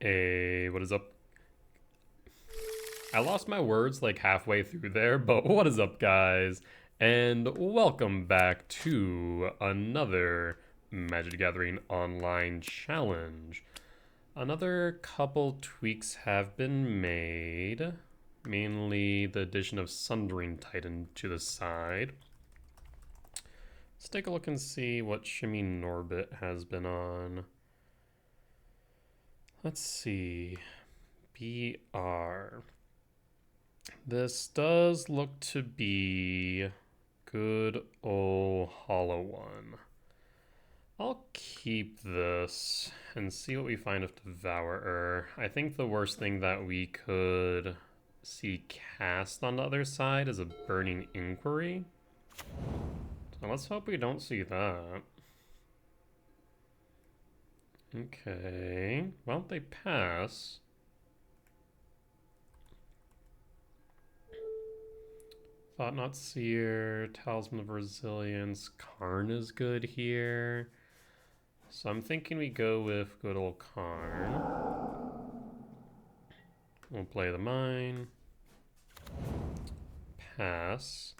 Hey, what is up? I lost my words like halfway through there, but what is up, guys? And welcome back to another Magic the Gathering online challenge. Another couple tweaks have been made, mainly the addition of Sundering Titan to the side. Let's take a look and see what Shimmy Norbit has been on. Let's see. BR. This does look to be good old Hollow One. I'll keep this and see what we find with Devourer. I think the worst thing that we could see cast on the other side is a Burning Inquiry. So let's hope we don't see that. Okay, well, they pass. Thought Not Seer, Talisman of Resilience, Karn is good here. So I'm thinking we go with good old Karn. We'll play the mine. Pass.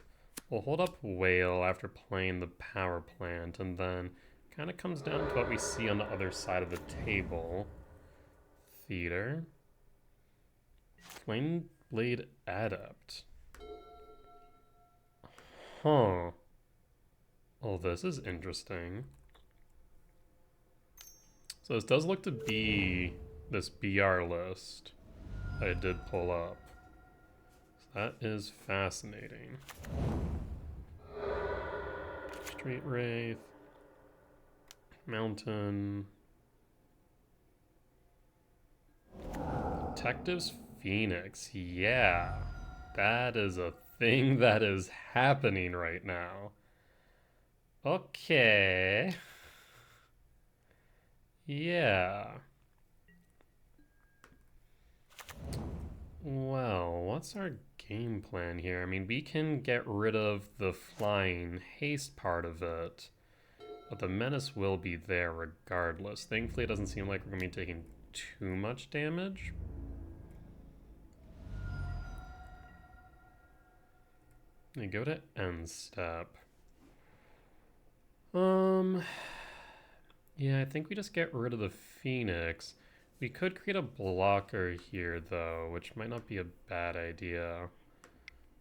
We'll hold up Whale after playing the power plant, and then kind of comes down to what we see on the other side of the table. Theater. Flame Blade Adept. Huh. Oh, this is interesting. So this does look to be this BR list I did pull up. So that is fascinating. Straight Wraith. Mountain. Detective's Phoenix. Yeah. That is a thing that is happening right now. Okay. Yeah. Well, what's our game plan here? I mean, we can get rid of the flying haste part of it, but the menace will be there regardless. Thankfully, it doesn't seem like we're going to be taking too much damage. We go to end step. Yeah, I think we just get rid of the Phoenix. We could create a blocker here, though, which might not be a bad idea.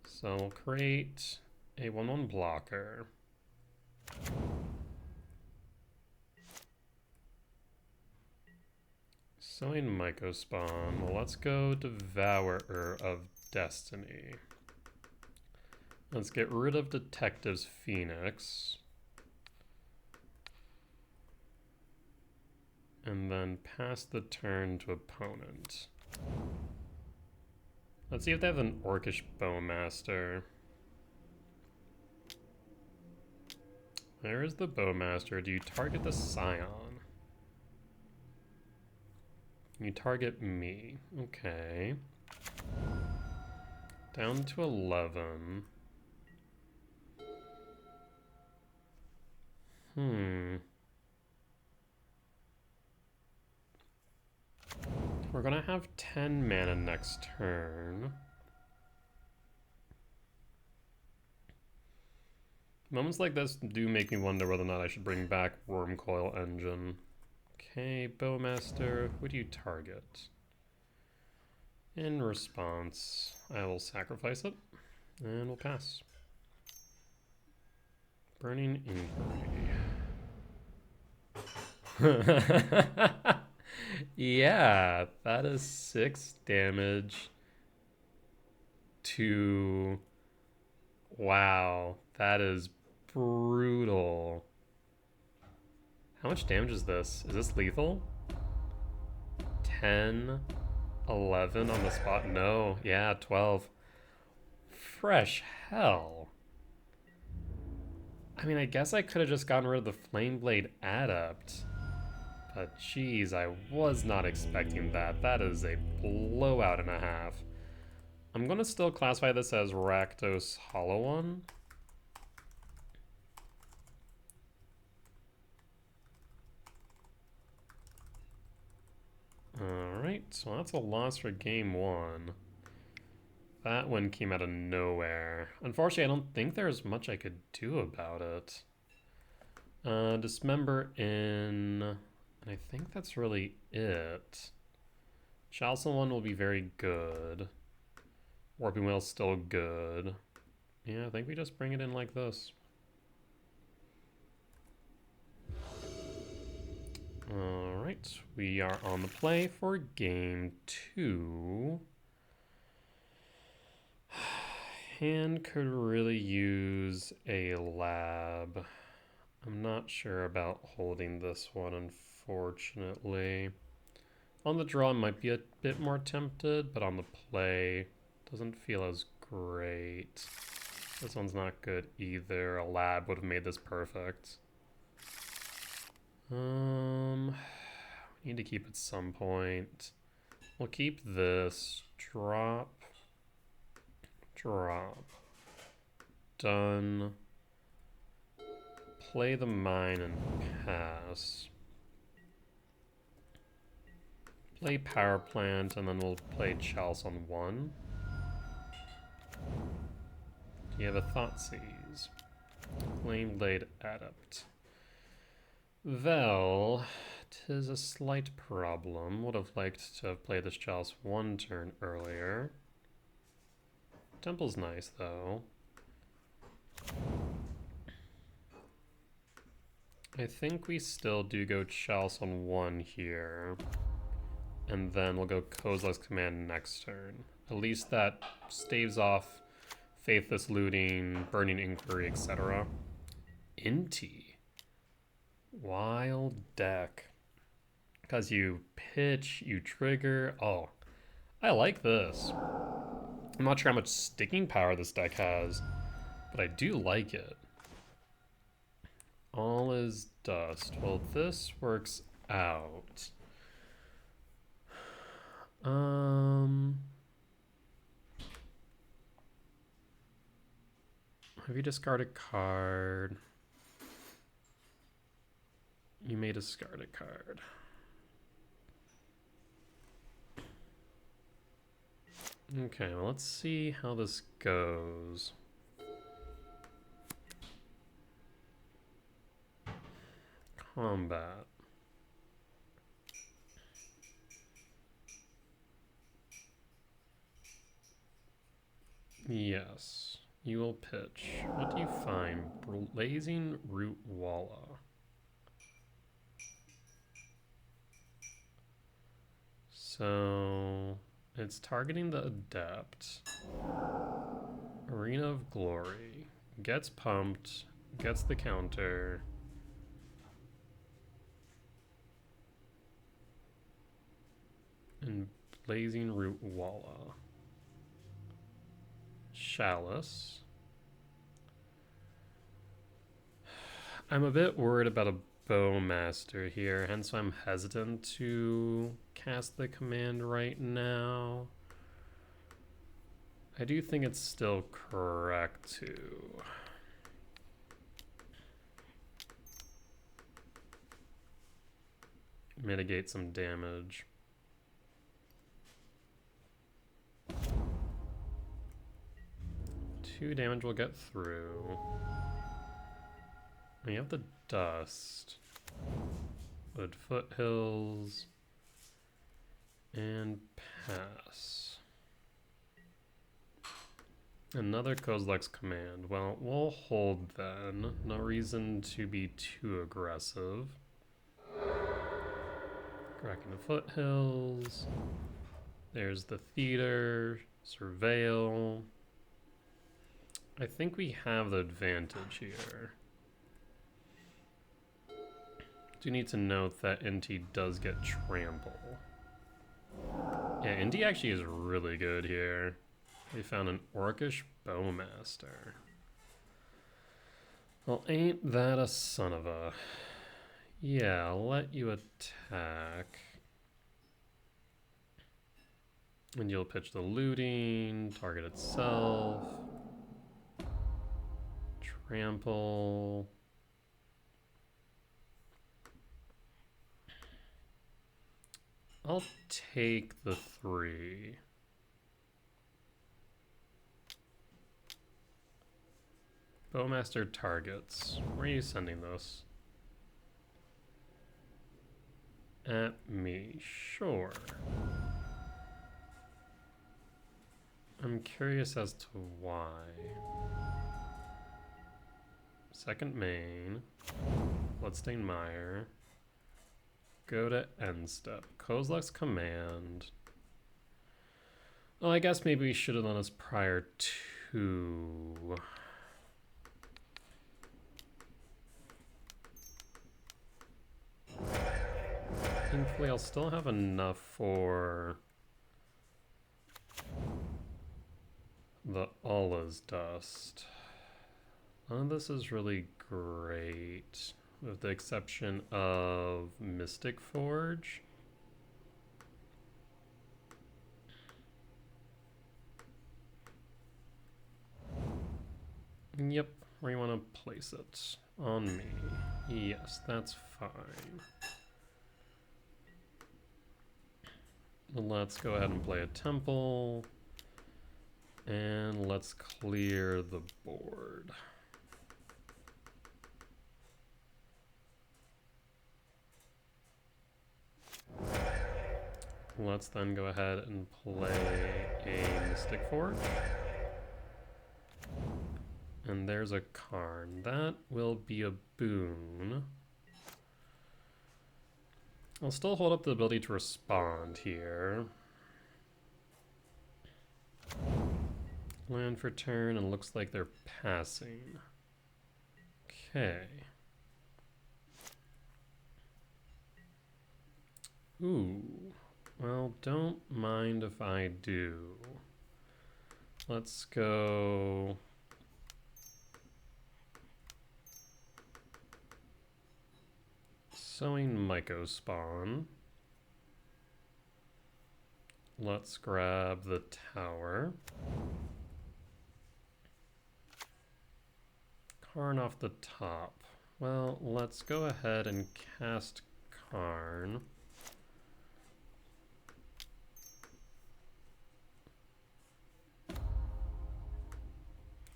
So we'll create a 1/1 blocker. Sowing Myco Spawn. Well, let's go Devourer of Destiny. Let's get rid of Detective's Phoenix. And then pass the turn to opponent. Let's see if they have an Orcish Bowmaster. There is the Bowmaster. Do you target the Scion? You target me. Okay. Down to 11. We're gonna have 10 mana next turn. Moments like this do make me wonder whether or not I should bring back Wormcoil Engine. Okay, Bowmaster, who do you target? In response, I will sacrifice it, and we'll pass. Burning Inquiry. Yeah, that is 6 damage to... Wow, that is brutal. How much damage is this? Is this lethal? 10, 11 on the spot? No, yeah, 12. Fresh hell. I mean, I guess I could have just gotten rid of the Flame Blade Adept. But geez, I was not expecting that. That is a blowout and a half. I'm going to still classify this as Rakdos Hollow One. Alright. Alright, well that's a loss for game one. That one came out of nowhere. Unfortunately, I don't think there's much I could do about it. Dismember in, and I think that's really it. Chalcel one will be very good. Warping Wail's still good. Yeah, I think we just bring it in like this. Alright, we are on the play for game two. Hand could really use a lab. I'm not sure about holding this one, unfortunately. On the draw, I might be a bit more tempted, but on the play, doesn't feel as great. This one's not good either. A lab would have made this perfect. We need to keep at some point. We'll keep this. Drop. Drop. Done. Play the mine and pass. Play power plant, and then we'll play Chalice on one. Do you have a Thoughtseize? Flame Blade Adept. Well, 'tis a slight problem. Would have liked to have played this Chalice one turn earlier. Temple's nice, though. I think we still do go Chalice on one here. And then we'll go Kozilek's Command next turn. At least that staves off Faithless Looting, Burning Inquiry, etc. Inti. Wild deck. Because you pitch, you trigger. Oh, I like this. I'm not sure how much sticking power this deck has, but I do like it. All is dust. Well, this works out. Have you discarded a card? You may discard a card. Okay, well, let's see how this goes. Combat. Yes, you will pitch. What do you find? Blazing Root Walla. So it's targeting the Adept. Arena of Glory. Gets pumped, gets the counter. And Blazing Root Walla. Chalice. I'm a bit worried about a Bowmaster here, hence I'm hesitant to cast the command right now. I do think it's still correct to mitigate some damage. 2 damage will get through. We have the dust. Wood Foothills. And pass. Another Kozilek's Command. Well, we'll hold then. No reason to be too aggressive. Cracking the Foothills. There's the Theater. Surveil. I think we have the advantage here. Do need to note that NT does get Trample. Yeah, NT actually is really good here. They found an Orcish Bowmaster. Well, ain't that a son of a... Yeah, I'll let you attack. And you'll pitch the looting, target itself. Trample. I'll take the 3. Bowmaster targets. Where are you sending this? At me, sure. I'm curious as to why. Second main. Bloodstain Mire. Go to end step. Kozilek's command. Oh, I guess maybe we should have done this prior to. Thankfully, I'll still have enough for the Allah's Dust. None of this is really great, with the exception of Mystic Forge. Yep, where you want to place it? On me. Yes, that's fine. Let's go ahead and play a temple. And let's clear the board. Let's then go ahead and play a Mystic Forge. And there's a Karn. That will be a boon. I'll still hold up the ability to respond here. Land for turn, and looks like they're passing. Okay. Ooh. Well, don't mind if I do. Let's go. Sowing Mycospawn. Let's grab the tower. Karn off the top. Well, let's go ahead and cast Karn.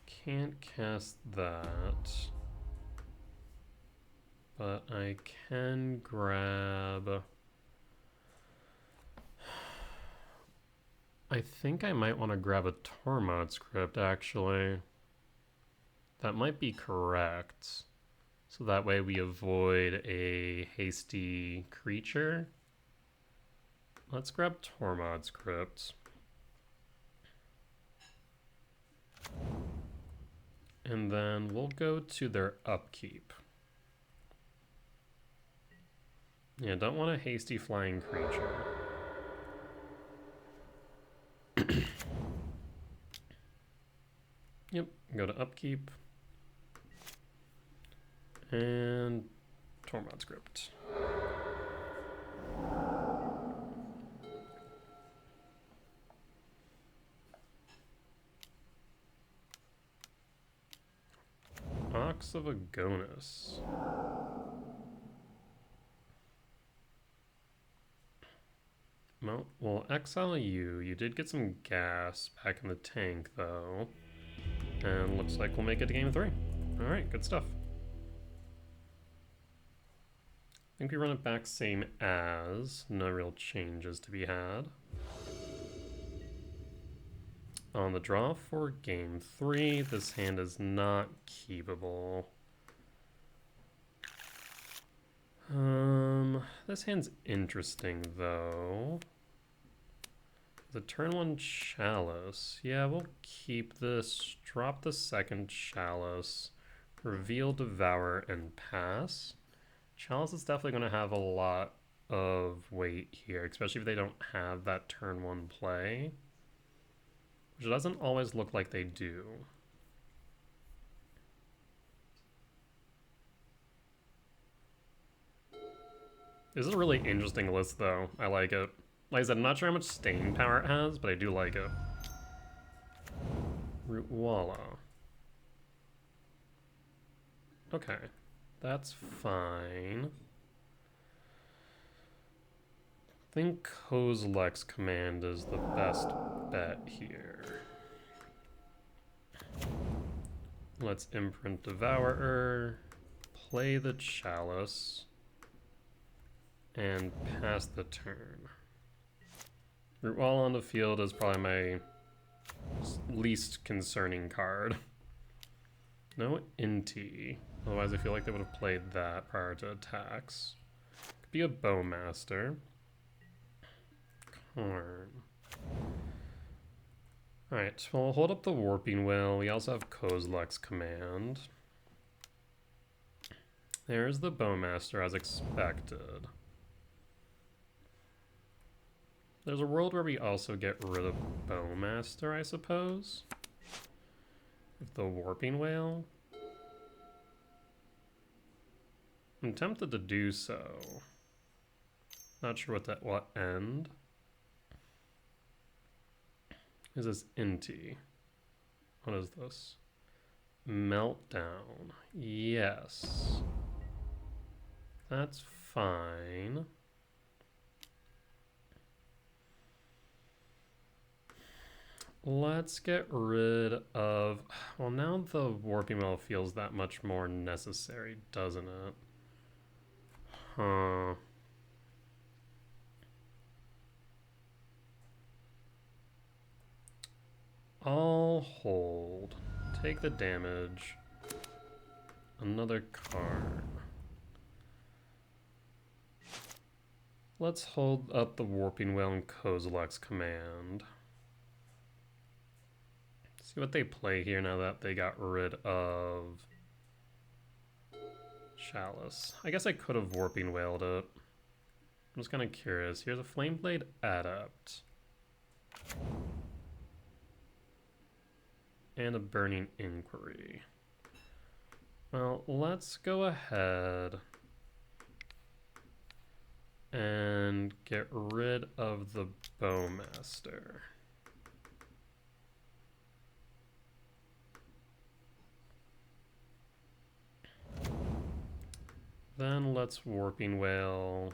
Can't cast that. But I can grab. I think I might want to grab a Tormod script, actually. That might be correct. So that way we avoid a hasty creature. Let's grab Tormod script. And then we'll go to their upkeep. Yeah, don't want a hasty flying creature. Yep, go to upkeep. And Tormod script. Ox of Agonis. Well, we'll exile you. You did get some gas back in the tank, though. And looks like we'll make it to game 3. Alright, good stuff. I think we run it back same as. No real changes to be had. On the draw for game 3, this hand is not keepable. This hand's interesting, though. The turn 1 Chalice. Yeah, we'll keep this. Drop the second Chalice. Reveal, Devour, and pass. Chalice is definitely going to have a lot of weight here, especially if they don't have that turn 1 play. Which doesn't always look like they do. This is a really interesting list, though. I like it. Like I said, I'm not sure how much staying power it has, but I do like it. Root Walla. Okay, that's fine. think Kozilek's command is the best bet here. Let's Imprint Devourer, play the Chalice, and pass the turn. Root Wall on the field is probably my least concerning card. No Inti, otherwise I feel like they would have played that prior to attacks. Could be a Bowmaster. Karn. Alright, well, we'll hold up the Warping Wail. We also have Kozilek's command. There's the Bowmaster as expected. There's a world where we also get rid of Bowmaster, I suppose. With the Warping Wail. I'm tempted to do so. Not sure what end. Is this Inti? What is this? Meltdown. Yes. That's fine. Let's get rid of... Well, now the Warping Wail feels that much more necessary, doesn't it? Huh. I'll hold. Take the damage. Another Karn. Let's hold up the Warping Wail and Kozilek's command. See what they play here now that they got rid of Chalice. I guess I could have Warping Wailed it. I'm just kind of curious. Here's a Flameblade Adept. And a Burning Inquiry. Well, let's go ahead and get rid of the Bowmaster. Then let's Warping Wail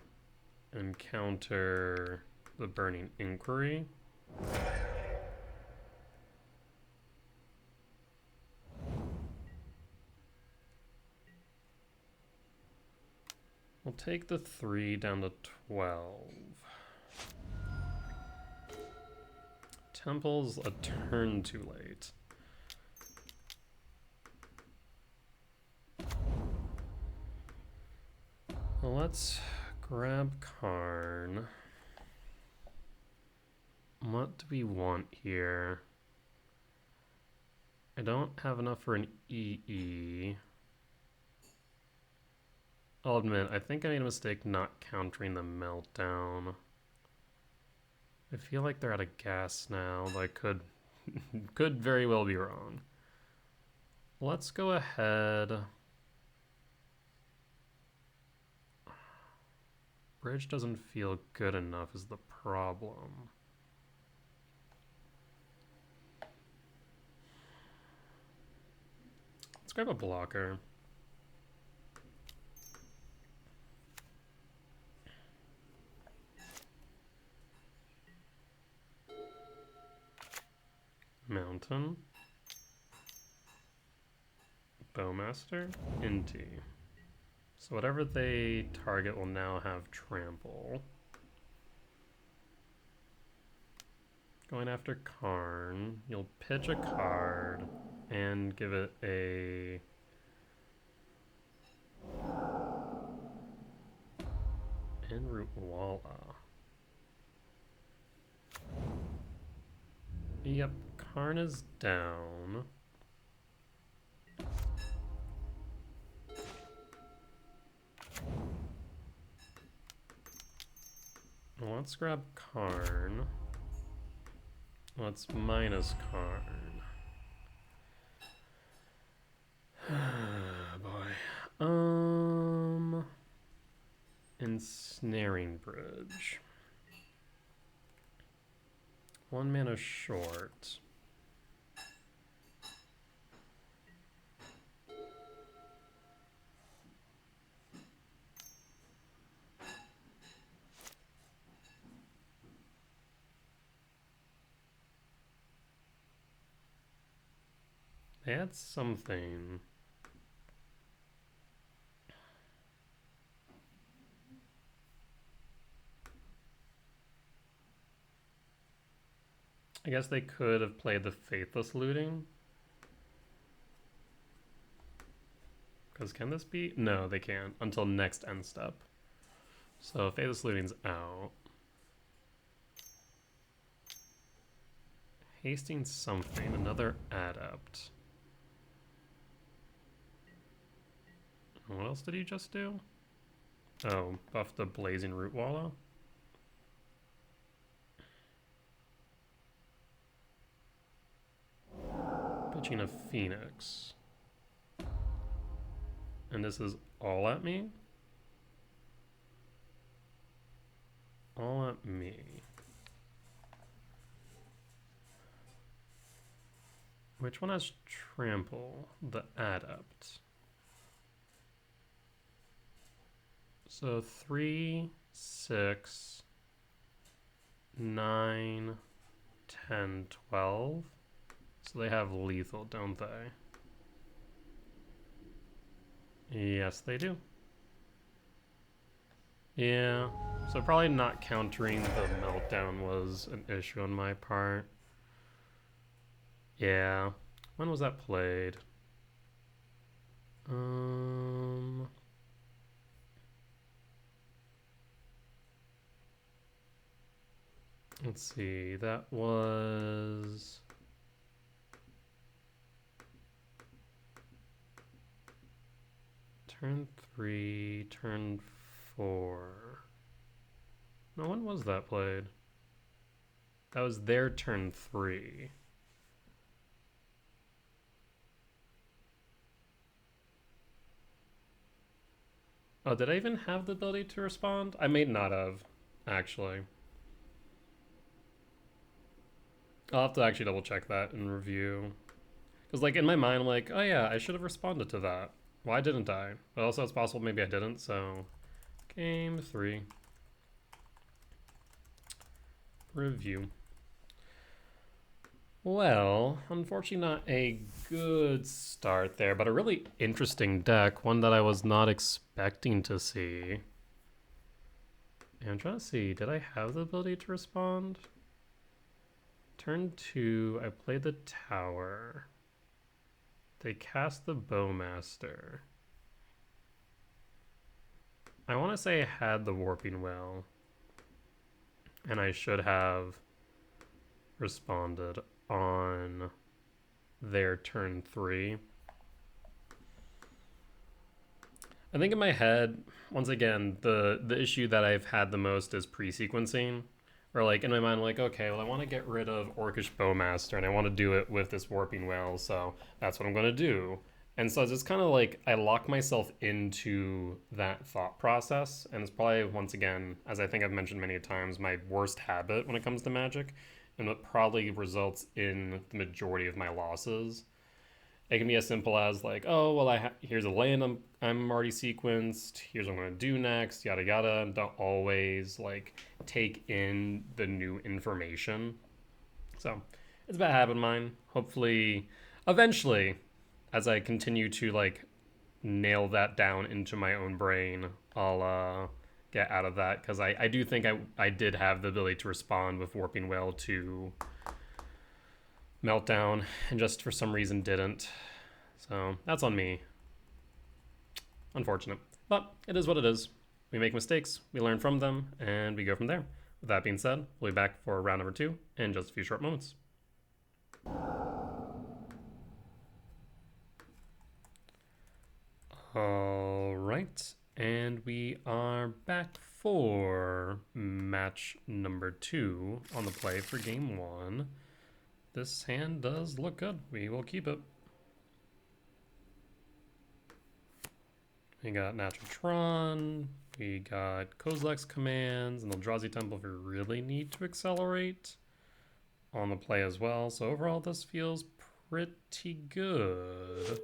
and counter the Burning Inquiry. We'll take the 3 down to 12. Temple's a turn too late. Well, let's grab Karn. What do we want here? I don't have enough for an EE. I'll admit, I think I made a mistake not countering the Meltdown. I feel like they're out of gas now, but I could very well be wrong. Let's go ahead. Bridge doesn't feel good enough is the problem. Let's grab a blocker. Mountain. Bowmaster. Inti. So whatever they target will now have trample. Going after Karn, you'll pitch a card and give it a Enroot Walla. Yep, Karn is down. Let's grab Karn. Let's minus Karn. Boy. Ensnaring Bridge. 1 mana short. They had something. I guess they could have played the Faithless Looting. Because can this be? No, they can't until next end step. So Faithless Looting's out. Hasting something, another Adept. What else did he just do? Oh, buff the Blazing Root Wallow. Pitching a Phoenix. And this is all at me? All at me. Which one has Trample? The Adept. So 3, 6, 9, 10, 12. So they have lethal, don't they? Yes, they do. Yeah, so probably not countering the Meltdown was an issue on my part. Yeah. When was that played? Let's see, that was... Turn 3, turn 4. No, when was that played? That was their turn 3. Oh, did I even have the ability to respond? I may not have, actually. I'll have to actually double check that and review. Because, like, in my mind, I'm like, oh yeah, I should have responded to that. Why didn't I? But also it's possible maybe I didn't, so... Game 3. Review. Well, unfortunately not a good start there, but a really interesting deck. One that I was not expecting to see. And I'm trying to see, did I have the ability to respond? Turn 2, I played the tower. They cast the Bowmaster. I want to say I had the Warping Wail. And I should have responded on their turn 3. I think in my head, once again, the issue that I've had the most is pre-sequencing. Or like in my mind, like, okay, well I want to get rid of Orcish Bowmaster and I want to do it with this Warping Wail, so that's what I'm going to do. And so it's just kind of like I lock myself into that thought process, and it's probably, once again, as I think I've mentioned many times, my worst habit when it comes to Magic, and what probably results in the majority of my losses. It can be as simple as like, oh, well, here's a land I'm already sequenced. Here's what I'm going to do next, yada, yada. And don't always like take in the new information. So it's a bad habit of mine. Hopefully, eventually, as I continue to like nail that down into my own brain, I'll get out of that. Because I do think I did have the ability to respond with Warping Wail to Meltdown, and just for some reason didn't. So that's on me. Unfortunate. But it is what it is. We make mistakes, we learn from them, and we go from there. With that being said, we'll be back for round number 2 in just a few short moments. Alright, and we are back for match number 2 on the play for game 1. This hand does look good. We will keep it. We got Natural Tron. We got Kozilek's commands and Eldrazi Temple if we really need to accelerate on the play as well. So overall, this feels pretty good.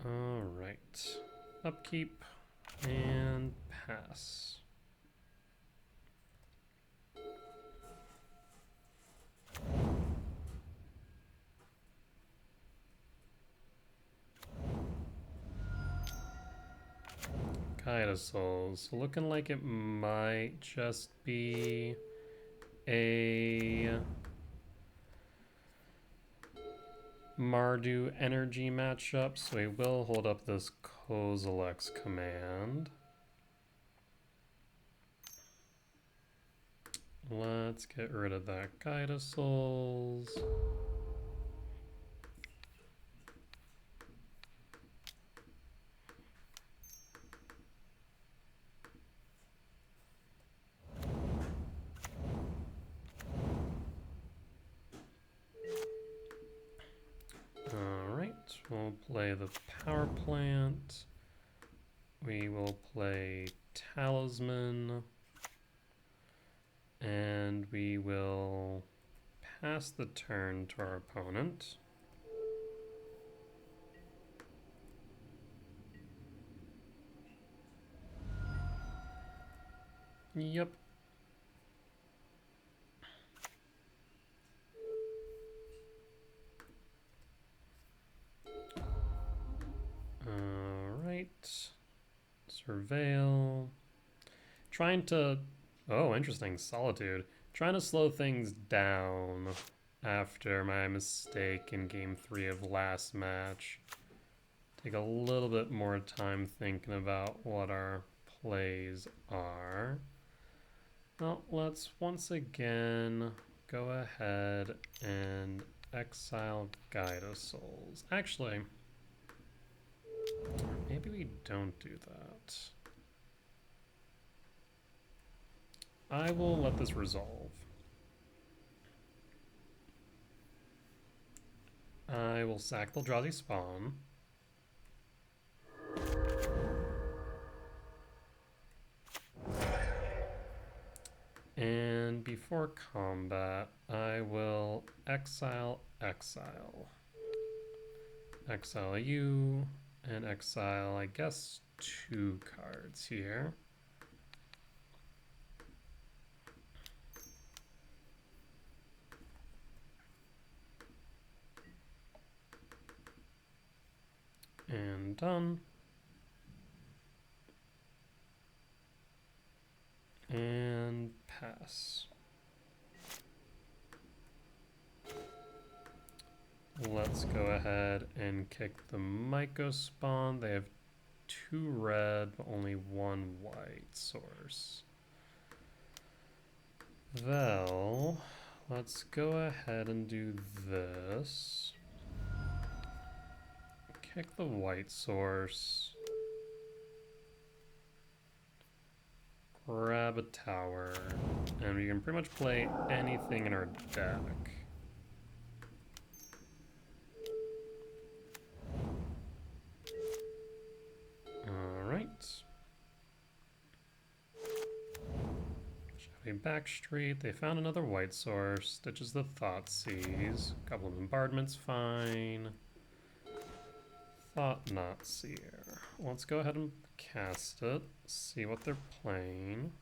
All right. Upkeep and pass. Souls. Looking like it might just be a Mardu Energy matchup, so we will hold up this Kozilek's command. Let's get rid of that Souls. Alright, we'll play the power plant. We will play Talisman. And we will pass the turn to our opponent. Yep. Alright. Surveil. Trying to... Oh, interesting. Solitude. Trying to slow things down after my mistake in game 3 of last match. Take a little bit more time thinking about what our plays are. Well, let's once again go ahead and exile Souls. Actually, maybe we don't do that. I will let this resolve. I will sack the Eldrazi spawn. And before combat, I will exile. Exile you, and exile, I guess, 2 cards here. And done. And pass. Let's go ahead and kick the Myco spawn. They have 2 red, but only 1 white source. Well, let's go ahead and do this. Kick the white source. Grab a tower. And we can pretty much play anything in our deck. Alright. Shall we backstreet? They found another white source. Stitches the Thoughtseize. Couple of bombardments, fine. Thought not seer. Let's go ahead and cast it. See what they're playing.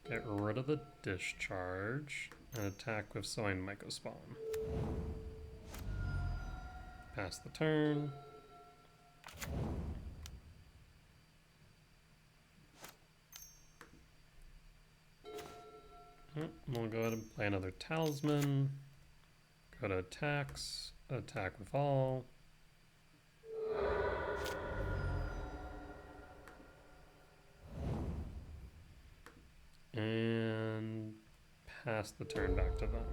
Get rid of the discharge and attack with Sowing Myco Spawn. Pass the turn. We'll go ahead and play another Talisman. Go to attacks. Attack with all. And pass the turn back to them.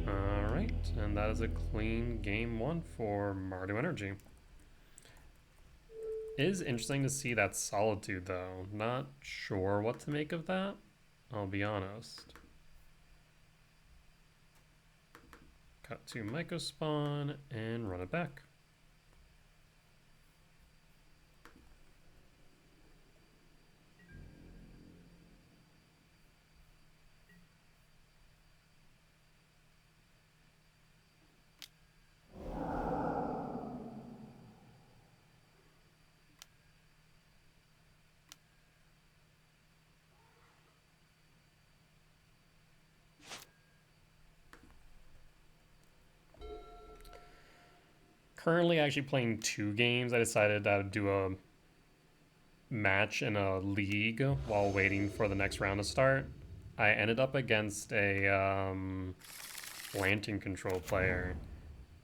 Alright, and that is a clean game 1 for Mardu Energy. It is interesting to see that Solitude though. Not sure what to make of that, I'll be honest. Cut to Myco spawn and run it back. currently actually playing 2 games. I decided I would do a match in a league while waiting for the next round to start. I ended up against a lantern control player,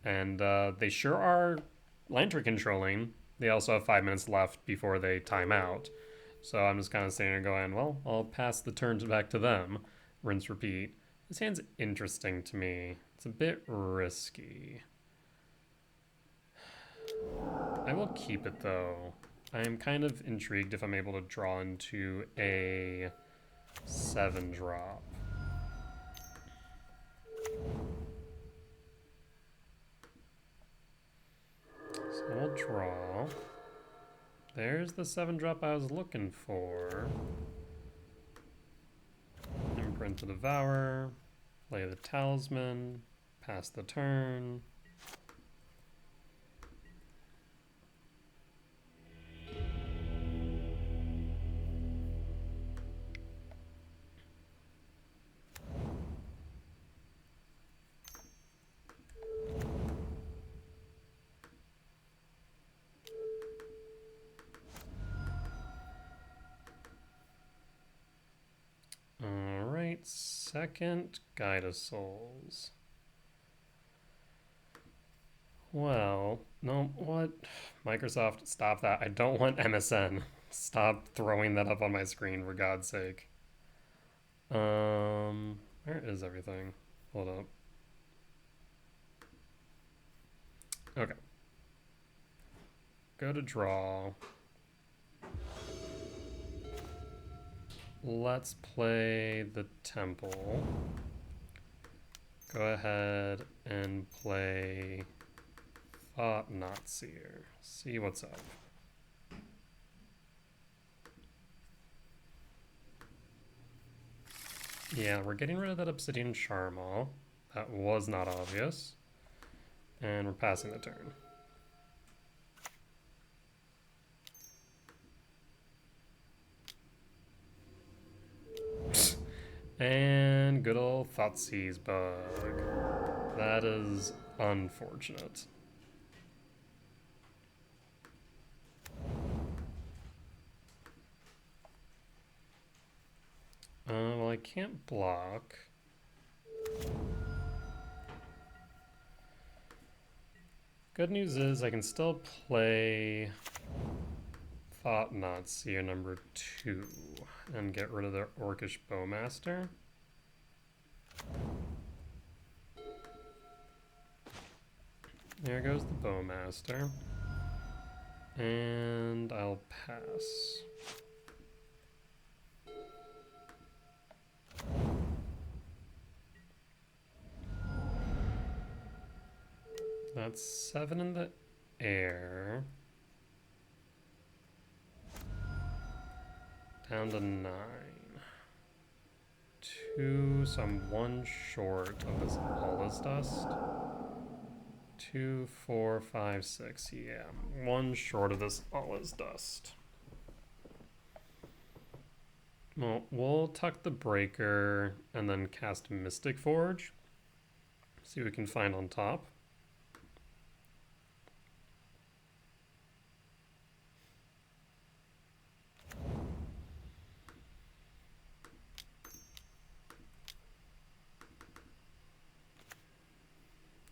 and they sure are lantern controlling. They also have 5 minutes left before they time out. So I'm just kind of sitting there going, well, I'll pass the turns back to them. Rinse, repeat. This hand's interesting to me. It's a bit risky. I will keep it though. I am kind of intrigued if I'm able to draw into a 7-drop. So we'll draw. There's the 7-drop I was looking for. Imprint to Devour, play the Talisman, pass the turn. Alright, second Guide of Souls. Well, no, what? Microsoft, stop that. I don't want MSN. Stop throwing that up on my screen, for God's sake. Where is everything? Hold up. Okay. Go to draw. Let's play the temple. Go ahead and play Thought Not Seer. See what's up. Yeah, we're getting rid of that Obsidian Charmal. That was not obvious. And we're passing the turn. And good old Thoughtseize bug. That is unfortunate. Well, I can't block. Good news is I can still play Thought Not Seer number 2 and get rid of their Orcish Bowmaster. There goes the Bowmaster. And I'll pass. That's 7 in the air. Down to 9. 2, so I'm 1 short of this All Dust. 2, 4, 5, 6. Yeah, I'm 1 short of this All Dust. Well, we'll tuck the Breaker and then cast Mystic Forge. See what we can find on top.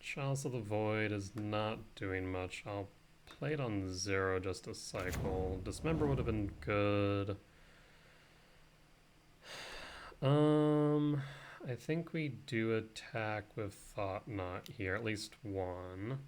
Chalice of the Void is not doing much. I'll play it on 0 just to cycle. Dismember would have been good. I think we do attack with Thought Knot here, at least 1.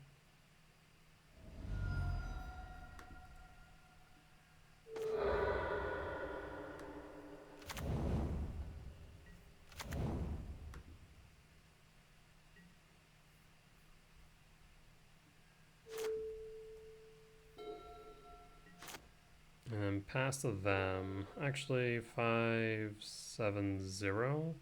And then pass to them. Actually, 5, 7, 0.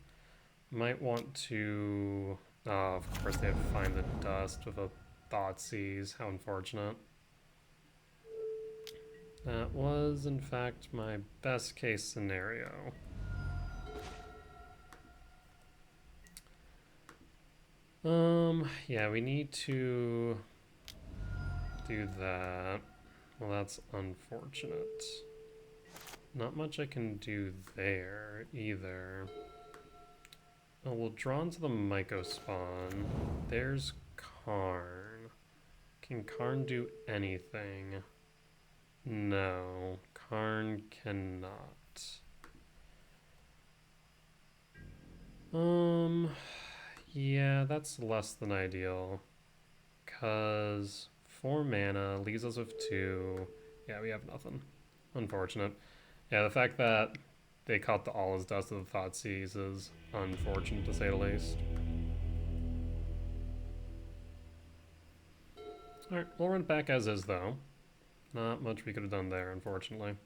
Might want to... Oh, of course they have to find the dust with a Thoughtseize. How unfortunate. That was, in fact, my best case scenario. Yeah, we need to do that. Well, that's unfortunate. Not much I can do there either. Oh, we'll draw into the Myco spawn. There's Karn. Can Karn do anything? No, Karn cannot. Yeah, that's less than ideal. 'Cause 4 mana leaves us with 2. Yeah, we have nothing. Unfortunate. Yeah, the fact that they caught the All Is Dust of the Thoughtseize is unfortunate to say the least. Alright, we'll run it back as is though. Not much we could have done there, unfortunately.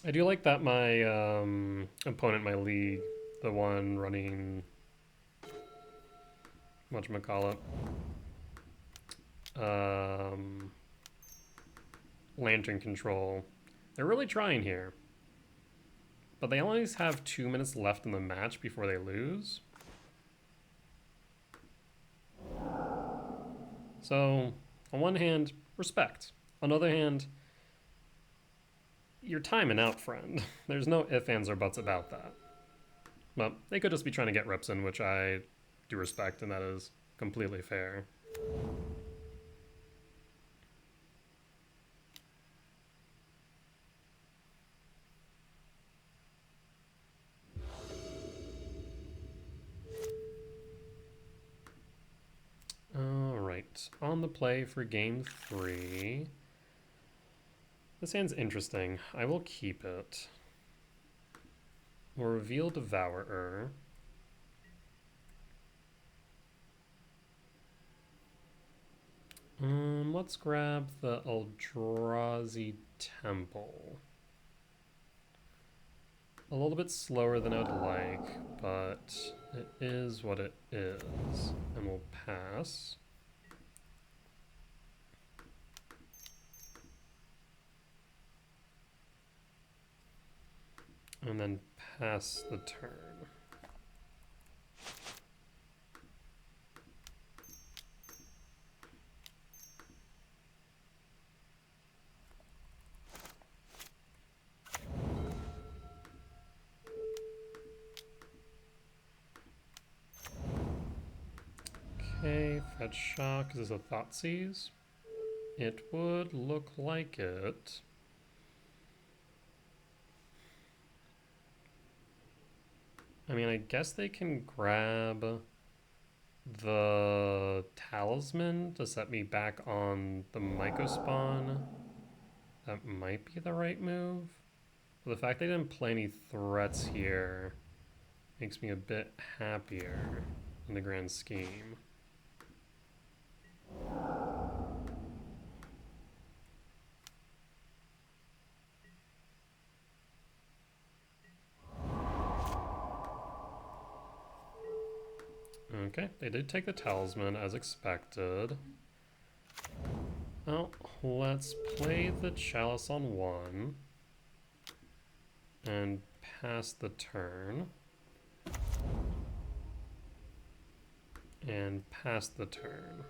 I do like that my opponent, my lead, the one running whatchamacallit, Lantern Control. They're really trying here. But they only have 2 minutes left in the match before they lose. So, on one hand, respect. On the other hand, you're timing out, friend. There's no ifs, ands, or buts about that. Well, they could just be trying to get reps in, which I do respect, and that is completely fair. Alright, on the play for game 3. This hand's interesting. I will keep it. We'll reveal Devourer. Let's grab the Eldrazi Temple. A little bit slower than I would like, but it is what it is. And we'll pass. And then pass the turn. Okay, fetch shock. Is this a Thoughtseize? It would look like it. I mean, I guess they can grab the Talisman to set me back on the Myco spawn. That might be the right move. But the fact they didn't play any threats here makes me a bit happier in the grand scheme. Okay, they did take the Talisman as expected. Well, let's play the Chalice on 1 and pass the turn. And pass the turn.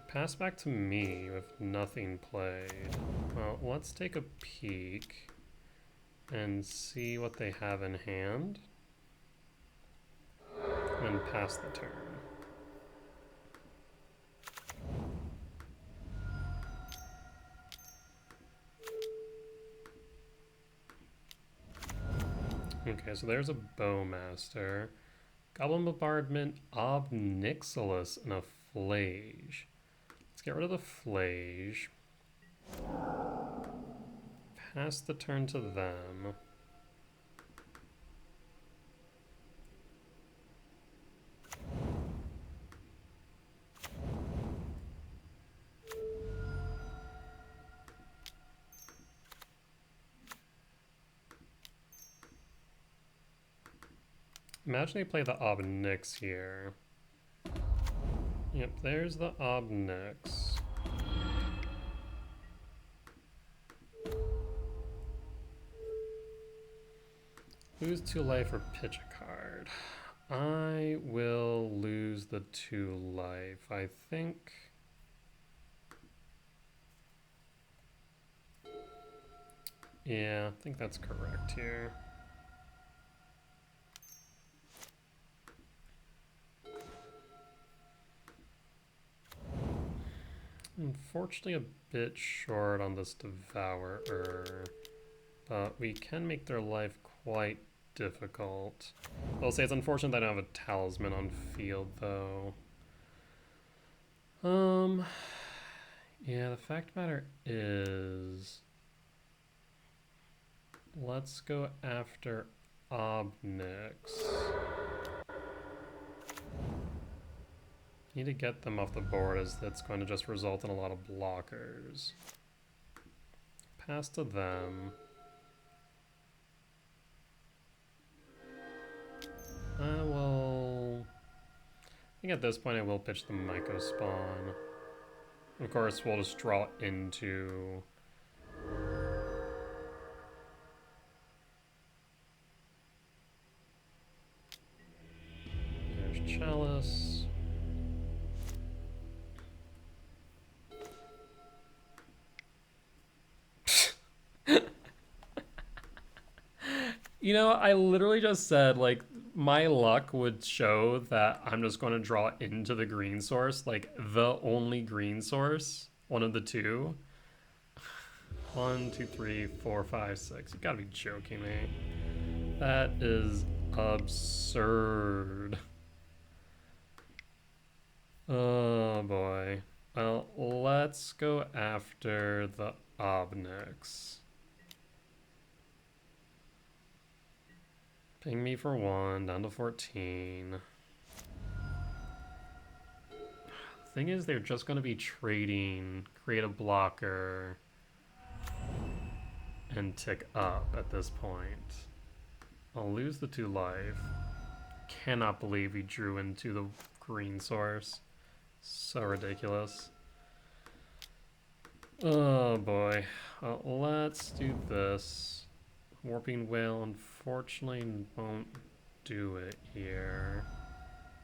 Pass back to me with nothing played. Well, let's take a peek and see what they have in hand. And pass the turn. Okay, so there's a Bowmaster. Goblin Bombardment, Obnixilis, and a Flage. Let's get rid of the Flage. Pass the turn to them. Imagine they play the Obnix here. Yep, there's the Obnix. Lose 2 life or pitch a card. I will lose the 2 life. I think. Yeah, I think that's correct here. Unfortunately, a bit short on this Devourer, but we can make their life quite difficult. I'll say it's unfortunate that I don't have a talisman on field, though. Yeah, the fact of the matter is, let's go after Obnix. Need to get them off the board, as that's going to just result in a lot of blockers. Pass to them. I will... I think at this point I will pitch the Myco Spawn. Of course, we'll just draw into... There's Chalice. You know, I literally just said, like, my luck would show that I'm just going to draw into the green source, like, the only green source, one of the two. 1, 2, 3, 4, 5, 6. You gotta be joking me. That is absurd. Oh boy. Well, let's go after the Obnix. Ping me for 1, down to 14. Thing is, they're just going to be trading, create a blocker, and tick up at this point. I'll lose the 2 life. Cannot believe he drew into the green source. So ridiculous. Oh boy. Well, let's do this. Warping Wail unfortunately won't do it here.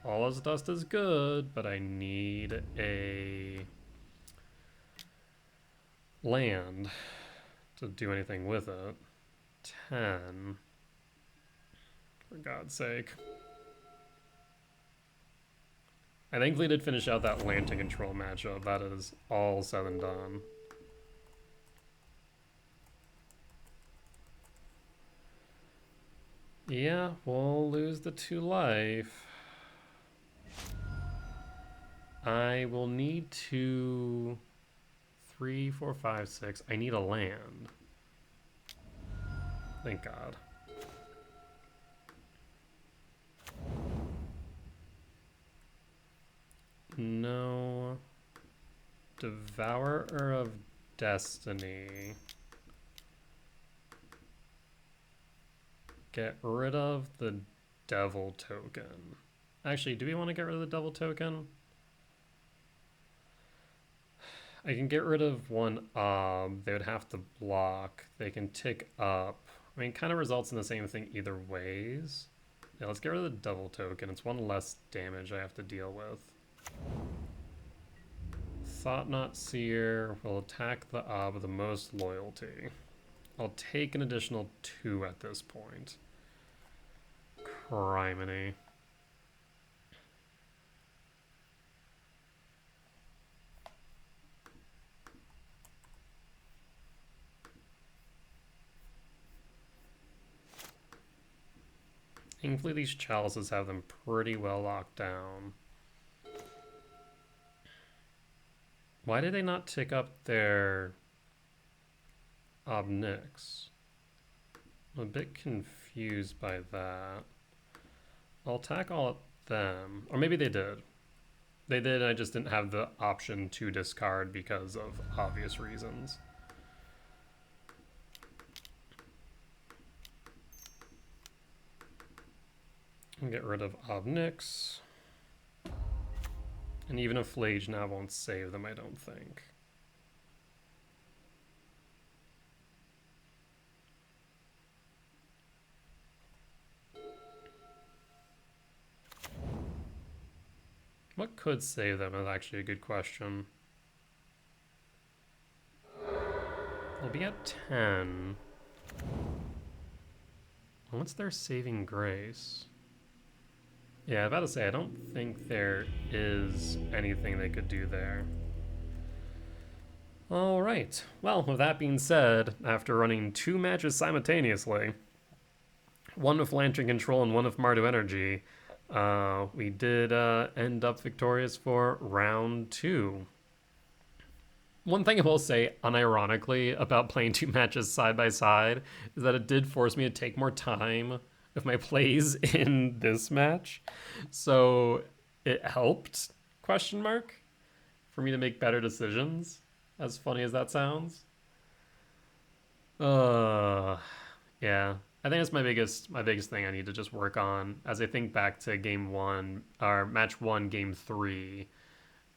All his dust is good, but I need a land to do anything with it. 10. For God's sake. I thankfully did finish out that land to control matchup. That is all said and done. Yeah, we'll lose the 2 life. I will need 2, 3, 4, 5, 6. I need a land. Thank God. No. Devourer of Destiny. Get rid of the devil token. Actually, do we want to get rid of the devil token? I can get rid of 1 ob. They would have to block. They can tick up. I mean, it kind of results in the same thing either ways. Yeah, let's get rid of the devil token. It's 1 less damage I have to deal with. Thought Not Seer will attack the ob with the most loyalty. I'll take an additional 2 at this point. Criminy. Thankfully, these chalices have them pretty well locked down. Why did they not tick up their Obnix? I'm a bit confused by that. I'll attack all at them. Or maybe they did. They did, I just didn't have the option to discard because of obvious reasons. And get rid of Obnix. And even a Flage now won't save them, I don't think. What could save them is actually a good question. They'll be at 10. What's their saving grace? Yeah, I was about to say, I don't think there is anything they could do there. All right. Well, with that being said, after running 2 matches simultaneously, one with Lantern Control and one with Mardu Energy, we did end up victorious for round 2. One thing I will say, unironically, about playing 2 matches side by side is that it did force me to take more time with my plays in this match. So it helped, question mark, for me to make better decisions, as funny as that sounds. Yeah, I think that's my biggest thing I need to just work on as I think back to game 1, or match 1, game 3,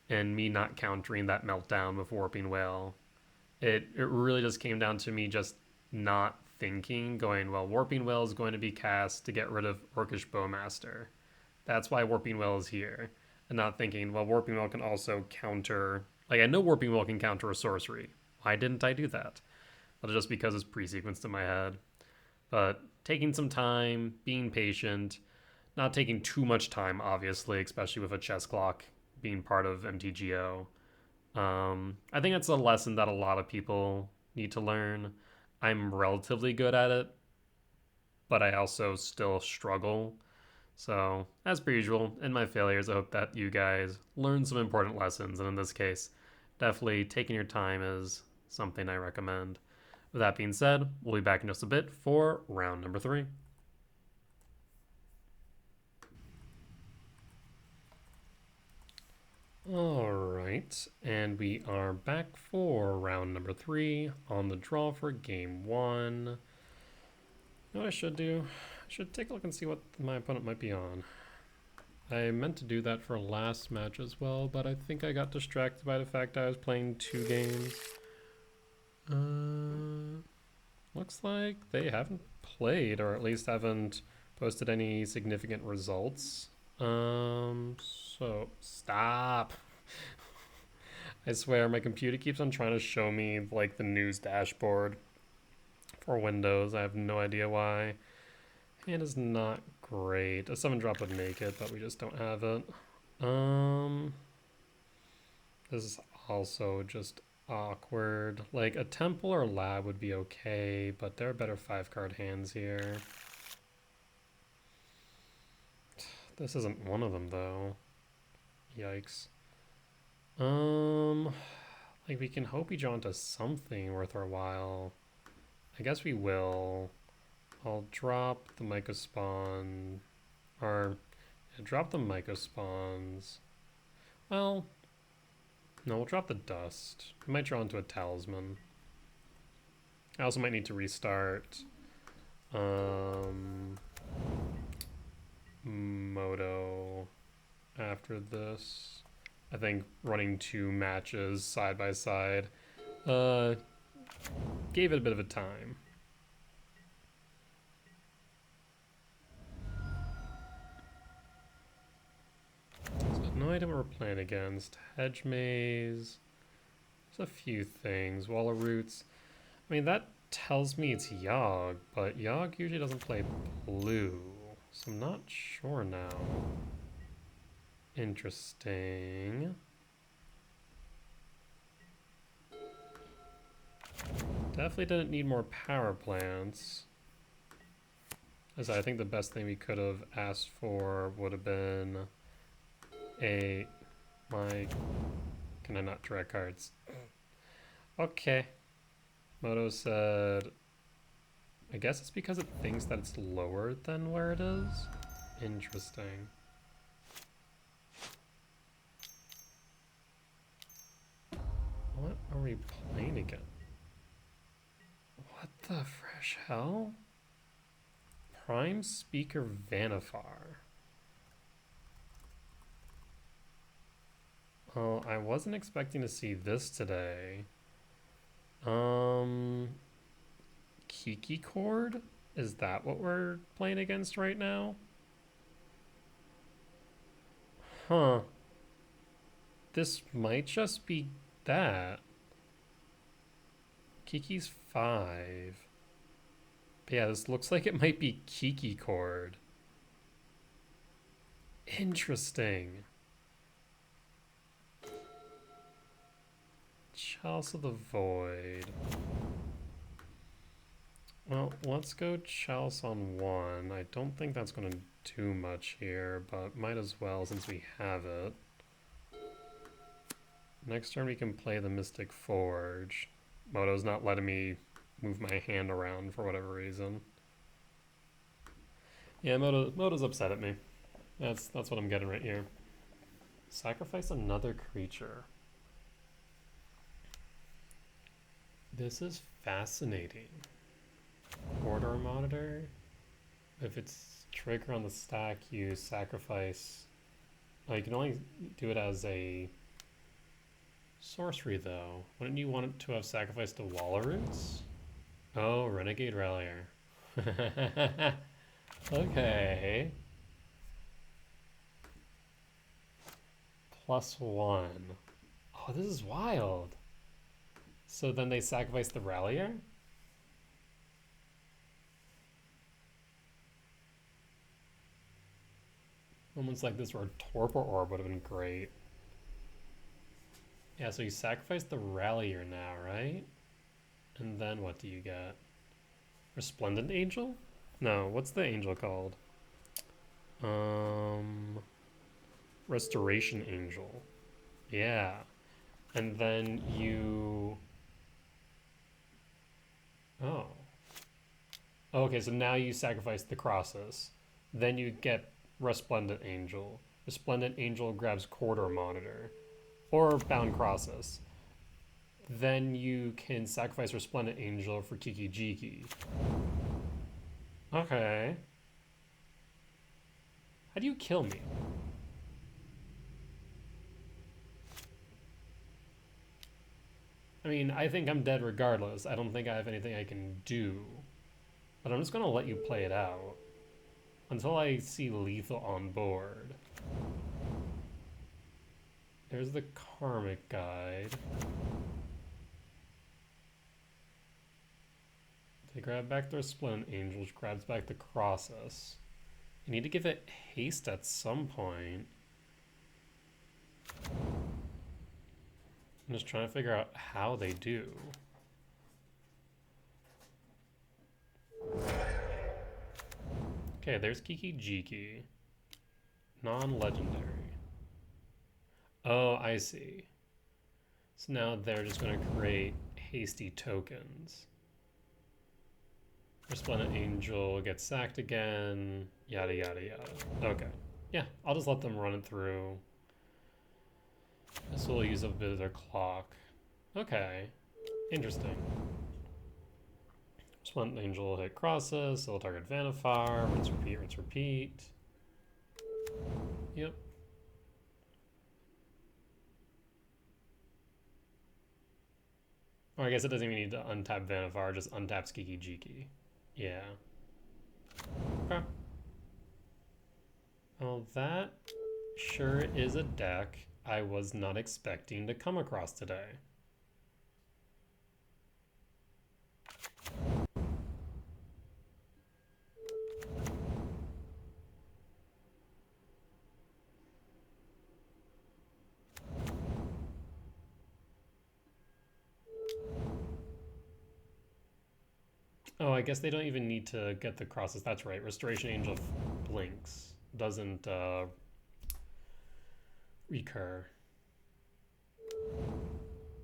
and me not countering that Meltdown with Warping Wail. It really just came down to me just not thinking, going, well, Warping Wail is going to be cast to get rid of Orcish Bowmaster. That's why Warping Wail is here. And not thinking, well, Warping Wail can also counter... Like, I know Warping Wail can counter a sorcery. Why didn't I do that? Well, just because it's pre-sequenced in my head. But taking some time, being patient, not taking too much time, obviously, especially with a chess clock being part of MTGO. I think that's a lesson that a lot of people need to learn. I'm relatively good at it, but I also still struggle. So, as per usual, in my failures, I hope that you guys learn some important lessons. And in this case, definitely taking your time is something I recommend. With that being said, we'll be back in just a bit for round number 3. Alright, and we are back for round number 3 on the draw for game 1. You know what I should do? I should take a look and see what my opponent might be on. I meant to do that for last match as well, but I think I got distracted by the fact I was playing 2 games. Looks like they haven't played, or at least haven't posted any significant results. So stop. I swear my computer keeps on trying to show me like the news dashboard for Windows. I have no idea why. Hand is not great. A 7-drop would make it, but we just don't have it. This is also just awkward. Like a temple or lab would be okay, but there are better 5-card hands here. This isn't one of them though. Yikes. Like we can hope we draw into something worth our while. I guess we will. I'll drop the Mycospawn, or drop the Mycospawns. Well, no, we'll drop the Dust. We might draw into a Talisman. I also might need to restart Moto after this. I think running 2 matches side by side gave it a bit of a time. So no idea what we're playing against. Hedge Maze. There's a few things. Wall of Roots. I mean, that tells me it's Yawg, but Yawg usually doesn't play blue. So I'm not sure now. Interesting. Definitely didn't need more power plants. As I think the best thing we could have asked for would have been a... Can I not draw cards? Okay. Moto said... I guess it's because it thinks that it's lower than where it is? Interesting. What are we playing again? What the fresh hell? Prime Speaker Vanifar. Oh, I wasn't expecting to see this today. Kiki Chord? Is that what we're playing against right now? Huh. This might just be that. Kiki's 5. But yeah, this looks like it might be Kiki Chord. Interesting. Chalice of the Void. Well, let's go Chalice on 1. I don't think that's going to do much here, but might as well since we have it. Next turn we can play the Mystic Forge. Moto's not letting me move my hand around for whatever reason. Yeah, Moto's upset at me. That's what I'm getting right here. Sacrifice another creature. This is fascinating. Order Monitor. If it's trigger on the stack, you sacrifice. Oh, you can only do it as a sorcery, though. Wouldn't you want it to have sacrificed the Walrus? Oh, Renegade Rallier. Okay. +1. Oh, this is wild. So then they sacrifice the Rallier? Moments like this where a Torpor Orb would have been great. Yeah, so you sacrifice the Rallier now, right? And then what do you get? Resplendent Angel? No, what's the angel called? Restoration Angel. Yeah. And then you... Oh. Okay, so now you sacrifice the Crosses. Then you get Resplendent Angel. Resplendent Angel grabs Quarter Monitor. Or Bound Crosses. Then you can sacrifice Resplendent Angel for Kiki Jiki. Okay. How do you kill me? I mean, I think I'm dead regardless. I don't think I have anything I can do. But I'm just gonna let you play it out. Until I see lethal on board. There's the Karmic Guide. They grab back the Resplendent Angel, which grabs back the Crosses. You need to give it haste at some point. I'm just trying to figure out how they do. Okay, there's Kiki Jiki. Non-legendary. Oh, I see. So now they're just going to create hasty tokens. Resplendent Angel gets sacked again. Yada, yada, yada. Okay. Yeah, I'll just let them run it through. This will use a bit of their clock. Okay. Interesting. Resplendent Angel will hit Crosses, it'll target Vannifar, rinse, repeat, rinse, repeat. Yep. Or I guess it doesn't even need to untap Vannifar, just untaps Kiki Jiki. Yeah. Okay. Well, that sure is a deck I was not expecting to come across today. Oh, I guess they don't even need to get the Crosses. That's right. Restoration Angel blinks. Doesn't recur.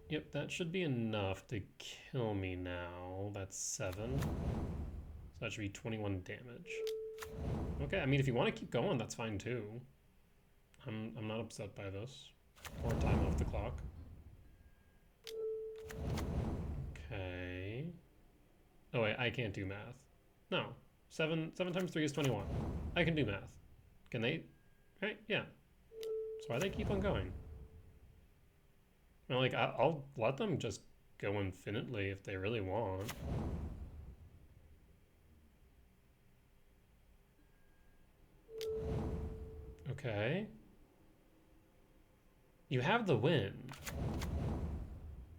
Yep, that should be enough to kill me now. That's 7. So that should be 21 damage. Okay, I mean, if you want to keep going, that's fine too. I'm not upset by this. More time off the clock. Okay. Oh wait, I can't do math. No. 7 times 3 is 21. I can do math. Can they? Right? Yeah. So why they keep on going? And like, I'll let them just go infinitely if they really want. Okay. You have the win.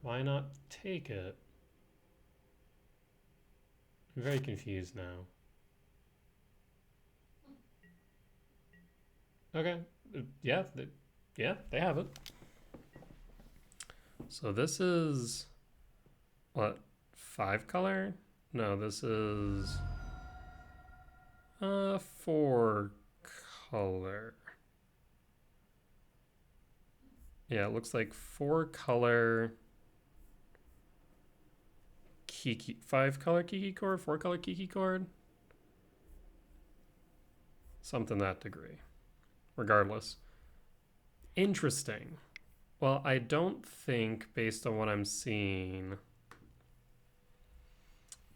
Why not take it? I'm very confused now. Okay. Yeah, they have it. So this is what, 5 color? No, this is 4 color. Yeah, it looks like 4 color Kiki, 5 color Kiki chord, 4 color Kiki chord. Something that degree. Regardless. Interesting. Well, I don't think, based on what I'm seeing,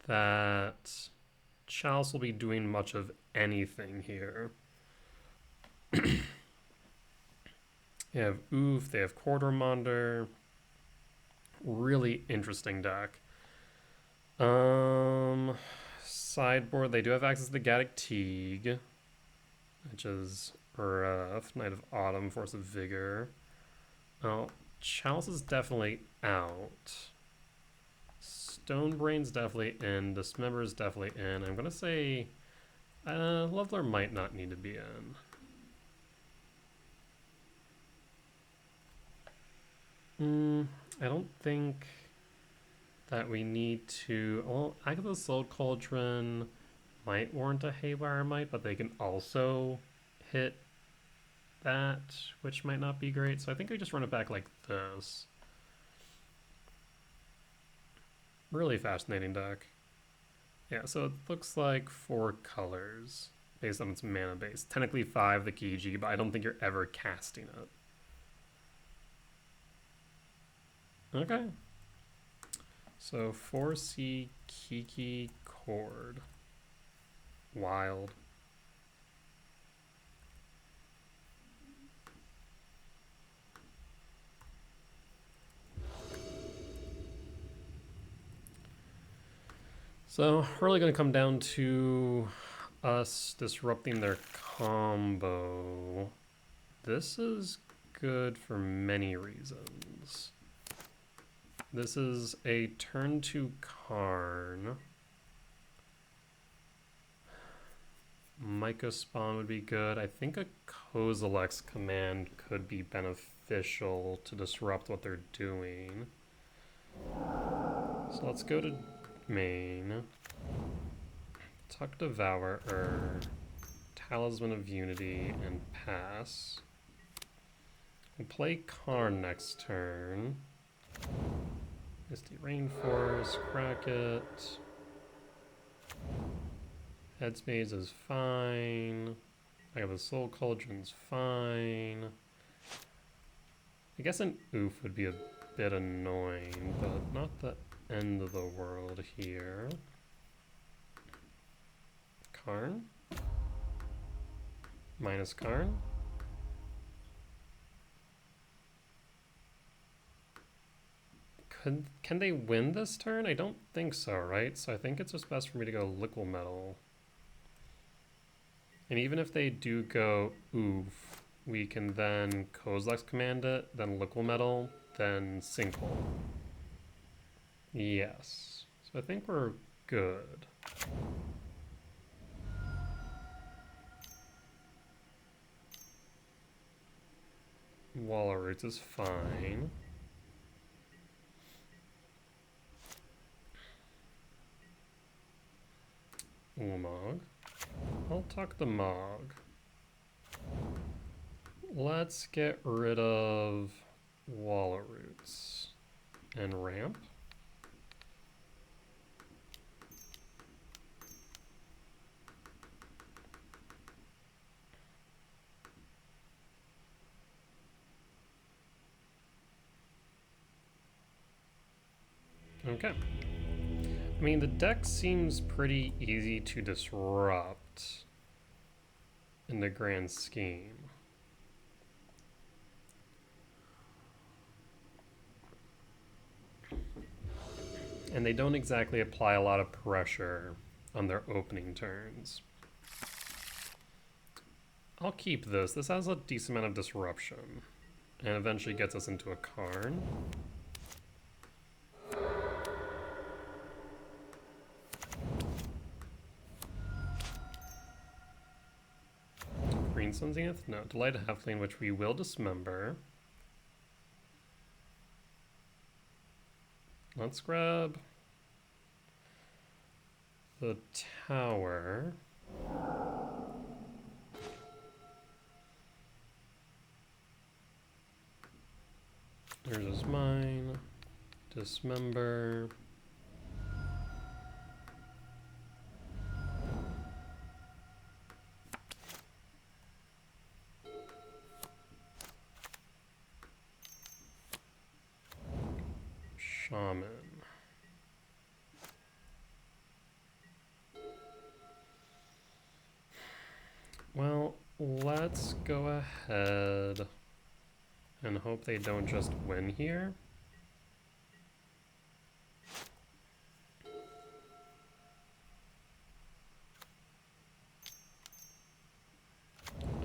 that Chalice will be doing much of anything here. They have Oof, they have Quartermonder. Really interesting deck. Sideboard, they do have access to the Gaddock Teague, which is rough. Knight of Autumn, Force of Vigor. Oh, Chalice is definitely out. Stonebrain's definitely in. Dismember's definitely in. I'm gonna say Leveler might not need to be in. I don't think that we need to. Well, Agatha's Soul Cauldron might warrant a Haywire Might, but they can also hit that, which might not be great. So I think we just run it back like this. Really fascinating deck. Yeah, so it looks like 4 colors based on its mana base. Technically 5 the Kiji, but I don't think you're ever casting it. Okay. So 4C Kiki Chord. Wild. So really going to come down to us disrupting their combo. This is good for many reasons. This is a turn 2 Karn. Mycospawn would be good. I think a Kozilek's command could be beneficial to disrupt what they're doing. So let's go to main. Tuck Devourer, Talisman of Unity, and pass. We'll play Karn next turn. Misty Rainforest, crack it. Headspades is fine. I have a Soul Cauldron's fine. I guess an Oof would be a bit annoying, but not the end of the world here. Karn? Minus Karn? Can they win this turn? I don't think so, right? So I think it's just best for me to go Liquid Metal. And even if they do go Oof, we can then Kozilek's command it, then Liquid Metal, then Sinkhole. Yes. So I think we're good. Wall of Roots is fine. Ulamog. I'll tuck the Mog. Let's get rid of Wall of Roots and ramp. Okay. I mean, the deck seems pretty easy to disrupt in the grand scheme. And they don't exactly apply a lot of pressure on their opening turns. I'll keep this. This has a decent amount of disruption. And eventually gets us into a Karn. Green Sun Zenith? No. Delight Halfling, which we will dismember. Let's grab the tower. There's mine. Dismember. Shaman. Well, let's go ahead and hope they don't just win here.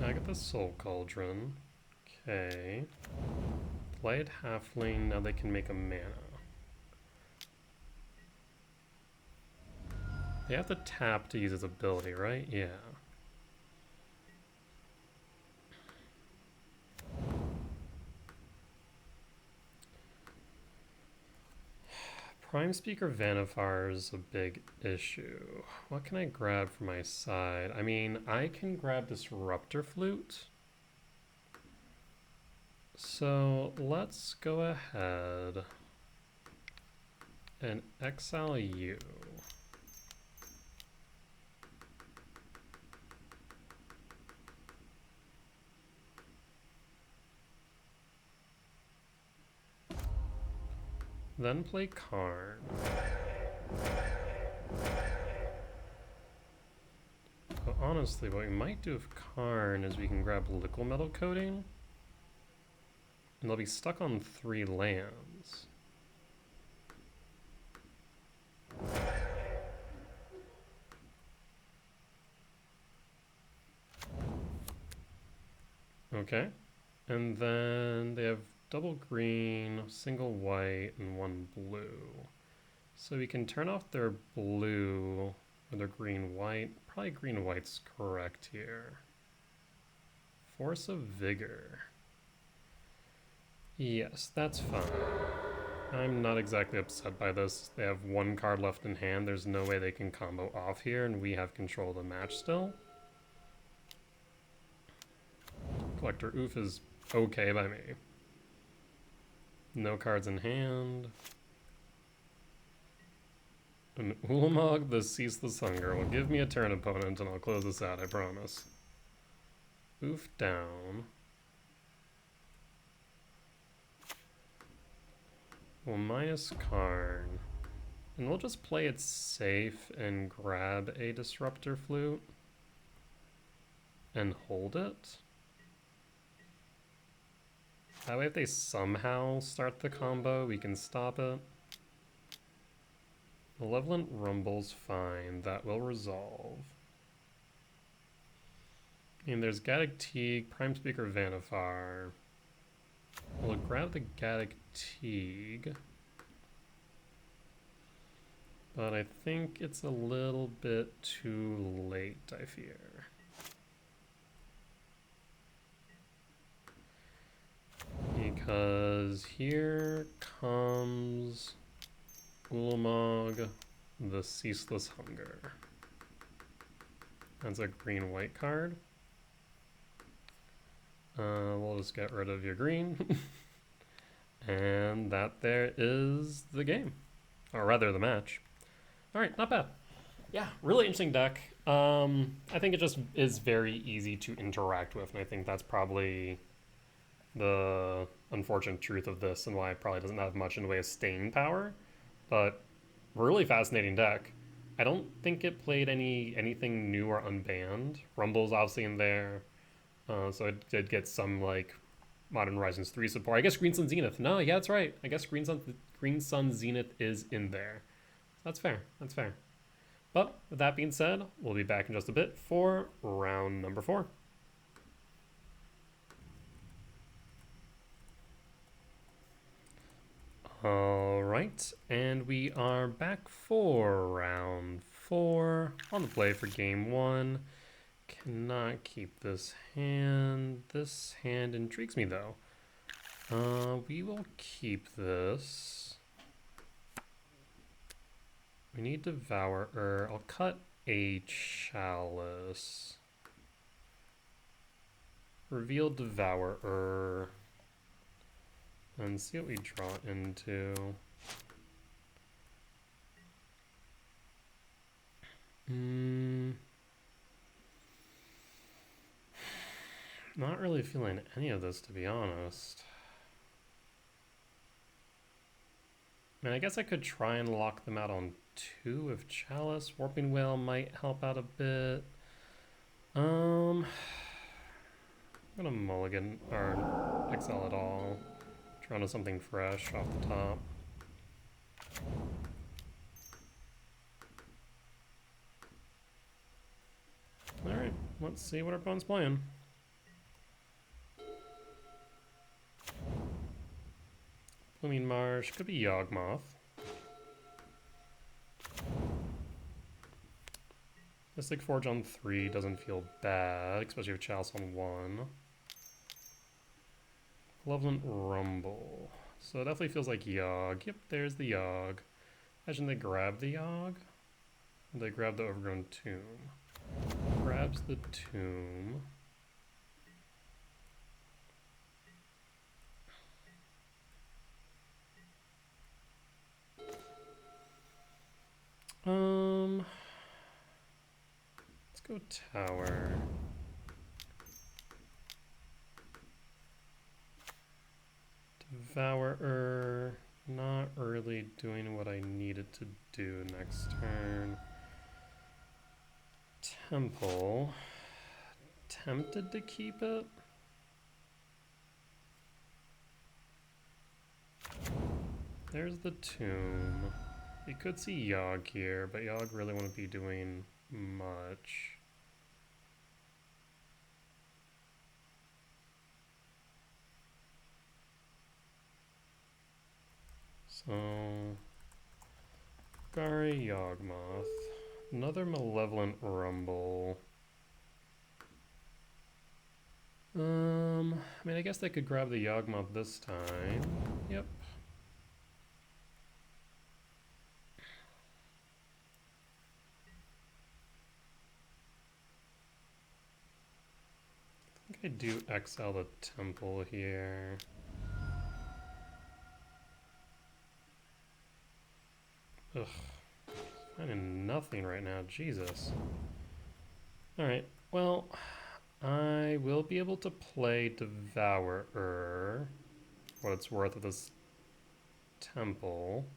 I got the Soul Cauldron. Okay. Light Halfling, now they can make a mana. They have to tap to use his ability, right? Yeah. Prime Speaker Vanifar is a big issue. What can I grab for my side? I mean, I can grab Disruptor Flute. So let's go ahead and exile you. Then play Karn. But honestly, what we might do with Karn is we can grab Liquid Metal Coating, and they'll be stuck on 3 lands. Okay, and then they have double green, single white, and 1 blue. So we can turn off their blue or their green-white. Probably green-white's correct here. Force of Vigor. Yes, that's fine. I'm not exactly upset by this. They have 1 card left in hand. There's no way they can combo off here, and we have control of the match still. Collector Oof is okay by me. No cards in hand. An Ulamog, the Ceaseless Hunger, will give me a turn opponent and I'll close this out, I promise. Oof down. We'll minus Karn. And we'll just play it safe and grab a Disruptor Flute. And hold it. That way if they somehow start the combo, we can stop it. Malevolent Rumble's fine. That will resolve. And there's Gaddock Teague, Prime Speaker Vanifar. We'll grab the Gaddock Teague. But I think it's a little bit too late, I fear. Because here comes Ulamog, the Ceaseless Hunger. That's a green-white card. We'll just get rid of your green. And that there is the game. Or rather, the match. Alright, not bad. Yeah, really interesting deck. I think it just is very easy to interact with, and I think that's probably the unfortunate truth of this and why it probably doesn't have much in the way of staying power. But really fascinating deck. I don't think it played anything new or unbanned. Rumble's obviously in there. So it did get some like Modern Horizons 3 support. I guess Green Sun Zenith. No, yeah, that's right. I guess Green Sun Zenith is in there. That's fair. That's fair. But with that being said, we'll be back in just a bit for round number 4. All right, and we are back for round 4 on the play for game 1. Cannot keep this hand. This hand intrigues me though. We will keep this. We need Devourer. I'll cut a Chalice. Reveal Devourer. And see what we draw into. Not really feeling any of this, to be honest. I mean, I guess I could try and lock them out on 2 with Chalice. Warping Wail might help out a bit. I'm gonna mulligan, or exile it all. Draw to something fresh off the top. Alright, let's see what our opponent's playing. Blooming Marsh, could be Yawgmoth. Mystic Forge on 3 doesn't feel bad, especially with Chalice on 1. Malevolent Rumble. So it definitely feels like Yawg. Yep, there's the Yawg. Imagine they grab the Yawg. They grab the Overgrown Tomb. Grabs the Tomb. Let's go Tower. Devourer, not really doing what I needed to do next turn. Temple, tempted to keep it. There's the Tomb. You could see Yawg here, but Yawg really wouldn't be doing much. So, Golgari Yawgmoth, another Malevolent Rumble. I mean, I guess they could grab the Yawgmoth this time. Yep. I think I do exile the Temple here. Ugh, finding nothing right now, Jesus. Alright, well, I will be able to play Devourer, what it's worth with this Temple.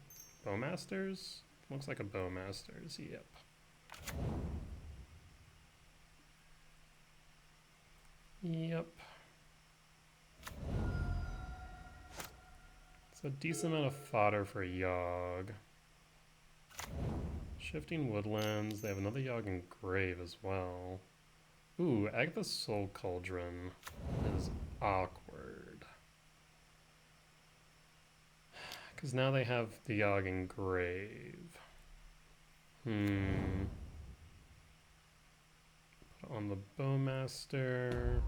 Bowmasters? Looks like a Bowmasters, yep. Yep. It's a decent amount of fodder for Yawg. Shifting Woodlands, they have another Yawg in Grave as well. Ooh, Agatha's Soul Cauldron is awkward. Because now they have the Yawg in Grave. Put on the Bowmaster.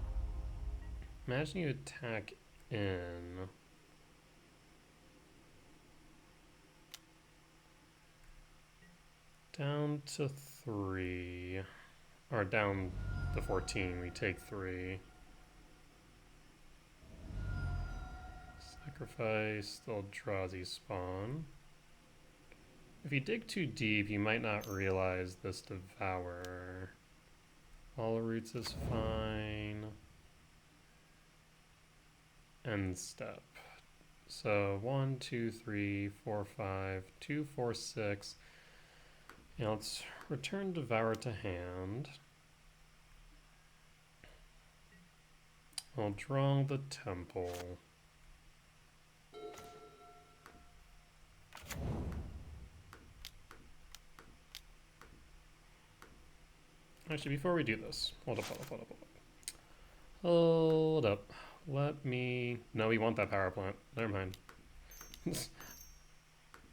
Imagine you attack in. Down to 3. Or down to 14, we take 3. Sacrifice the Eldrazi spawn. If you dig too deep, you might not realize this Devourer. All roots is fine. End step. So 1, 2, 3, 4, 5, 2, 4, 6. Now let's return Devourer to hand. I'll draw the Temple. Actually, before we do this, hold up. Hold up. Let me... No, we want that power plant. Never mind.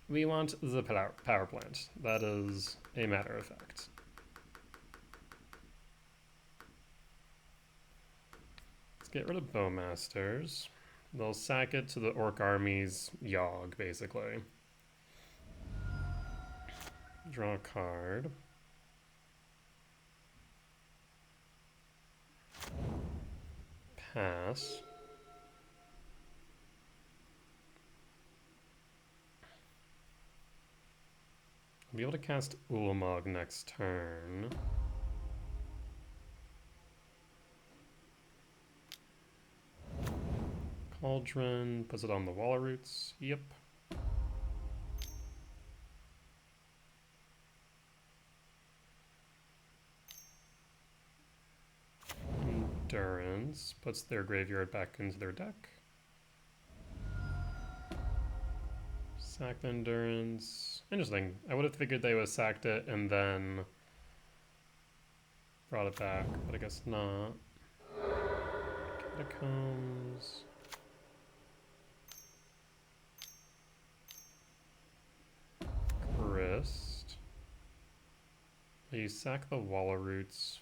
We want the power plant. That is a matter of fact. Let's get rid of Bowmasters. They'll sack it to the Orc Army's Yogg, basically. Draw a card. Pass. I'll be able to cast Ulamog next turn. Cauldron, puts it on the Wall Roots. Yep. Endurance, puts their graveyard back into their deck. Sack the Endurance. Interesting. I would have figured they would have sacked it and then brought it back, but I guess not. Catacombs. Grist. You sack the Walla Roots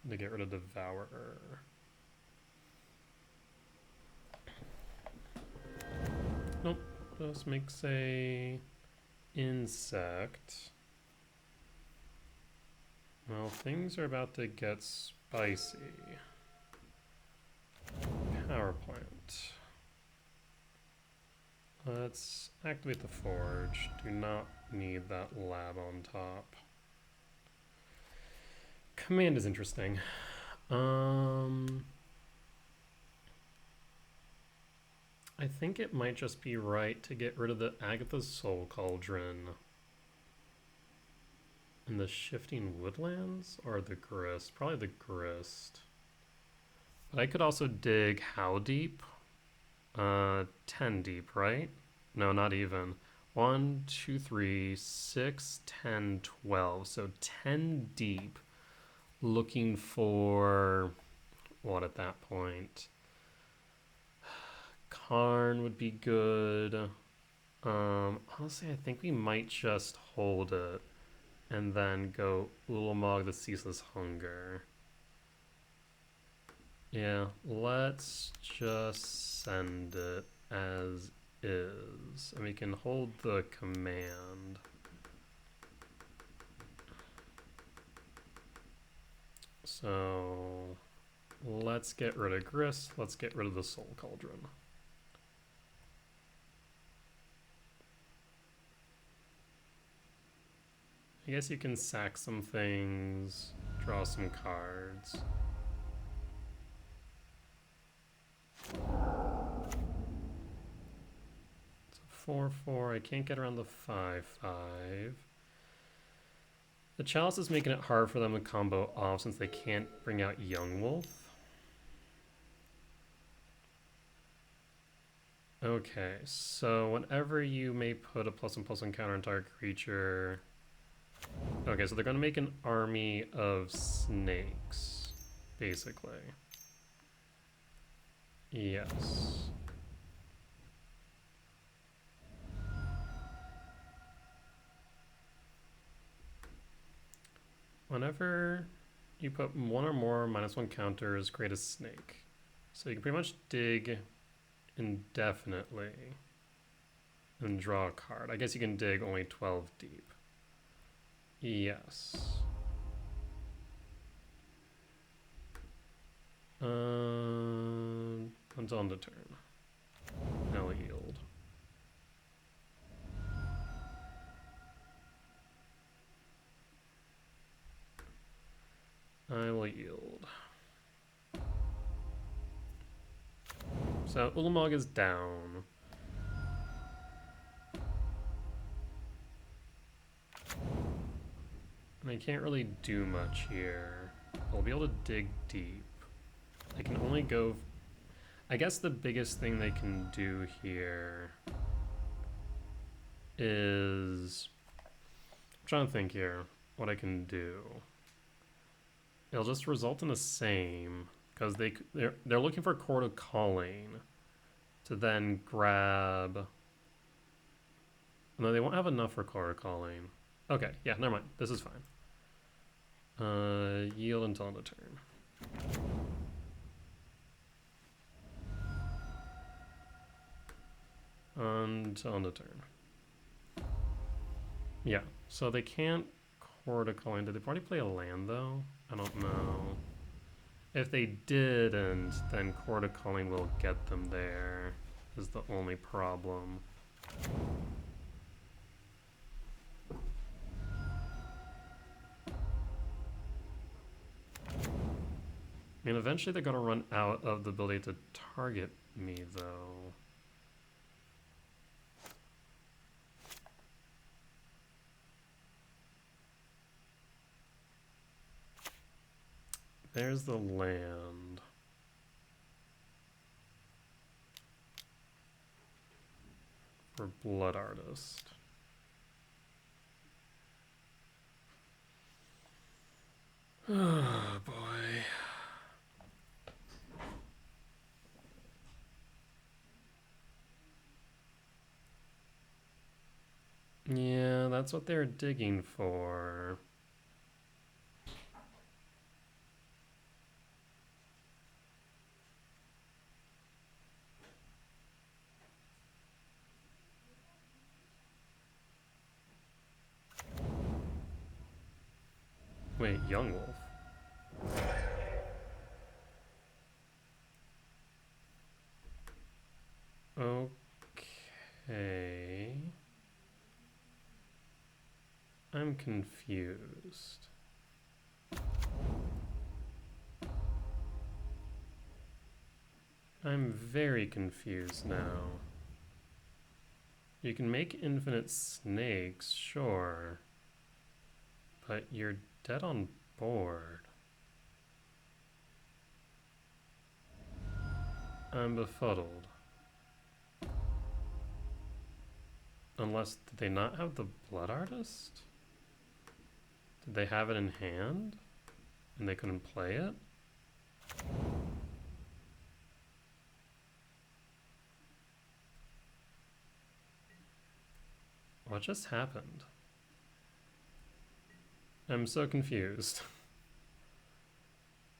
to get rid of Devourer. Nope, just makes a insect. Well, things are about to get spicy. Power plant. Let's activate the forge. Do not need that lab on top. Command is interesting. I think it might just be right to get rid of the Agatha's Soul Cauldron and the Shifting Woodlands, or the Grist. Probably the Grist. But I could also dig how deep? 10 deep, right? No, not even. 1, 2, 3, 6, 10, 12. So 10 deep. Looking for what at that point? Karn would be good. Honestly, I think we might just hold it and then go Ulamog the Ceaseless Hunger. Yeah, let's just send it as is. And we can hold the command. So let's get rid of Grist. Let's get rid of the Soul Cauldron. I guess you can sack some things, draw some cards. It's a 4/4. I can't get around the 5/5. The Chalice is making it hard for them to combo off since they can't bring out Yawgmoth. Okay, so whenever you may put a +1/+1 counter on target creature. Okay, so they're going to make an army of snakes, basically. Yes. Whenever you put one or more -1 counters, create a snake. So you can pretty much dig indefinitely and draw a card. I guess you can dig only 12 deep. Yes. Until end of turn. Now we'll yield. I will yield. So Ulamog is down. And I can't really do much here. I'll be able to dig deep. I can only go... I guess the biggest thing they can do here is... I'm trying to think here what I can do. It'll just result in the same, because they're looking for Chord of Calling to then grab. No, they won't have enough for Chord of Calling. Okay, yeah, never mind. This is fine. Yield until end of turn. Until end of turn. Yeah, so they can't Chord of Calling. Did they already play a land though? I don't know. If they didn't, then Chord of Calling will get them there, is the only problem. I mean, eventually they're going to run out of the ability to target me, though. There's the land. For Blood Artist. Oh, boy. Yeah, that's what they're digging for. Wait, Young Wolf. Okay. I'm confused. I'm very confused now. You can make infinite snakes, sure. But you're dead on board. I'm befuddled. Unless, did they not have the Blood Artist? Did they have it in hand? And they couldn't play it? What just happened? I'm so confused.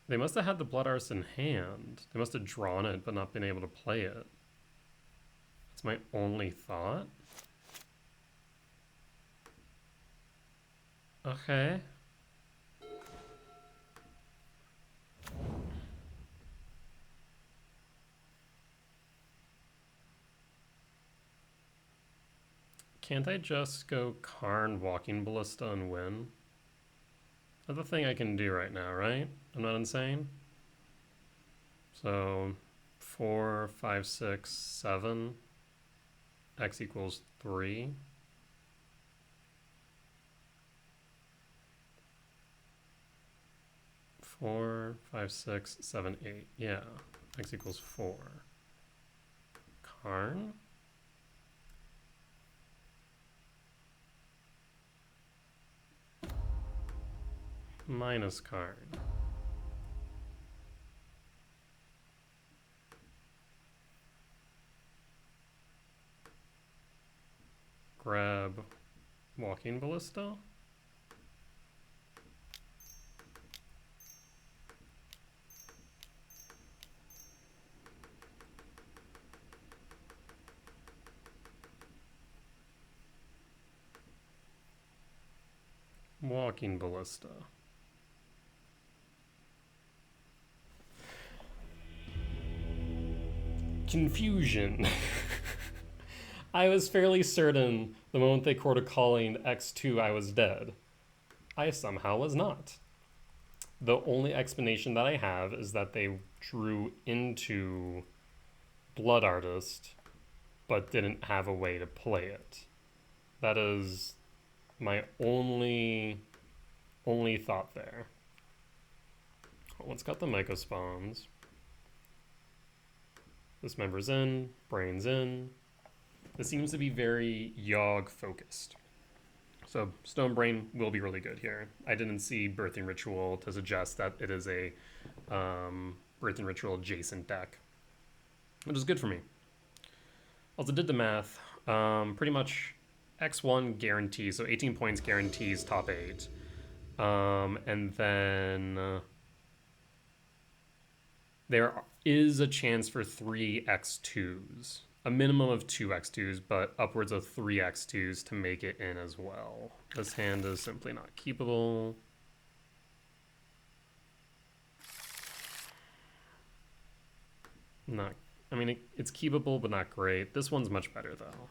They must have had the Blood Artist in hand. They must have drawn it but not been able to play it. That's my only thought. Okay. Can't I just go Karn Walking Ballista and win? That's the thing I can do right now, right? I'm not insane? So 4, 5, 6, 7. X equals 3. Four, 5, 6, 7, 8. Yeah. X equals 4. Karn? Minus Karn. Grab Walking Ballista. Walking Ballista. Confusion. I was fairly certain the moment they Chord of Calling X2 I was dead. I somehow was not. The only explanation that I have is that they drew into Blood Artist but didn't have a way to play it. That is my only thought there. Let's got the Myco spawns. This member's in, brain's in. This seems to be very Yawg focused. So Stone Brain will be really good here. I didn't see Birthing Ritual to suggest that it is a Birthing Ritual adjacent deck, which is good for me. Also did the math. Pretty much X1 guarantees, so 18 points guarantees top 8. And then there is a chance for 3 X2s. A minimum of 2 X2s, but upwards of 3 X2s to make it in as well. This hand is simply not keepable. I mean, it's keepable, but not great. This one's much better, though.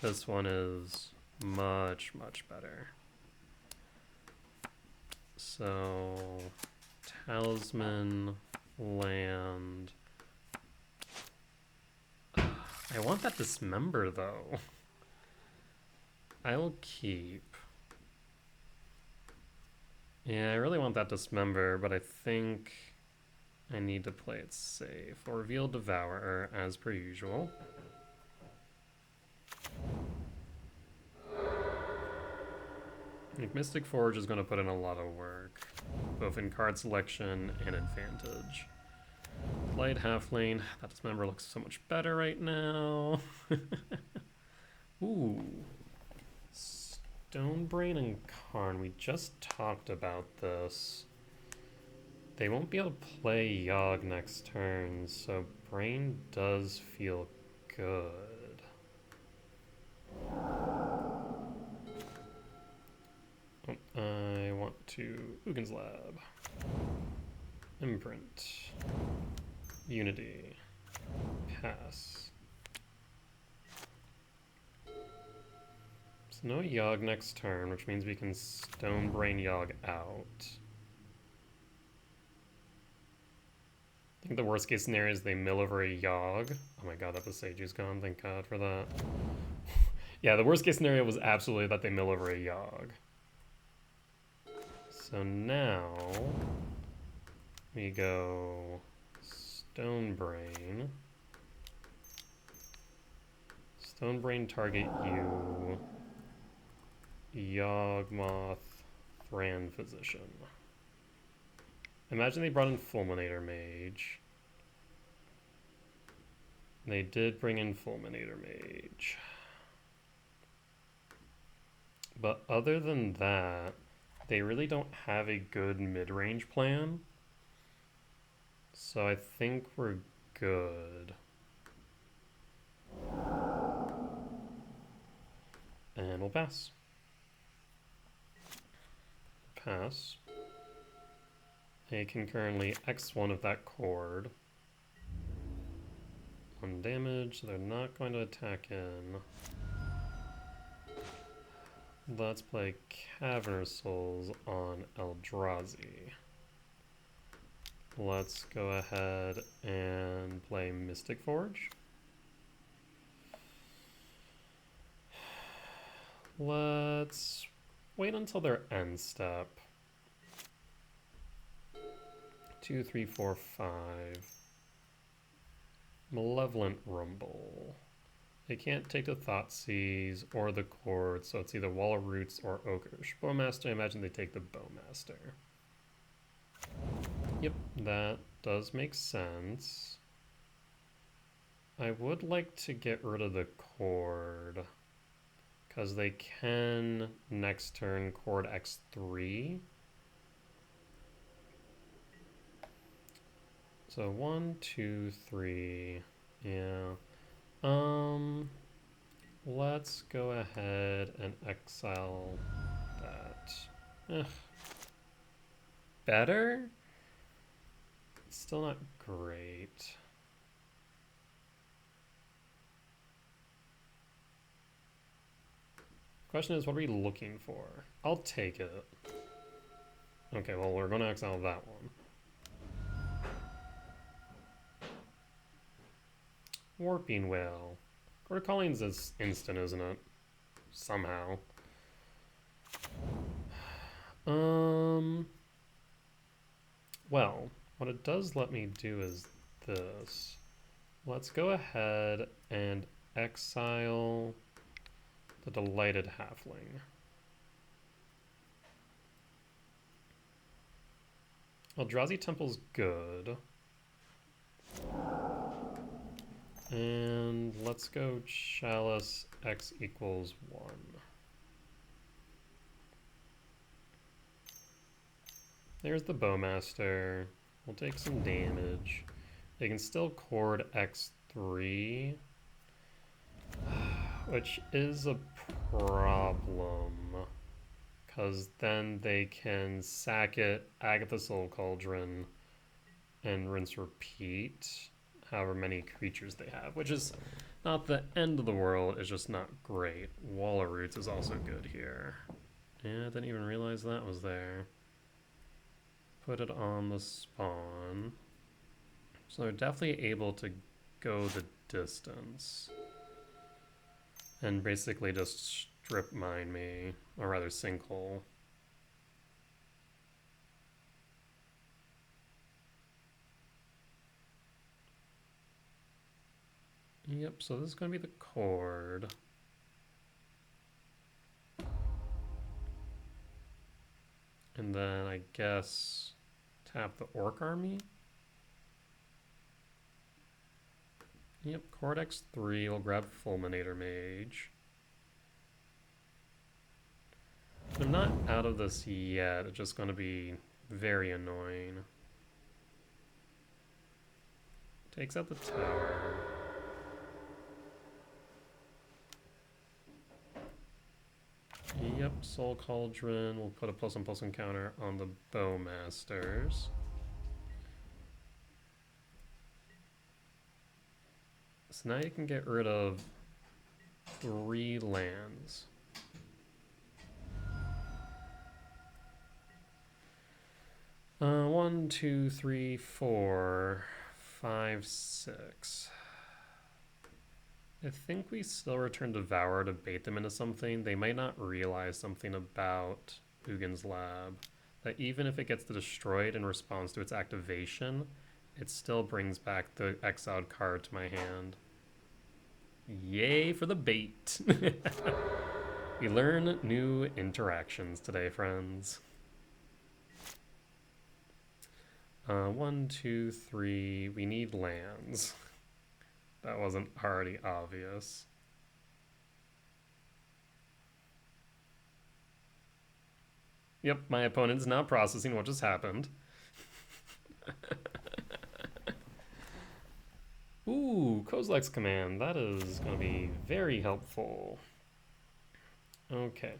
This one is much, much better. So, Talisman, land. I want that Dismember, though. I'll keep. Yeah, I really want that Dismember, but I think I need to play it safe. Or Reveal Devourer, as per usual. Mystic Forge is going to put in a lot of work, both in card selection and advantage. Light Halfling, that Dismember looks so much better right now. Ooh. Stonebrain and Karn, we just talked about this. They won't be able to play Yogg next turn, so Brain does feel good. I want to Ugin's Lab. Imprint. Unity. Pass. So no Yogg next turn, which means we can Stonebrain Yogg out. I think the worst case scenario is they mill over a Yogg. Oh my god, that Boseju's gone, thank god for that. Yeah, the worst case scenario was absolutely that they mill over a Yogg. So now we go Stonebrain. Stonebrain target you. Yawgmoth, Thran Physician. Imagine they brought in Fulminator Mage. They did bring in Fulminator Mage. But other than that, they really don't have a good mid-range plan. So I think we're good. And we'll pass. Pass. They can currently X1 of that cord. 1 damage, so they're not going to attack in. Let's play Cavernous Souls on Eldrazi. Let's go ahead and play Mystic Forge. Let's wait until their end step. 2, 3, 4, 5. Malevolent Rumble. They can't take the Thoughtseize or the Cord, so it's either Wall of Roots or Ogreish. Bowmaster, I imagine they take the Bowmaster. Yep, that does make sense. I would like to get rid of the Cord, because they can next turn Cord X3. So 1, 2, 3, yeah. Let's go ahead and exile that. Ugh. Better? It's still not great. Question is, what are we looking for? I'll take it. Okay, well, we're going to exile that one. Warping Wail. Court of Callings is instant, isn't it? Somehow. Well, what it does let me do is this. Let's go ahead and exile the Delighted Halfling. Eldrazi Temple's good. And let's go Chalice X equals 1. There's the Bowmaster. We'll take some damage. They can still chord X3, which is a problem, because then they can sack it, Agatha Soul Cauldron, and rinse repeat however many creatures they have, which is not the end of the world, it's just not great. Wall of Roots is also good here. Yeah, I didn't even realize that was there. Put it on the spawn. So they're definitely able to go the distance. And basically just strip mine me, or rather sinkhole. Yep, so this is going to be the chord. And then I guess tap the Orc Army. Yep, chord X3, we'll grab Fulminator Mage. I'm not out of this yet, it's just going to be very annoying. Takes out the tower. Yep, Soul Cauldron. We'll put a +1/+1 counter on the Bowmasters. So now you can get rid of 3 lands. One, 2, 3, 4, 5, 6. I think we still return Devour to bait them into something. They might not realize something about Ugin's Lab. That even if it gets destroyed in response to its activation, it still brings back the exiled card to my hand. Yay for the bait! We learn new interactions today, friends. 1, 2, 3. We need lands. That wasn't already obvious. Yep, my opponent's now processing what just happened. Ooh, Kozilek's command. That is going to be very helpful. Okay.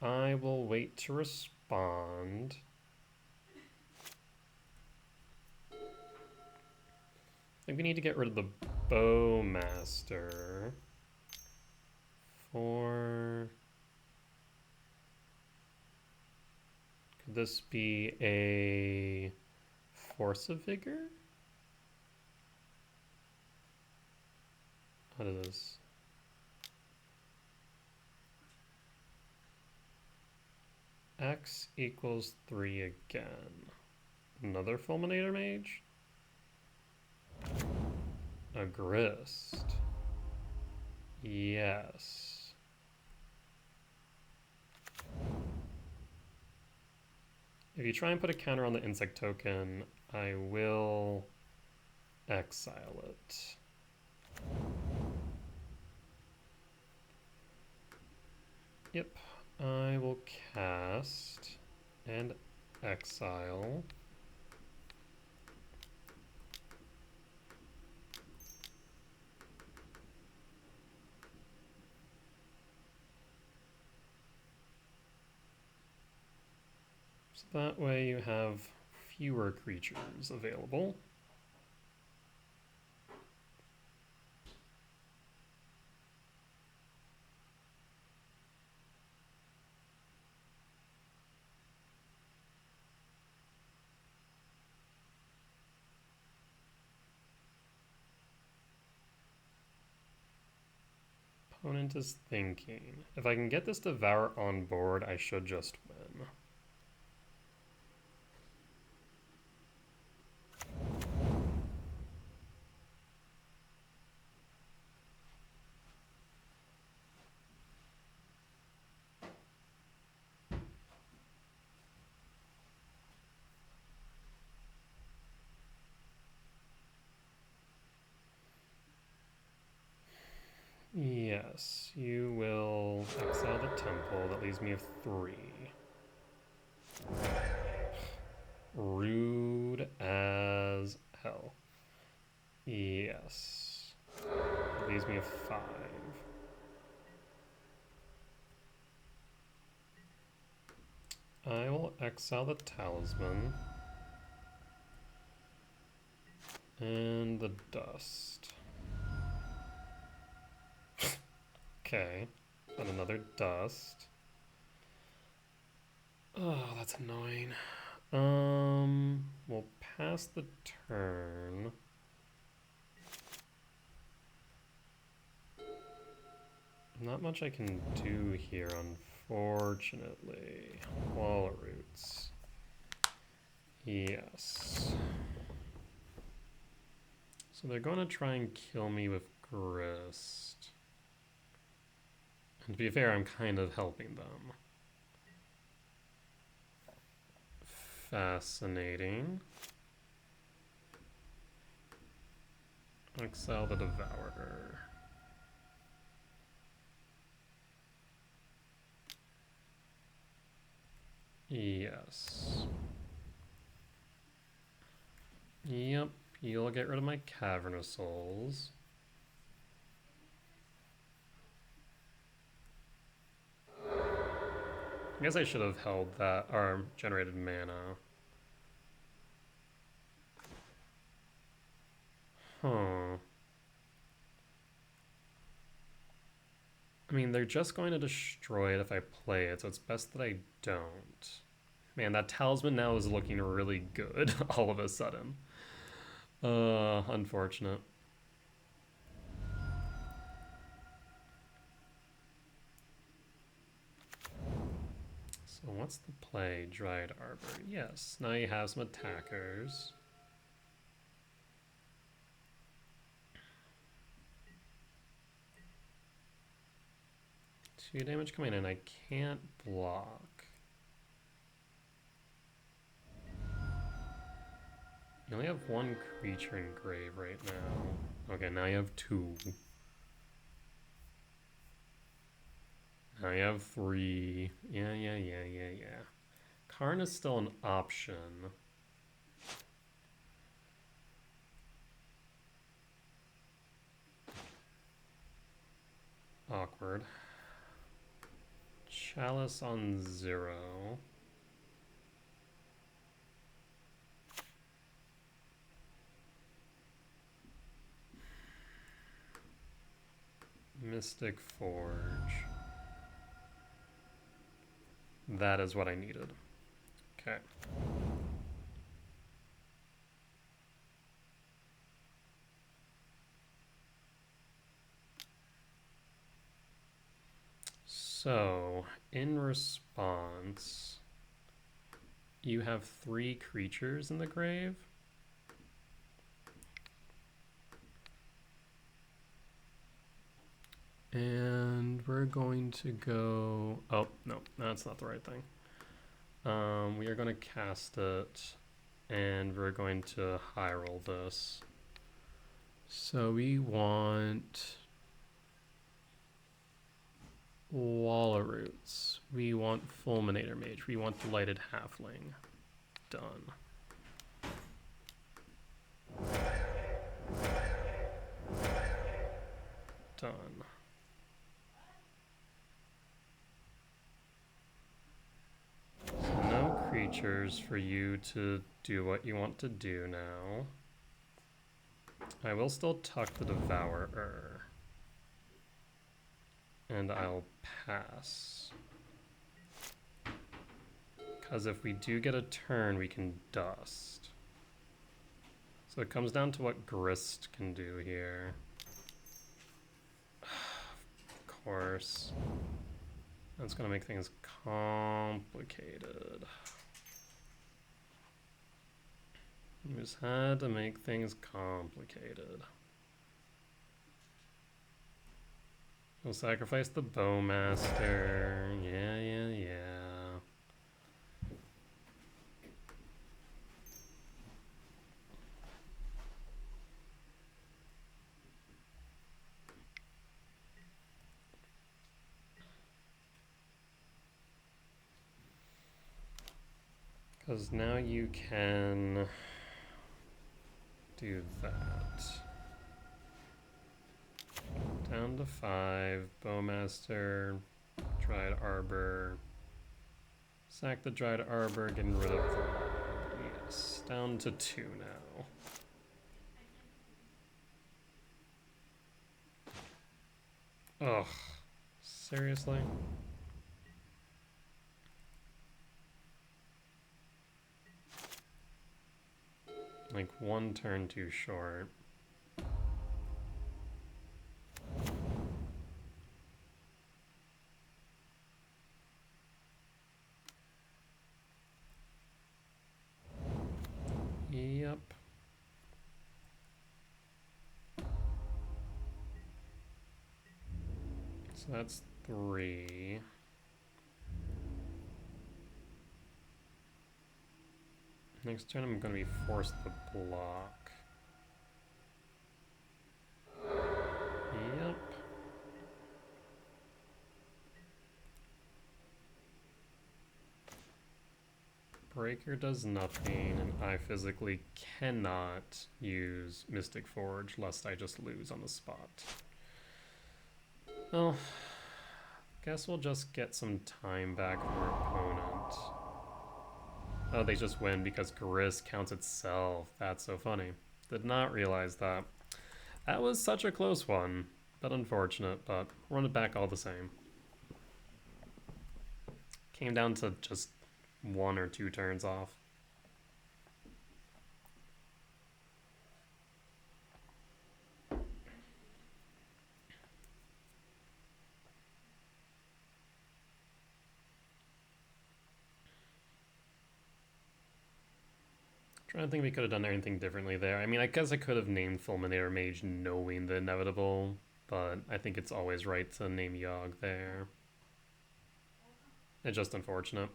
I will wait to respond. I think we need to get rid of the Bowmaster for... Could this be a Force of Vigor? What is this? X equals 3 again. Another Fulminator Mage? A Grist. Yes. If you try and put a counter on the insect token, I will exile it. Yep, I will cast and exile. So that way you have fewer creatures available. Opponent is thinking. If I can get this Devour on board, I should just win. Yes, you will exile the temple. That leaves me with 3. Rude as hell. Yes. That leaves me with 5. I will exile the talisman. And the dust. Okay. And another dust. Oh, that's annoying. We'll pass the turn. Not much I can do here, unfortunately. Wall roots. Yes. So they're going to try and kill me with Grist. And to be fair, I'm kind of helping them. Fascinating. Exile the Devourer. Yes. Yep, you'll get rid of my Cavernous Souls. I guess I should have held that, or generated mana. Huh. I mean, they're just going to destroy it if I play it, so it's best that I don't. Man, that talisman now is looking really good all of a sudden. Unfortunate. So what's the play? Dryad Arbor. Yes, now you have some attackers. Two damage coming in. I can't block. You only have 1 creature in grave right now. Okay, now you have 2. Now you have 3. Yeah. Karn is still an option. Awkward. Chalice on 0. Mystic Forge. That is what I needed. Okay. So, in response, you have 3 creatures in the grave. And we're going to go... Oh, no, that's not the right thing. We are going to cast it, and we're going to high roll this. So we want... Wall Roots. We want Fulminator Mage. We want the Lighted Halfling. Done. Done. So no creatures for you to do what you want to do now. I will still tuck the Devourer. And I'll pass. Because if we do get a turn, we can dust. So it comes down to what Grist can do here. Of course. That's going to make things complicated. We just had to make things complicated. We'll sacrifice the Bowmaster. Yeah. Because now you can do that. Down to 5, Bowmaster, Dried Arbor. Sack the Dried Arbor, getting rid of the... Yes, down to 2 now. Ugh, seriously? Like one turn too short. Yep. So that's 3. Next turn I'm going to be forced to block. Yep. Breaker does nothing, and I physically cannot use Mystic Forge lest I just lose on the spot. Well, guess we'll just get some time back from our opponent. Oh, they just win because Gris counts itself. That's so funny. Did not realize that. That was such a close one, but unfortunate, but run it back all the same. Came down to just 1 or 2 turns off. Trying to think we could have done anything differently there. I mean, I guess I could have named Fulminator Mage knowing the inevitable, but I think it's always right to name Yogg there. It's just unfortunate.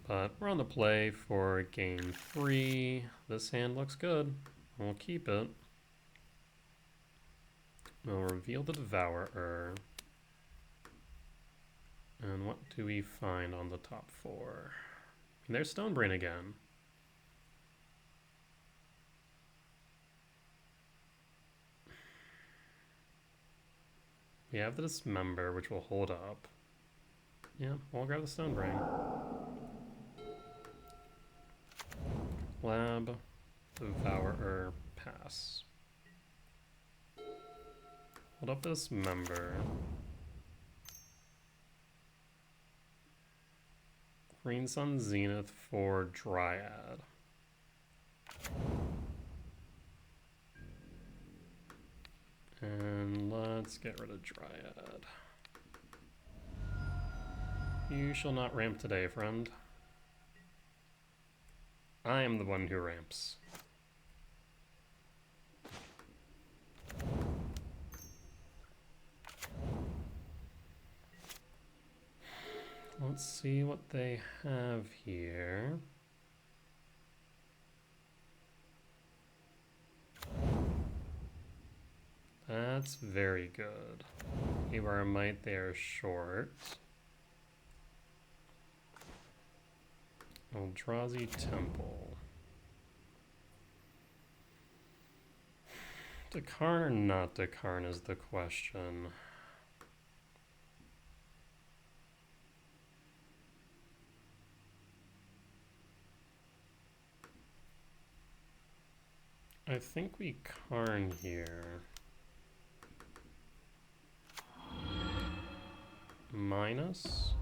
But we're on the play for game 3. This hand looks good. We'll keep it. We'll reveal the Devourer. And what do we find on the top 4? And there's Stonebrain again. We have the Dismember, which will hold up. Yeah, we'll grab the Stonebrain. Lab, Devourer, pass. Hold up this member. Green Sun Zenith for Dryad. And let's get rid of Dryad. You shall not ramp today, friend. I am the one who ramps. Let's see what they have here. That's very good. Haywire Might, they are short. Eldrazi Temple. Dakarn or not Dakarn is the question. I think we Karn here. Minus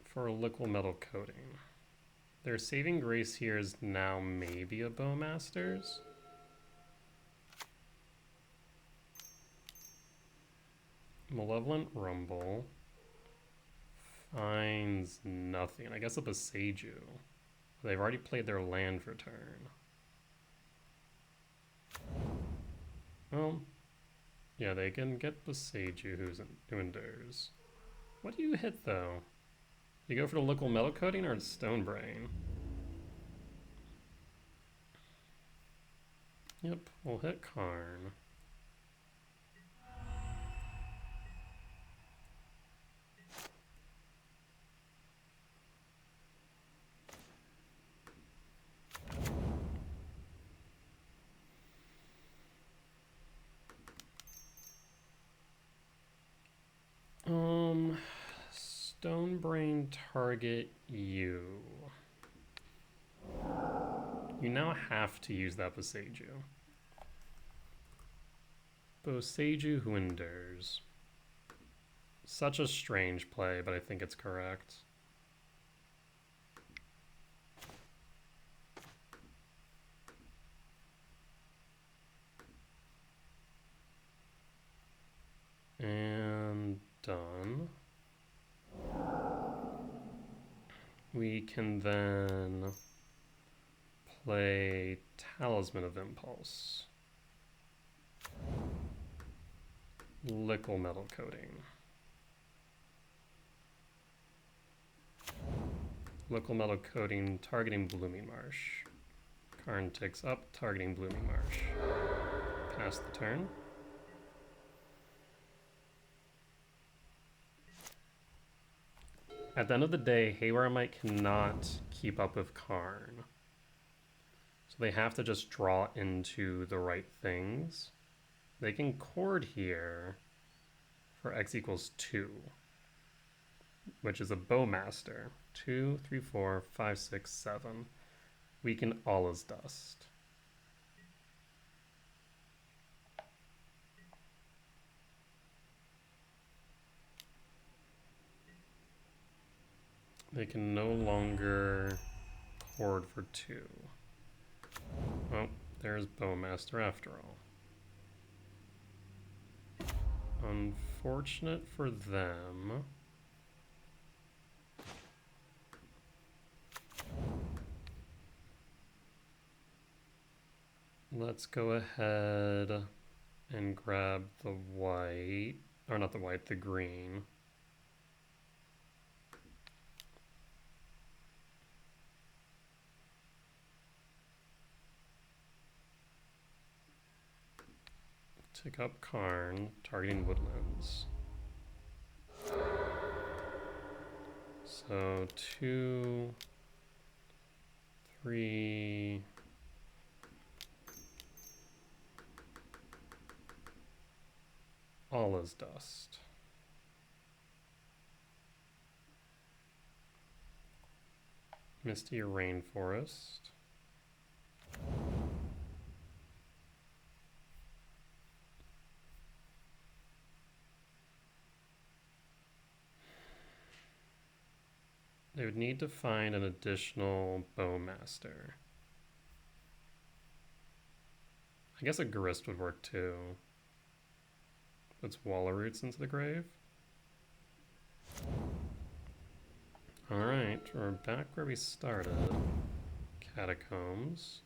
for a liquid metal coating. Their saving grace here is now maybe a Bowmaster's. Malevolent Rumble finds nothing. I guess a Boseiju. They've already played their land for turn. Well, yeah, they can get Boseiju who endures. What do you hit though? You go for the local metal coating or Stonebrain? Yep, we'll hit Karn. Stone Brain target you. You now have to use that Boseiju. Boseiju who endures. Such a strange play, but I think it's correct. And done. We can then play Talisman of Impulse. Liquid Metal Coating. Liquid Metal Coating targeting Blooming Marsh. Karn ticks up, targeting Blooming Marsh. Pass the turn. At the end of the day, Haywire Mite cannot keep up with Karn. So they have to just draw into the right things. They can chord here for x equals 2, which is a Bowmaster. 2, 3, 4, 5, 6, 7. Weaken all as dust. They can no longer chord for 2. Oh, there's Bowmaster after all. Unfortunate for them. Let's go ahead and grab the white, or not the white, the green. Tick up Karn, targeting Woodlands. So 2, 3, all is dust. Misty Rainforest. They would need to find an additional Bowmaster. I guess a Grist would work too. Puts Wallaroots into the grave. Alright, we're back where we started. Catacombs.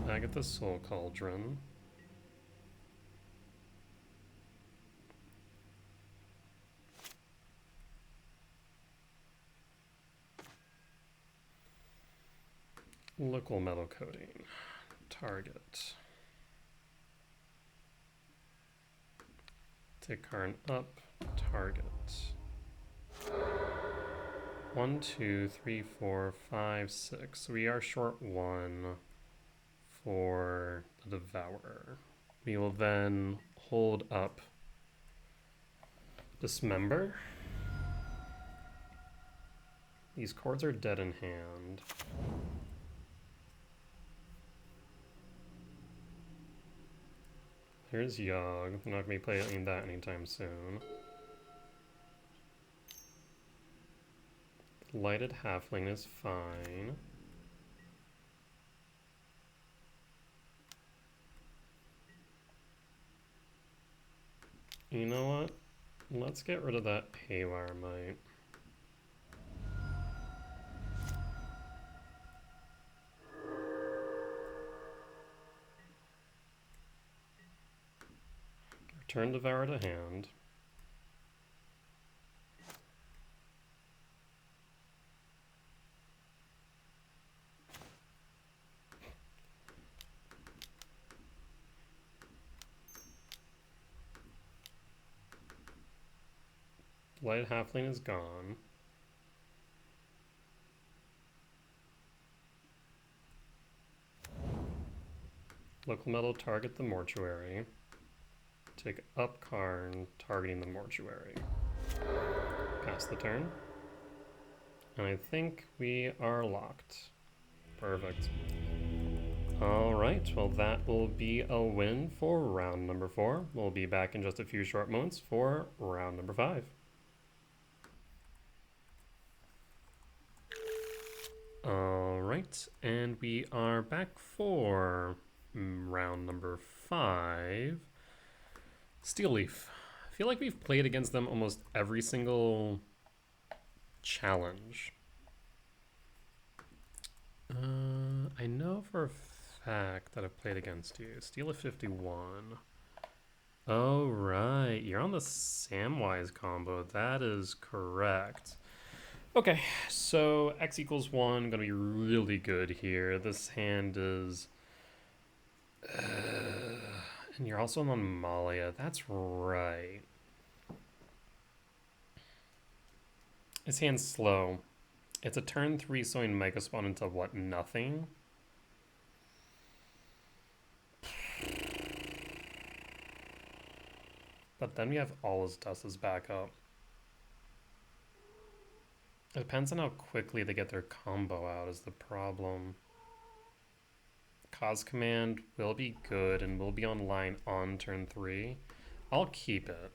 Back at the Soul Cauldron. Liquid Metal Coating. Target. Tick Karn up. Target. 1, 2, 3, 4, 5, 6. We are short 1 for the Devourer. We will then hold up Dismember. These cards are dead in hand. Here's Yogg. I'm not going to be playing that anytime soon. Lighted Halfling is fine. You know what? Let's get rid of that Haywire Mite. Return Devourer to hand. Light Halfling is gone. Local Metal target the Mortuary. Take up Karn, targeting the mortuary. Pass the turn. And I think we are locked. Perfect. Alright, well that will be a win for round number 4. We'll be back in just a few short moments for round number 5. Alright, and we are back for round number 5. Steel Leaf. I feel like we've played against them almost every single challenge. I know for a fact that I've played against you. Steel Leaf 51. Oh, right. You're on the Samwise combo. That is correct. Okay, so X equals 1, gonna be really good here. This hand is... and you're also on Malia. That's right. This hand's slow. It's a turn 3 sowing Mega Spawn into what, nothing? But then we have all his dust as backup. It depends on how quickly they get their combo out is the problem. Cause Command will be good and will be online on turn 3. I'll keep it.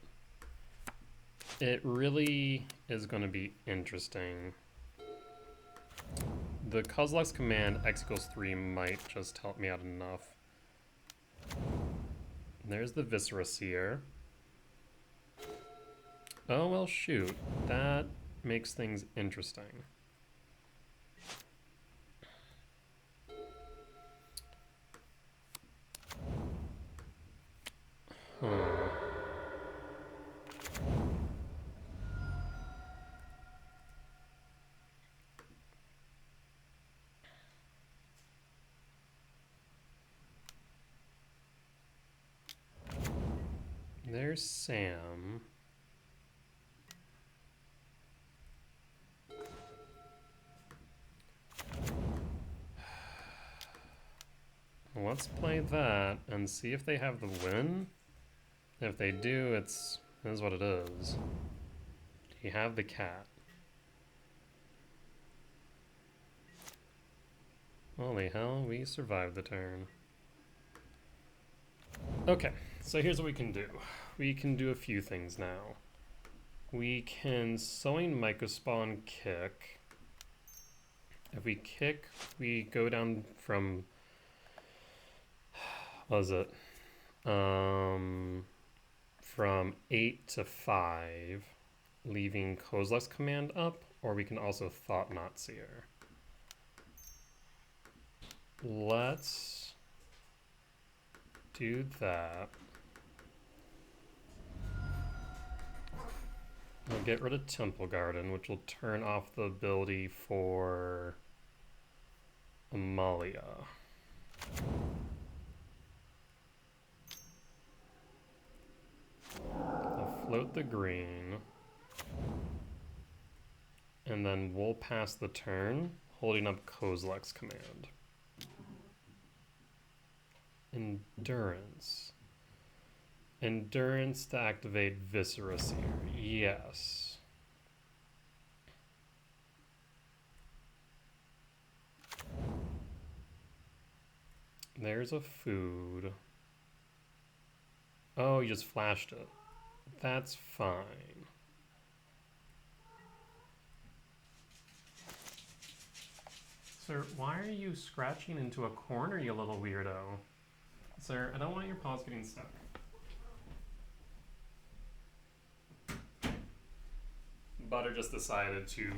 It really is going to be interesting. The Kozilek's command X equals 3 might just help me out enough. There's the Viscera Seer. Oh well, shoot. That makes things interesting. There's Sam. Let's play that and see if they have the win. If they do, it is what it is. You have the cat. Holy hell, we survived the turn. Okay, so here's what we can do. We can do a few things now. We can Sowing Microspawn kick. If we kick, we go down from... what is it? From 8 to 5, leaving Kozilek's command up, or we can also Thought Knot Seer. Let's do that. We'll get rid of Temple Garden, which will turn off the ability for Amalia. I'll float the green. And then we'll pass the turn, holding up Kozilek's command. Endurance. Endurance to activate Viscera Seer. Yes. There's a food. Oh, you just flashed it. That's fine. Sir, why are you scratching into a corner, you little weirdo? Sir, I don't want your paws getting stuck. Butter just decided to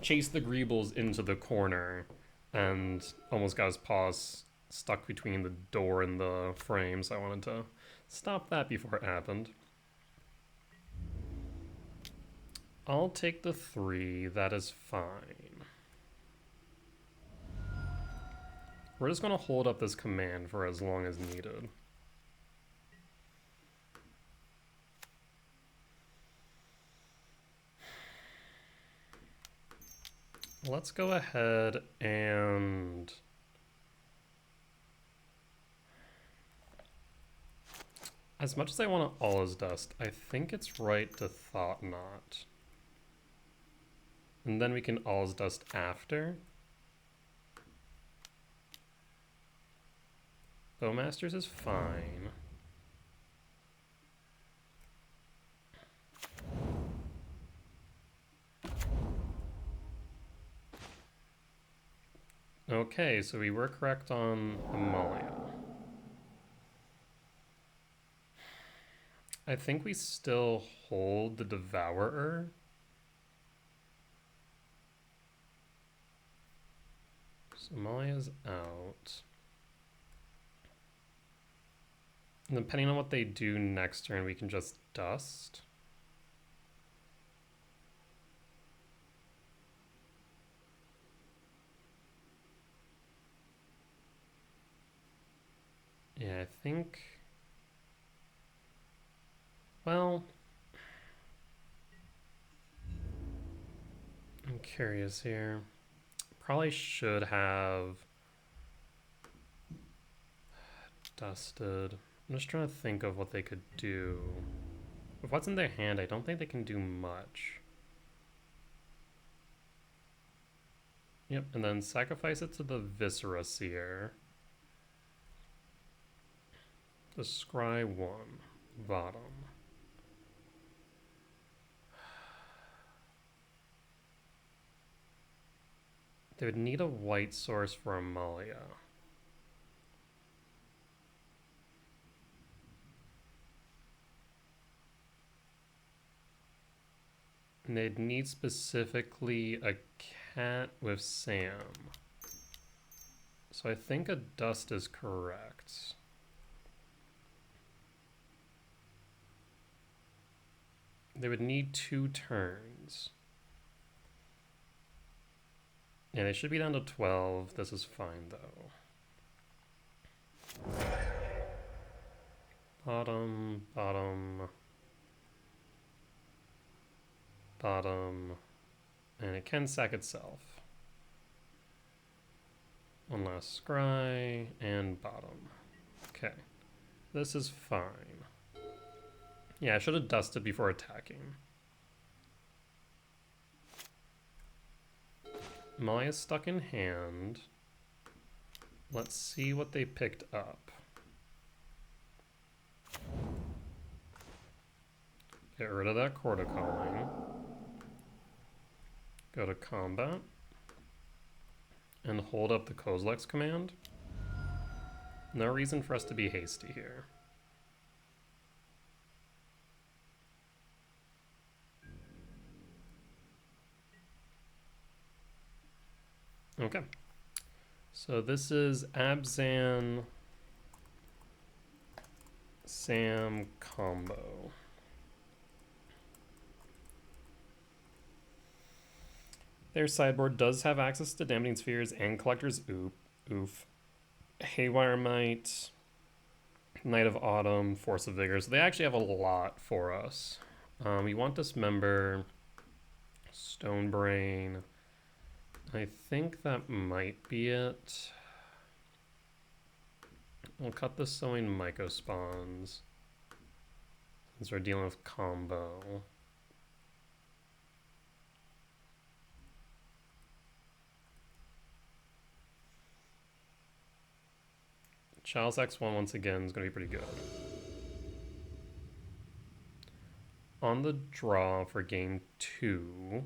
chase the Greebles into the corner and almost got his paws stuck between the door and the frame, so I wanted to stop that before it happened. I'll take the 3, that is fine. We're just going to hold up this command for as long as needed. Let's go ahead and As much as I want to All Is Dust, I think it's right to Thought Knot. And then we can All Is Dust after. Bowmasters is fine. Okay, so we were correct on Amalia. I think we still hold the Devourer. So Amalia's out. And depending on what they do next turn, we can just Dust. Yeah, I think... Well... I'm curious here. Probably should have... Dusted. I'm just trying to think of what they could do. With what's in their hand, I don't think they can do much. Yep, and then sacrifice it to the Viscera Seer. The Scry 1, bottom. They would need a white source for Amalia. And they'd need specifically a cat with Sam. So I think a Dust is correct. They would need 2 turns. Yeah, they should be down to 12. This is fine, though. Bottom, bottom, bottom, and it can sack itself. One last scry, and bottom. Okay, this is fine. Yeah, I should have dusted before attacking. Amalia's stuck in hand. Let's see what they picked up. Get rid of that Corda Calling. Go to combat. And hold up the Kozilek's command. No reason for us to be hasty here. Okay. So this is Abzan Sam Combo. Their sideboard does have access to Dampening Spheres and Collector's Oof. Haywire Might, Knight of Autumn, Force of Vigor. So they actually have a lot for us. We want Dismember, Stonebrain. I think that might be it. We'll cut the Sowing Mycospawns since we're dealing with combo. Chalice X1 once again is going to be pretty good. On the draw for game 2,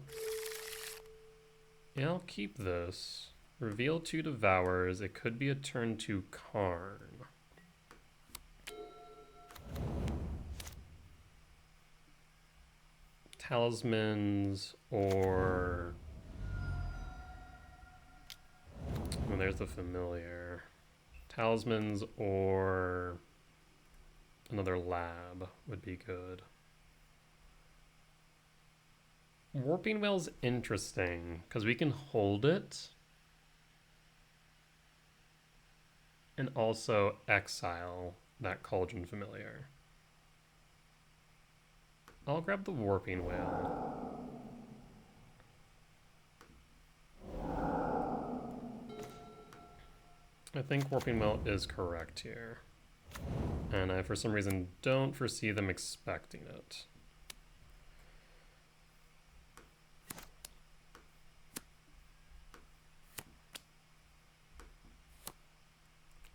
yeah, I'll keep this. Reveal 2 Devours. It could be a turn 2 Karn. Talismans or... Oh, there's the Familiar. Talismans or another Lab would be good. Warping Wail's interesting because we can hold it and also exile that Cauldron Familiar. I'll grab the Warping Wail. I think Warping Wail is correct here. And I, for some reason, don't foresee them expecting it.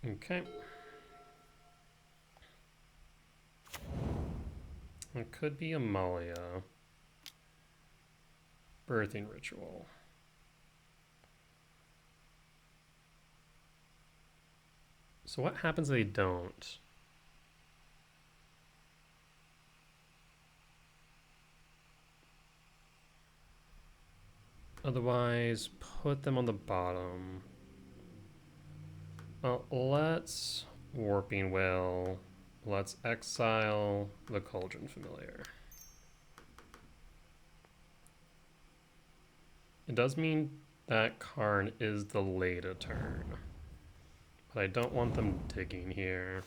Okay. It could be Amalia. Birthing Ritual. So what happens if they don't? Otherwise, put them on the bottom. Well, let's Warping Wail. Let's exile the Cauldron Familiar. It does mean that Karn is delayed a turn. But I don't want them digging here.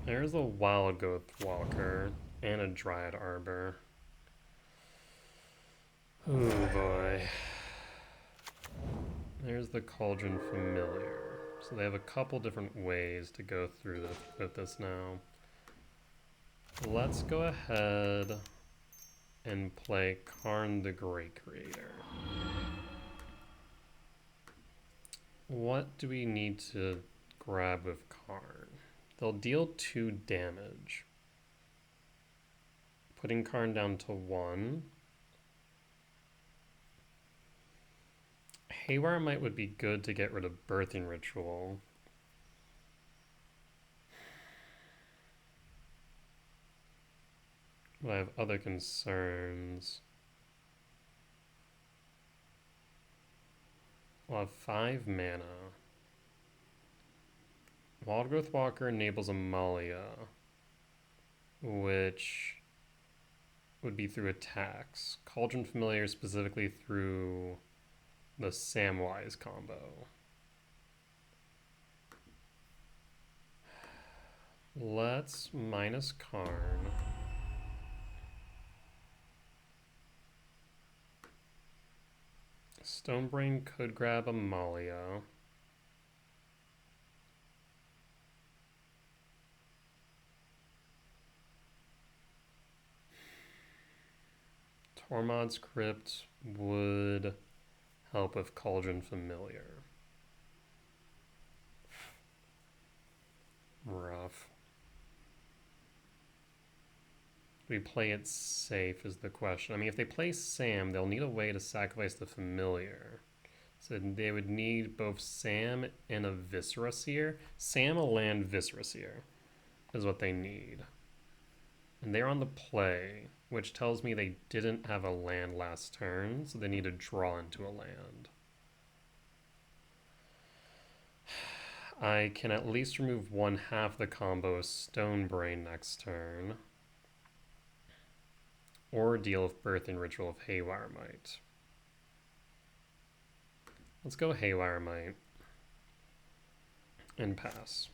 There's a Wild Goat Walker and a Dryad Arbor. Oh boy. There's the Cauldron Familiar. So they have a couple different ways to go through with this now. Let's go ahead and play Karn the Great Creator. What do we need to grab with Karn? They'll deal 2 damage. Putting Karn down to 1. Haywire Might would be good to get rid of Birthing Ritual. But I have other concerns. I'll have 5 mana. Wild Growth Walker enables Amalia, which would be through attacks. Cauldron Familiar specifically through the Samwise combo. Let's minus Karn. Stonebrain could grab Amalia. Tormod's Crypt would help with Cauldron Familiar. Rough. Do we play it safe is the question. I mean, if they play Sam, they'll need a way to sacrifice the Familiar. So they would need both Sam and a Viscera Seer. Sam, a land, Viscera Seer is what they need. And they're on the play, which tells me they didn't have a land last turn, so they need to draw into a land. I can at least remove 1/2 the combo of Stonebrain next turn. Or deal with Birthing Ritual of Haywire Might. Let's go Haywire Might. And pass.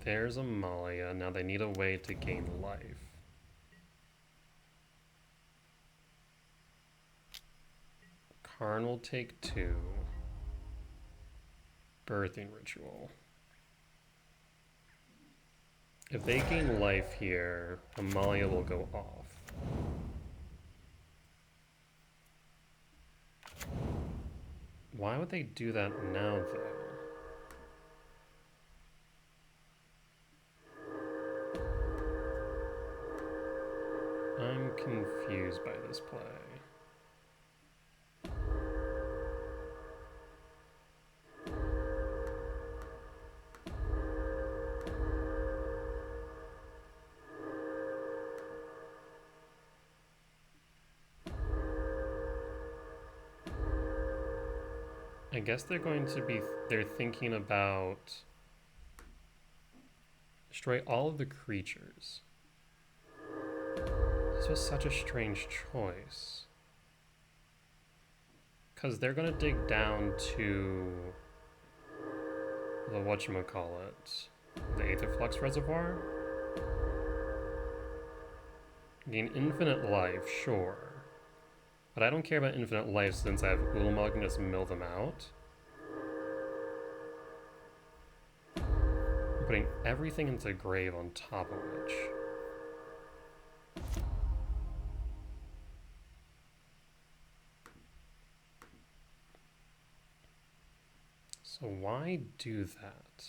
There's Amalia. Now they need a way to gain life. Karn will take 2. Birthing Ritual. If they gain life here, Amalia will go off. Why would they do that now, though? I'm confused by this play. I guess they're going to be, they're thinking about destroy all of the creatures. This was such a strange choice. Because they're going to dig down to the whatchamacallit, the Aetherflux Reservoir. Gain infinite life, sure. But I don't care about infinite life since I have Ulamog and just mill them out. I'm putting everything into the grave on top of which. So why do that?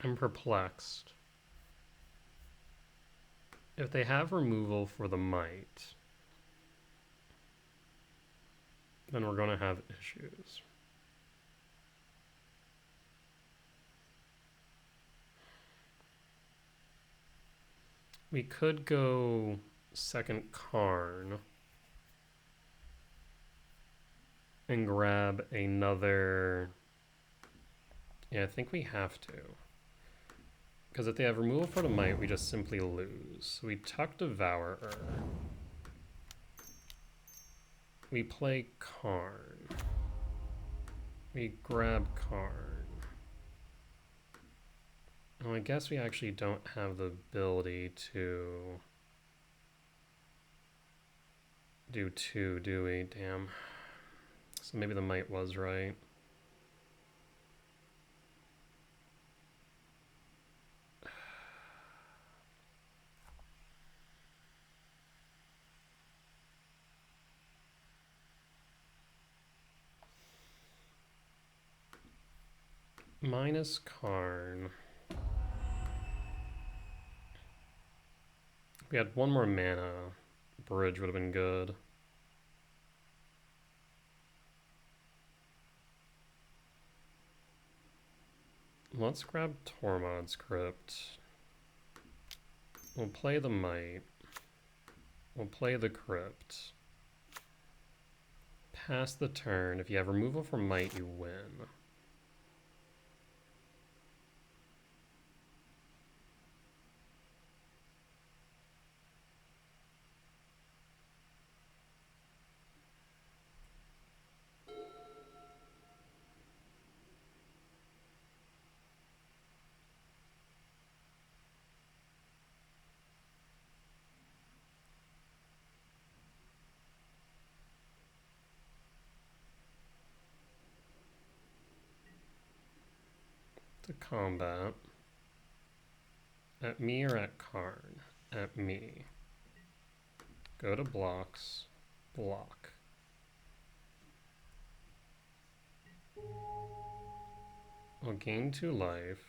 I'm perplexed. If they have removal for the might, then we're going to have issues. We could go second Karn and grab another. Yeah, I think we have to. Because if they have removal for the might, we just simply lose. So we tuck Devourer. We play Karn. We grab Karn. Oh, I guess we actually don't have the ability to do two, do we? Damn. So maybe the might was right. Minus Karn. If we had one more mana, Bridge would have been good. Let's grab Tormod's Crypt. We'll play the Might. We'll play the Crypt. Pass the turn. If you have removal from Might, you win. To combat. At me or at Karn? At me. Go to blocks. Block. I'll gain 2 life.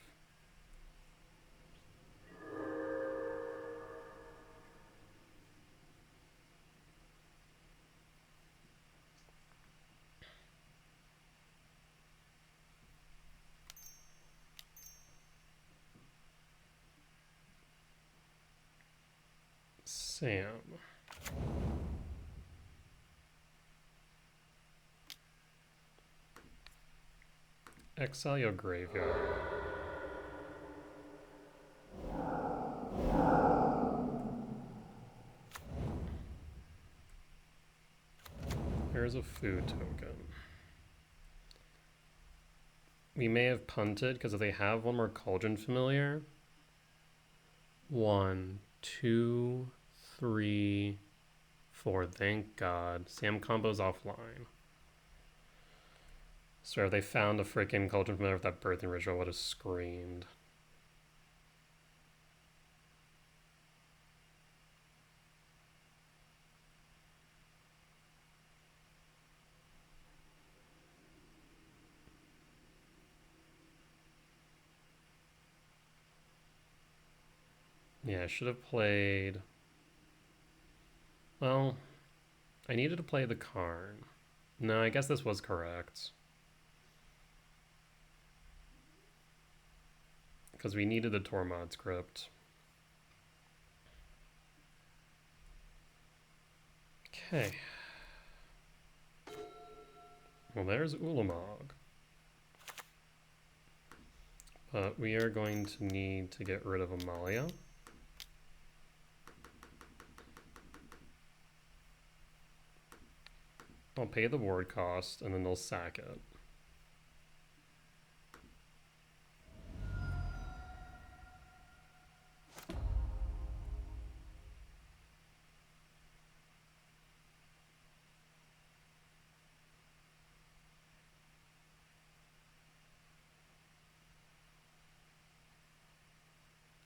Sam. Exile your graveyard. Here's a food token. We may have punted because if they have one more Cauldron Familiar. 1, 2, 3, 4. Thank God. Sam Combo's offline. So if they found a freaking Cauldron Familiar with that Birthing Ritual, I would have screamed. Yeah, I should have played... Well, I needed to play the Karn. No, I guess this was correct. Because we needed the Tormod script. Okay. Well, there's Ulamog. But we are going to need to get rid of Amalia. I'll pay the ward cost, and then they'll sack it.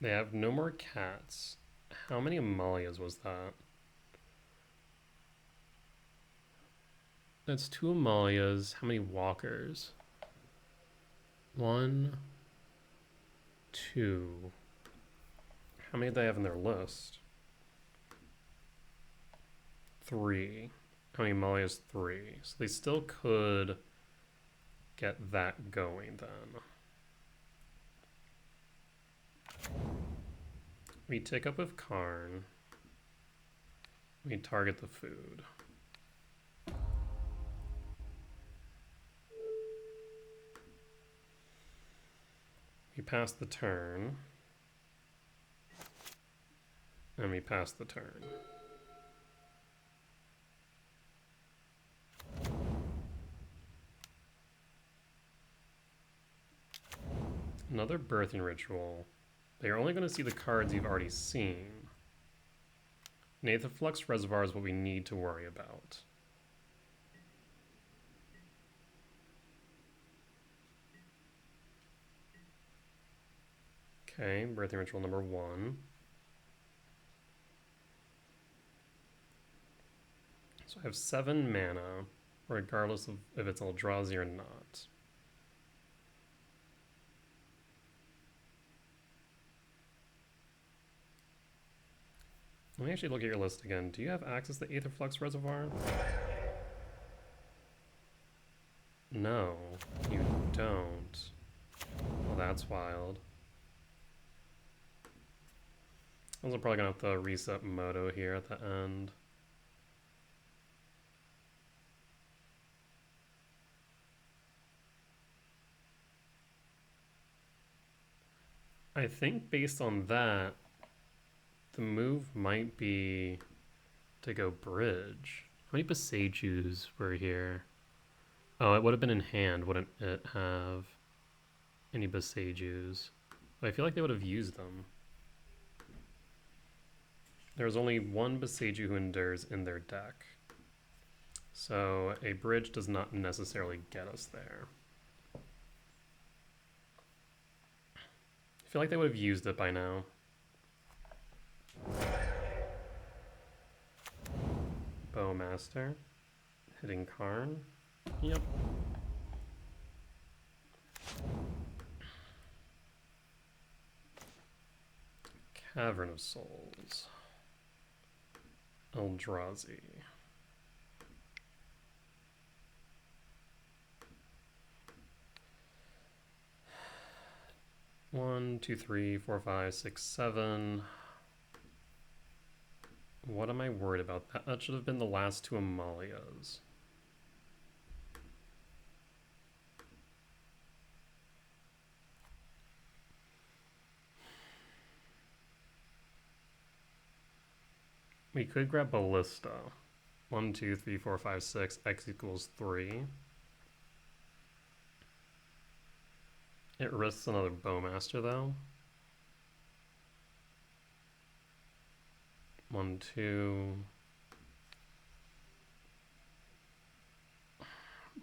They have no more cats. How many Amalias was that? That's 2 Amalias. How many walkers? 1, 2. How many do they have in their list? 3. How many Amalias? 3. So they still could get that going then. We take up with Karn. We target the food. We pass the turn. And we pass the turn. Another birthing ritual. They are only going to see the cards you've already seen. Aetherflux Reservoir is what we need to worry about. Okay, birthing ritual number 1. So I have 7 mana, regardless of if it's Eldrazi or not. Let me actually look at your list again. Do you have access to Aetherflux Reservoir? No, you don't. Well, that's wild. I'm also probably gonna have to reset Moto here at the end. I think based on that, the move might be to go bridge. How many Besajus were here? Oh, it would have been in hand, wouldn't it have any Besajus? I feel like they would have used them. There's only 1 Besaju who endures in their deck. So a bridge does not necessarily get us there. I feel like they would have used it by now. Bowmaster. Hitting Karn. Yep. Cavern of Souls. Eldrazi. One, two, three, four, five, six, 7. What am I worried about? That should have been the last 2 Amalias. We could grab Ballista. 1, 2, 3, 4, 5, 6. X equals 3. It risks another Bowmaster though. 1, 2.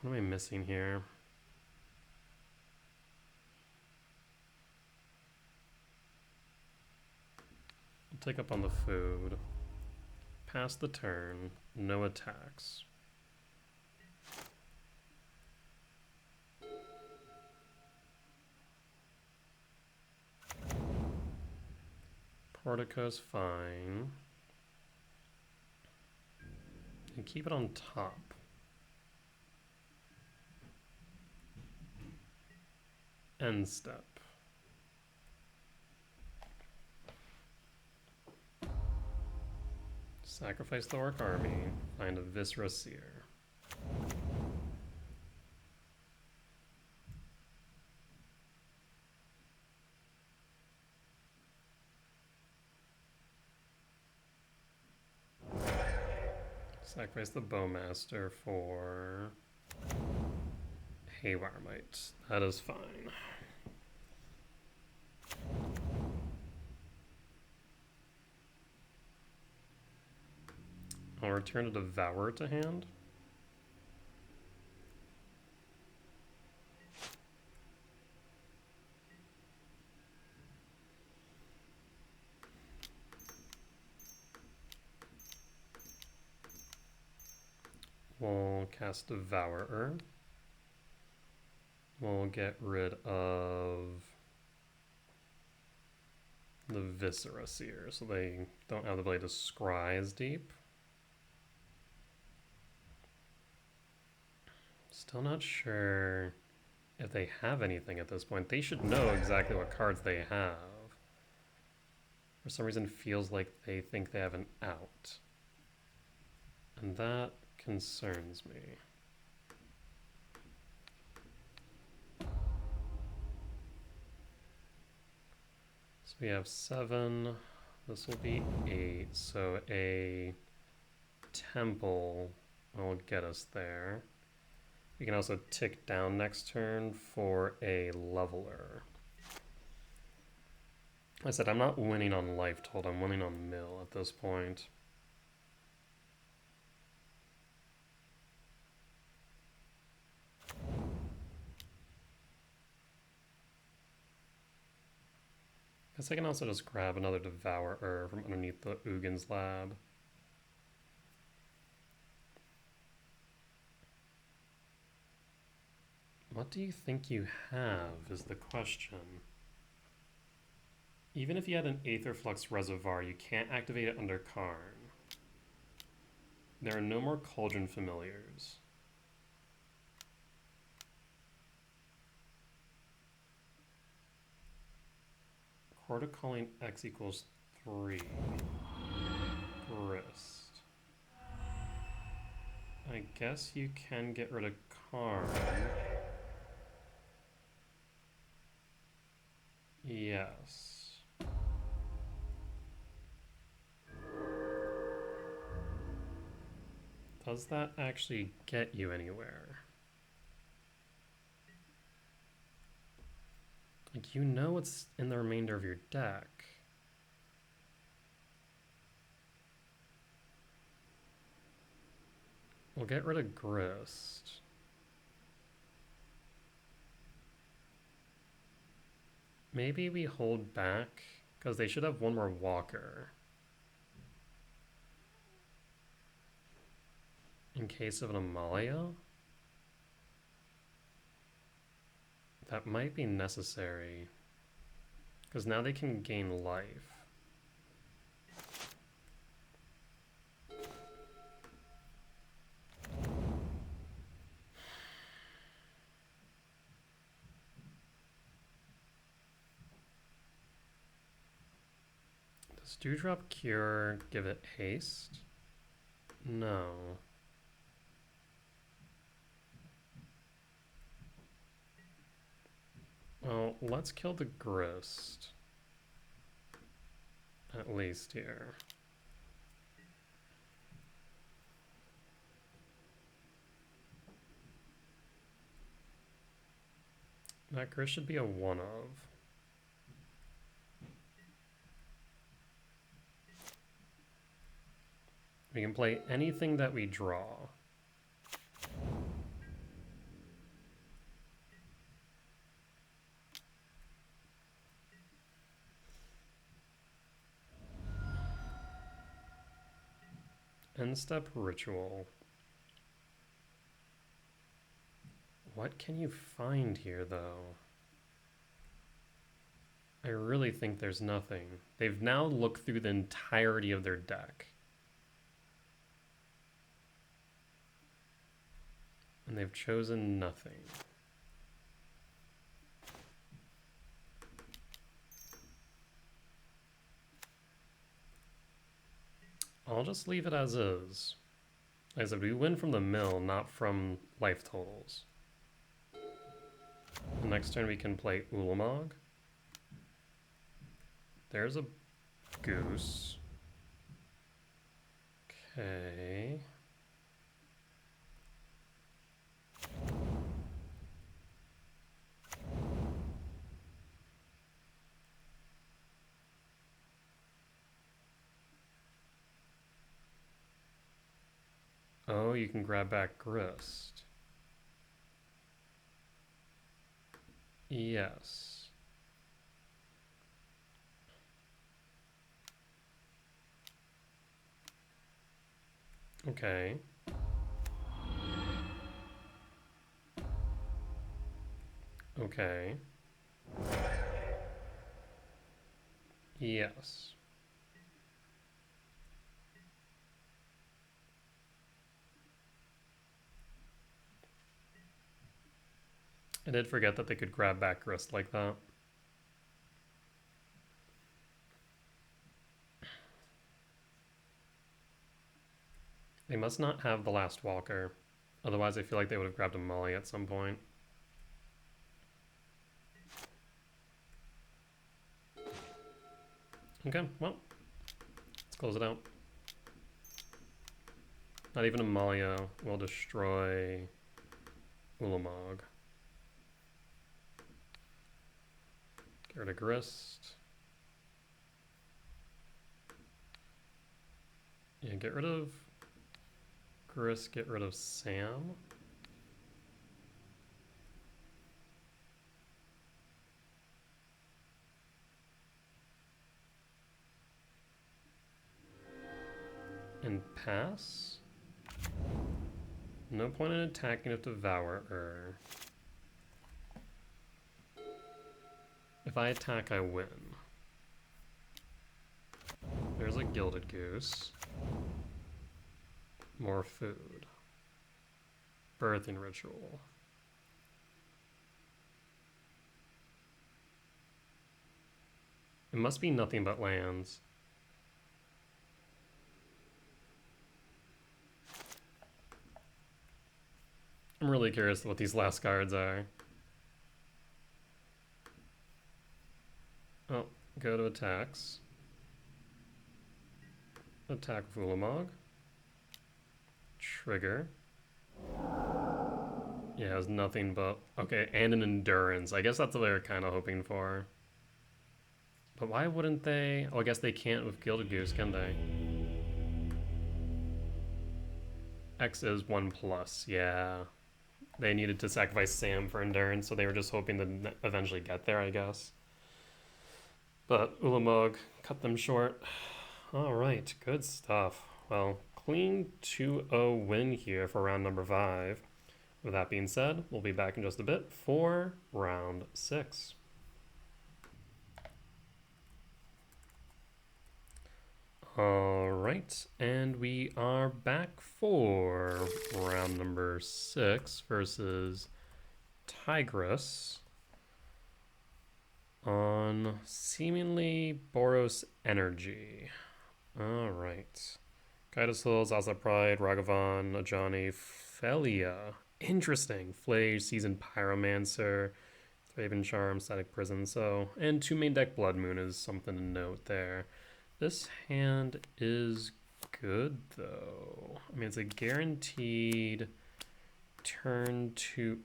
What am I missing here? I'll take up on the food. Pass the turn. No attacks. Cortico's fine. And keep it on top. End step. Sacrifice the Orc army. Find a Viscera Seer. Sacrifice the Bowmaster for Haywire Mite. That is fine. I'll return a Devourer to hand. We'll cast Devourer. We'll get rid of the Viscera Seer, so they don't have the ability to scry as deep. Still not sure if they have anything at this point. They should know exactly what cards they have. For some reason, it feels like they think they have an out. And that concerns me. So we have 7. This will be 8. So a temple will get us there. We can also tick down next turn for a leveler. I said I'm not winning on life total, I'm winning on mill at this point. Guess I can also just grab another Devourer from underneath the Ugin's lab. What do you think you have is the question. Even if you had an Aetherflux Reservoir, you can't activate it under Karn. There are no more Cauldron Familiars. Quarter calling X equals 3. Grist. I guess you can get rid of Karn. Yes. Does that actually get you anywhere? Like, you know what's in the remainder of your deck. We'll get rid of Grist. Maybe we hold back, because they should have one more walker. In case of an Amalia? That might be necessary, because now they can gain life. Does Dewdrop Cure give it haste? No. Well, let's kill the Grist. At least here. That Grist should be a one of. We can play anything that we draw. End step ritual. What can you find here, though? I really think there's nothing. They've now looked through the entirety of their deck. And they've chosen nothing. I'll just leave it as is. Like I said, we win from the mill, not from life totals. The next turn we can play Ulamog. There's a goose. Okay. Oh, you can grab back Grist. Yes. Okay. Okay. Yes. I did forget that they could grab back Grist like that. They must not have the last walker. Otherwise, I feel like they would have grabbed a Molly at some point. Okay, well, let's close it out. Not even a Malia will destroy Ulamog. Get rid of Grist. Yeah, get rid of Grist, get rid of Sam. And pass? No point in attacking a Devourer. If I attack, I win. There's a Gilded Goose. More food. Birthing Ritual. It must be nothing but lands. I'm really curious what these last cards are. Oh, go to attacks. Attack with Ulamog. Trigger. Yeah, it was nothing but... Okay, and an Endurance. I guess that's what they were kind of hoping for. But why wouldn't they... Oh, I guess they can't with Gilded Goose, can they? X is 1+, yeah. They needed to sacrifice Sam for Endurance, so they were just hoping to eventually get there, I guess. But Ulamog cut them short. Alright, good stuff. Well, clean 2-0 win here for round number 5. With that being said, we'll be back in just a bit for round 6. Alright, and we are back for round number 6 versus Tigress on seemingly Boros Energy. Alright. Kaidos Hills, Asa Pride, Ragavan, Ajani, Felia. Interesting. Flay, Seasoned Pyromancer, Raven Charm, Static Prison. So, and 2 main deck Blood Moon is something to note there. This hand is good, though. I mean, it's a guaranteed turn to...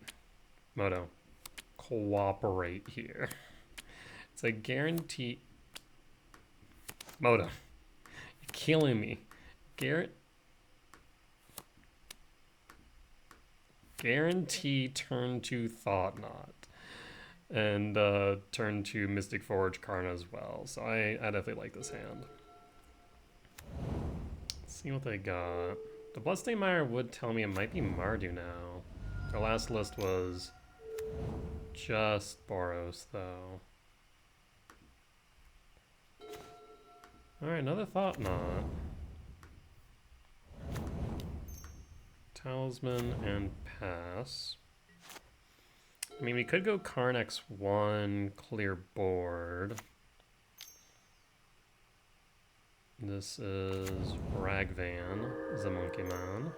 Moto, cooperate here. It's a guarantee... Moto, you're killing me. Guarantee turn to Thought Knot. And turn to Mystic Forge Karna as well. So I definitely like this hand. Let's see what they got. The Bloodstained Mire would tell me it might be Mardu now. Our last list was just Boros, though. Alright, another Thought Knot. Talisman and pass. I mean, we could go Karn X1, clear board. This is Ragvan, the Monkey Man.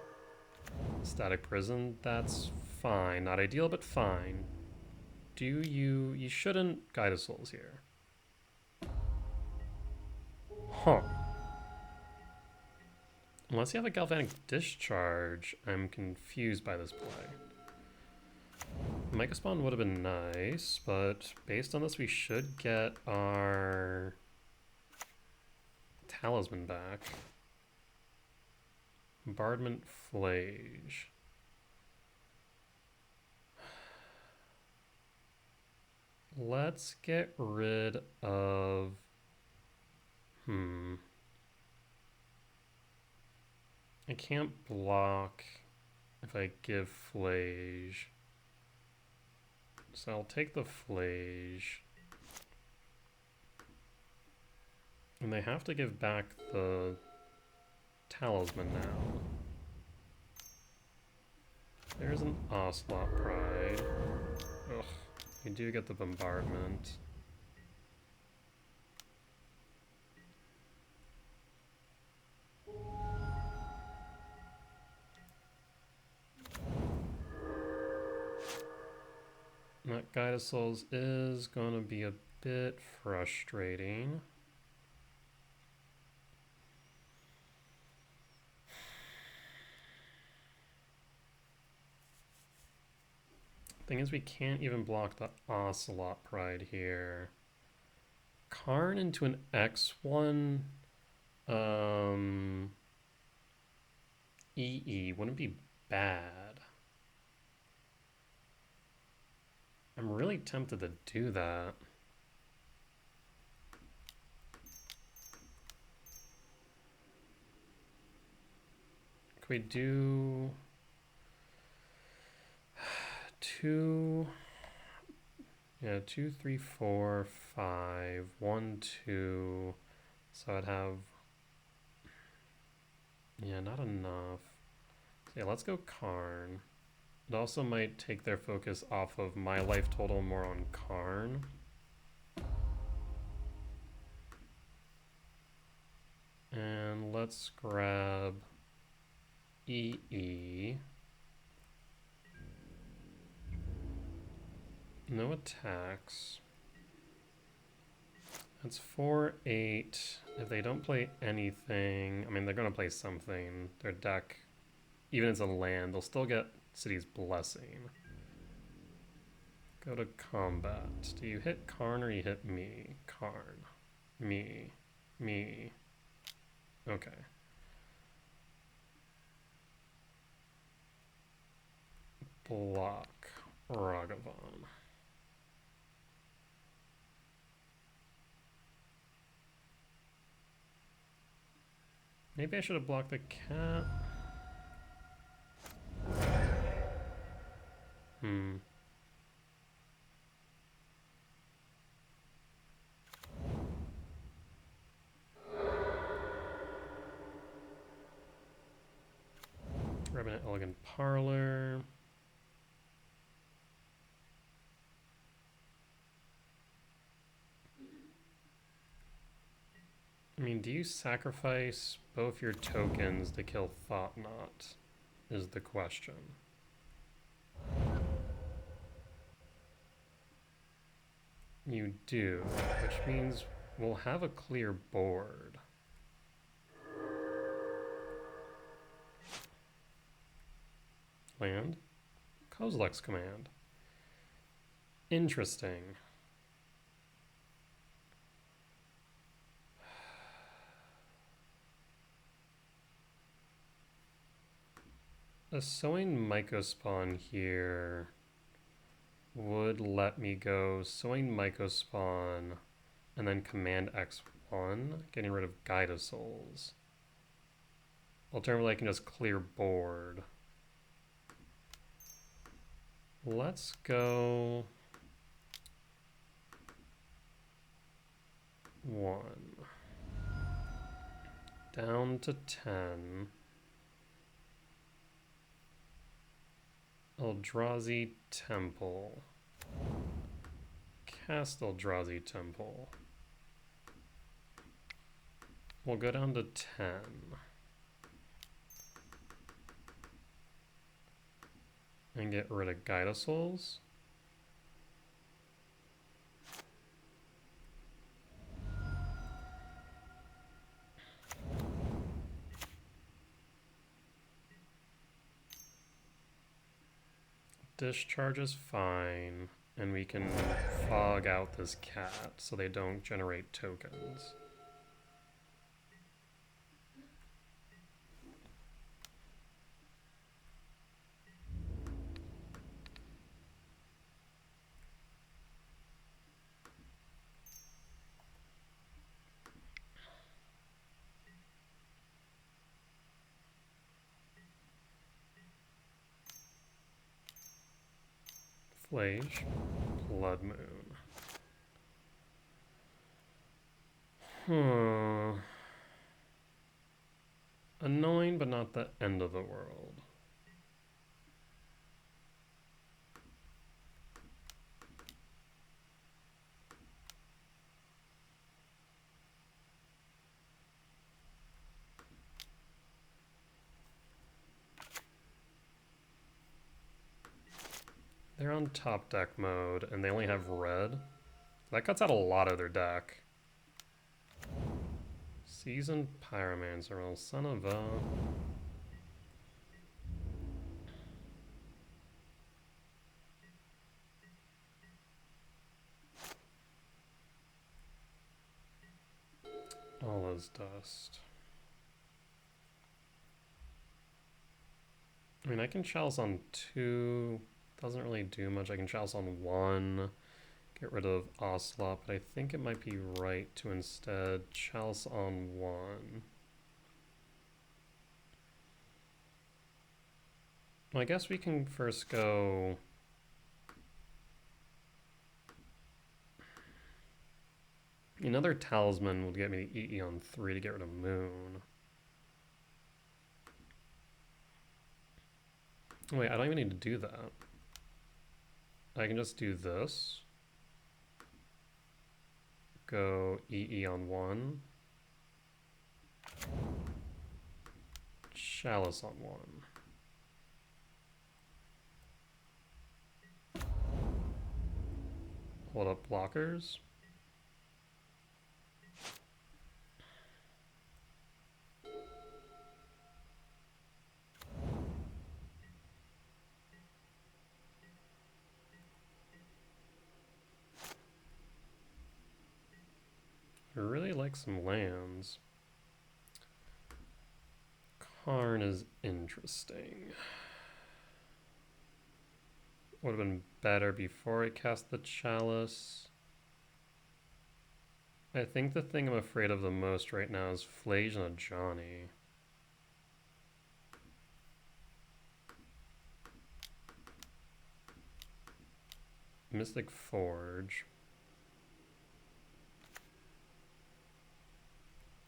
Static Prison, that's fine. Not ideal, but fine. You shouldn't Guide us Souls here. Huh. Unless you have a Galvanic Discharge, I'm confused by this play. Mega Spawn would have been nice, but based on this, we should get our Talisman back. Bombardment Flage. Let's get rid of... I can't block if I give Flage. So I'll take the Flage. And they have to give back the Talisman now. There's an Ocelot Pride. Ugh, you do get the Bombardment. That Guide of Souls is going to be a bit frustrating. Thing is, we can't even block the Ocelot Pride here. Karn into an X1 EE wouldn't be bad. I'm really tempted to do that. Could we do 2, 3, 4, 5, 1, 2. So I'd have, not enough. So yeah, let's go Karn. It also might take their focus off of my life total, more on Karn. And let's grab EE. No attacks. That's 4, 8. If they don't play anything, I mean, they're going to play something. Their deck, even if it's a land, they'll still get City's Blessing. Go to combat. Do you hit Karn or you hit me? Karn. Me. Okay. Block. Ragavan. Maybe I should have blocked the cat. Revenant Elegant Parlor. I mean, do you sacrifice both your tokens to kill Thought Knot? Is the question. You do, which means we'll have a clear board. Land? Kozilek's Command. Interesting. A Sowing Mycospawn here would let me go Sowing Mycospawn and then Command X1, getting rid of Guide of Souls. Alternatively, I can just clear board. Let's go 1. Down to 10. Eldrazi Temple. Cast Eldrazi Temple. We'll go down to 10. And get rid of Gidasouls. Discharge is fine, and we can fog out this cat so they don't generate tokens. Flage, Blood Moon. Annoying, but not the end of the world. They're on top deck mode, and they only have red. That cuts out a lot of their deck. Seasoned Pyromancer, well, son of a... All is dust. I mean, I can chalice on 2... Doesn't really do much. I can chalice on 1, get rid of Ocelot, but I think it might be right to instead chalice on 1. Well, I guess we can first go... Another Talisman would get me the EE on 3 to get rid of Moon. Wait, I don't even need to do that. I can just do this. Go EE on 1. Chalice on 1. Hold up blockers. I really like some lands. Karn is interesting. Would have been better before I cast the Chalice. I think the thing I'm afraid of the most right now is Flage and a Johnny. Mystic Forge.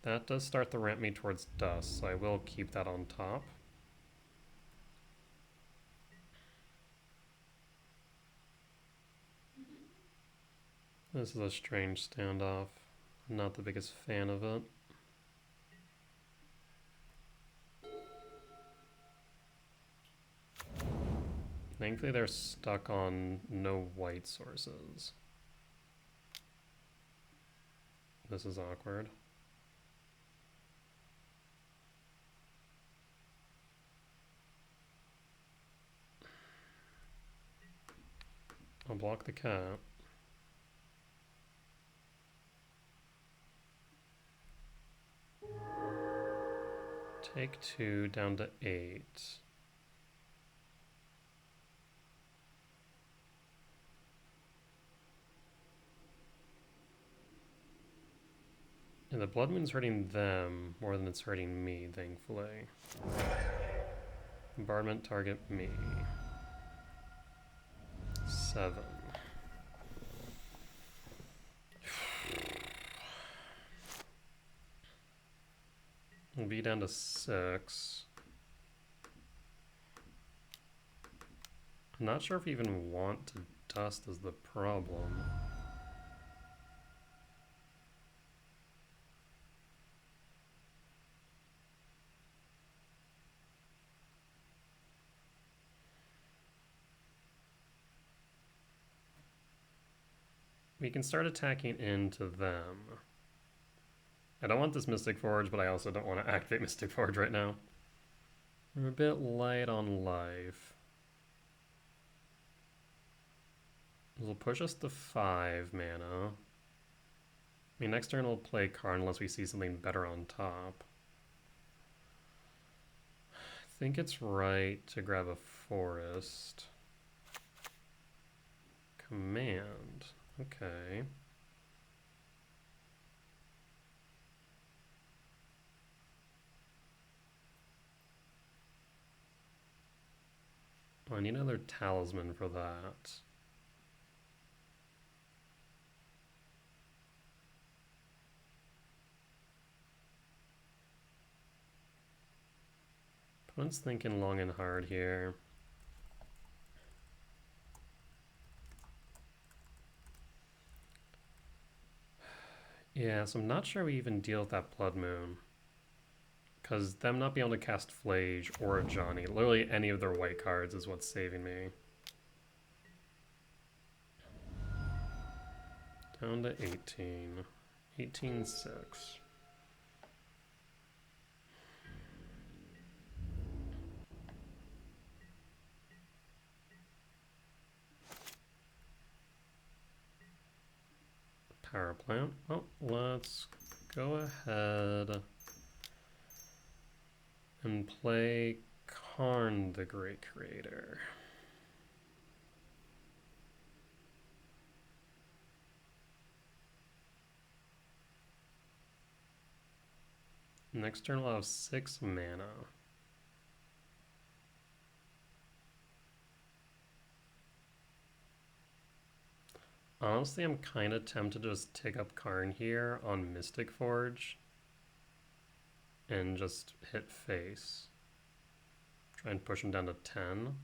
That does start to ramp me towards dust, so I will keep that on top. This is a strange standoff. I'm not the biggest fan of it. Thankfully they're stuck on no white sources. This is awkward. I'll block the cat. Take 2 down to 8. And the Blood Moon's hurting them more than it's hurting me, thankfully. Bombardment target me. 7. down to 6. I'm not sure if we even want to dust is the problem. We can start attacking into them. I don't want this Mystic Forge, but I also don't want to activate Mystic Forge right now. We're a bit light on life. This will push us to 5 mana. I mean, next turn we'll play Karn unless we see something better on top. I think it's right to grab a Forest. Command. Okay. Oh, I need another talisman for that. Opponent's thinking long and hard here. Yeah, so I'm not sure we even deal with that Blood Moon. Because them not being able to cast Flage or a Johnny, literally any of their white cards is what's saving me. Down to 18. 18-6. Power plant. Oh, let's go ahead and play Karn the Great Creator. Next turn we'll have 6 mana. Honestly, I'm kind of tempted to just take up Karn here on Mystic Forge and just hit face. Try and push him down to 10.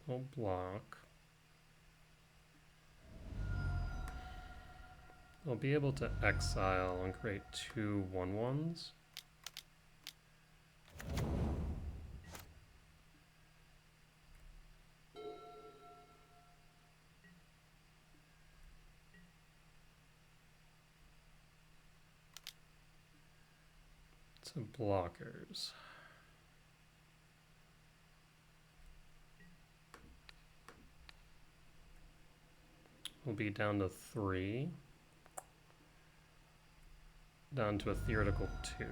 We'll block. We'll be able to exile and create 2 1/1s. To blockers. We'll be down to 3. Down to a theoretical 2.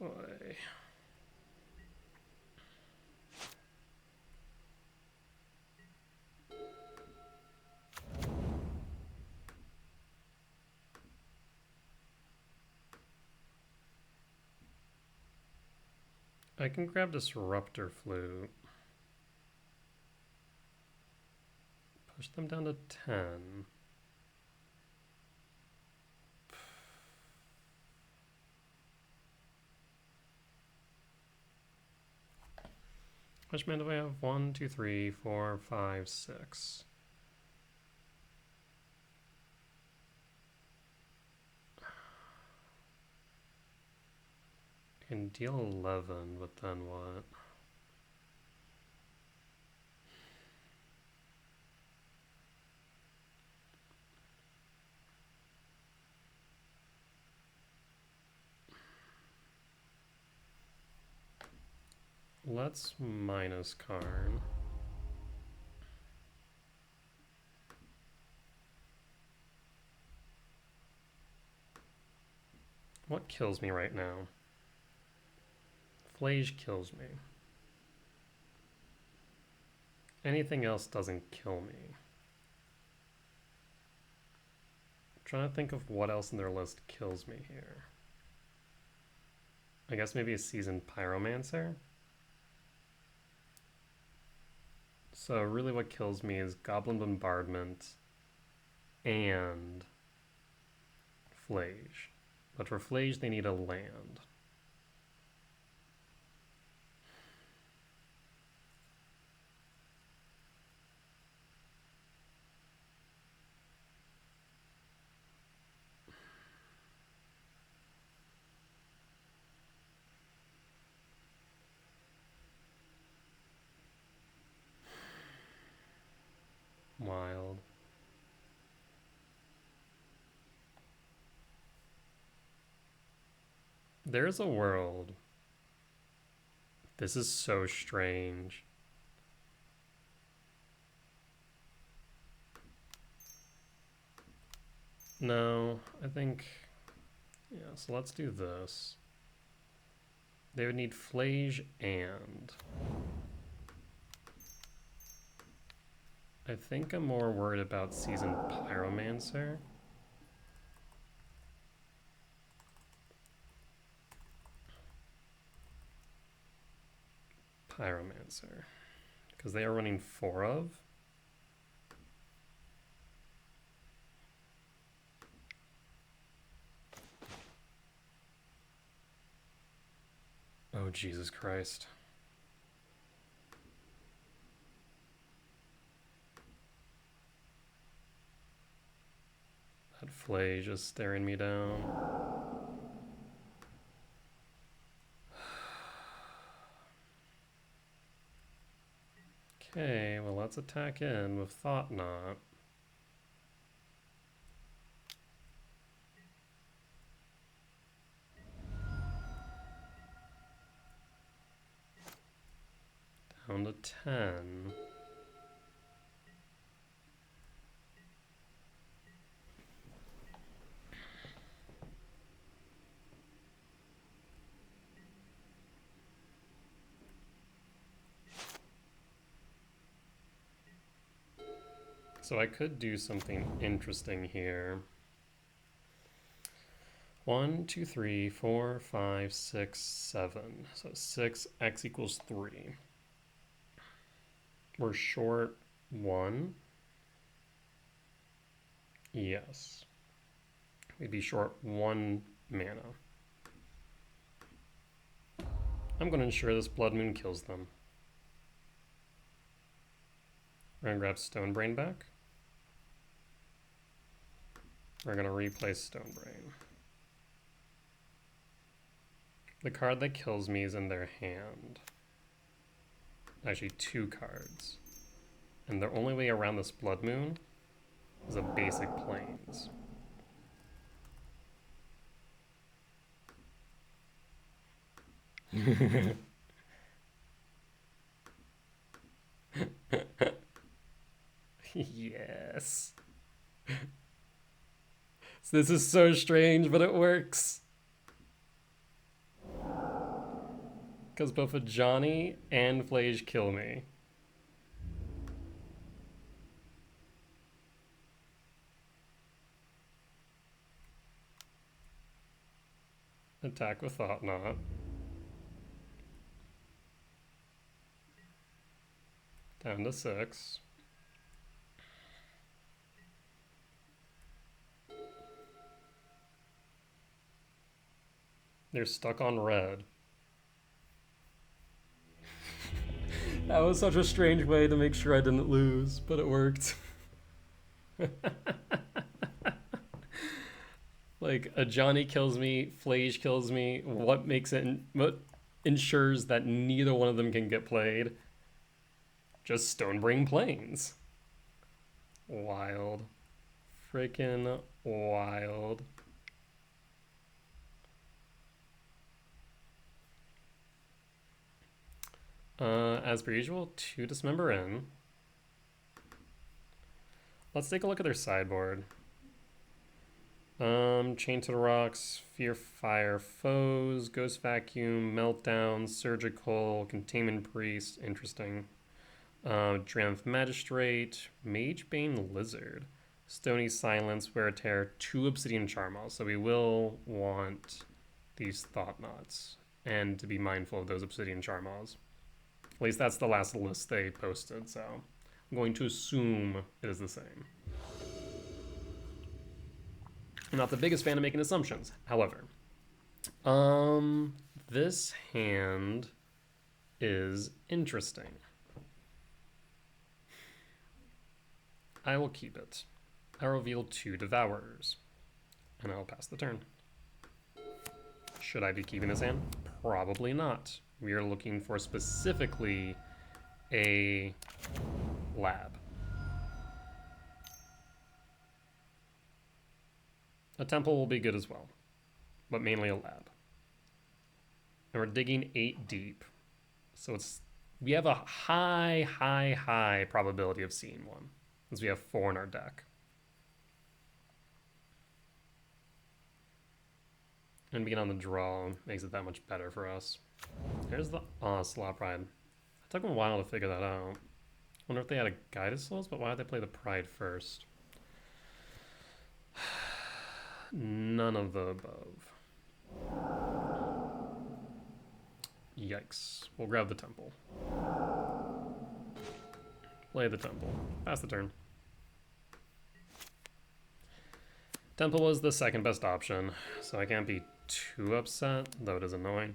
Boy. I can grab Disruptor Flute. Push them down to 10. How much mana do I have? 1, 2, 3, 4, 5, 6. I can deal 11, but then what? Let's minus Karn. What kills me right now? Flage kills me. Anything else doesn't kill me. I'm trying to think of what else in their list kills me here. I guess maybe a Seasoned Pyromancer? So really what kills me is Goblin Bombardment and Flage. But for Flage they need a land. Wild. There's a world. This is so strange. No, I think... Yeah, so let's do this. They would need Flage and... I think I'm more worried about Seasoned Pyromancer. Pyromancer. Because they are running 4 of. Oh, Jesus Christ. That Flage is staring me down. Okay, well let's attack in with Thought Knot. Down to 10. So I could do something interesting here. 1, 2, 3, 4, 5, 6, 7. So 6, x equals 3. We're short 1. Yes. We'd be short 1 mana. I'm going to ensure this Blood Moon kills them. We're going to grab Stonebrain back. We're going to replace Stonebrain. The card that kills me is in their hand. Actually, 2 cards. And the only way around this Blood Moon is a basic Plains. Yes. This is so strange, but it works. Because both a Johnny and Flage kill me. Attack with Thought Knot. Down to 6. They're stuck on red. That was such a strange way to make sure I didn't lose, but it worked. Like, a Johnny kills me, Flage kills me. What ensures that neither one of them can get played? Just Stonebrain Plains. Wild. Freaking wild. As per usual, 2 Dismember in. Let's take a look at their sideboard. Chain to the Rocks, Fear Fire Foes, Ghost Vacuum, Meltdown, Surgical, Containment Priest, interesting. Dranth Magistrate, Magebane Lizard, Stony Silence, Wear Tear, 2 Obsidian Charmals. So we will want these Thought Knots and to be mindful of those Obsidian Charmals. At least that's the last list they posted, so I'm going to assume it is the same. I'm not the biggest fan of making assumptions, however. This hand is interesting. I will keep it. I reveal 2 Devourers, and I'll pass the turn. Should I be keeping this hand? Probably not. We are looking for specifically a lab. A temple will be good as well, but mainly a lab. And we're digging 8 deep, so we have a high probability of seeing one, because we have 4 in our deck. And being on the draw makes it that much better for us. There's the Onslaught Pride. It took them a while to figure that out. Wonder if they had a Guided Souls, but why did they play the Pride first? None of the above. Yikes. We'll grab the Temple. Play the Temple. Pass the turn. Temple was the second best option, so I can't be too upset, though it is annoying.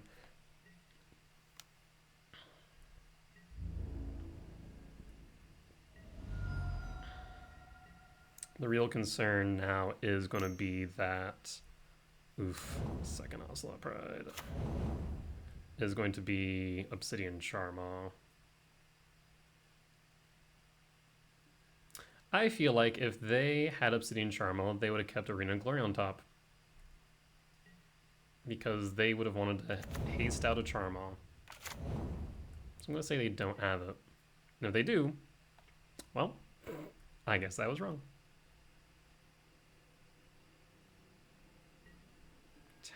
The real concern now is going to be that, second Ocelot Pride, is going to be Obsidian Charmaw. I feel like if they had Obsidian Charmaw, they would have kept Arena of Glory on top. Because they would have wanted to haste out a Charmaw. So I'm going to say they don't have it. And if they do, well, I guess I was wrong.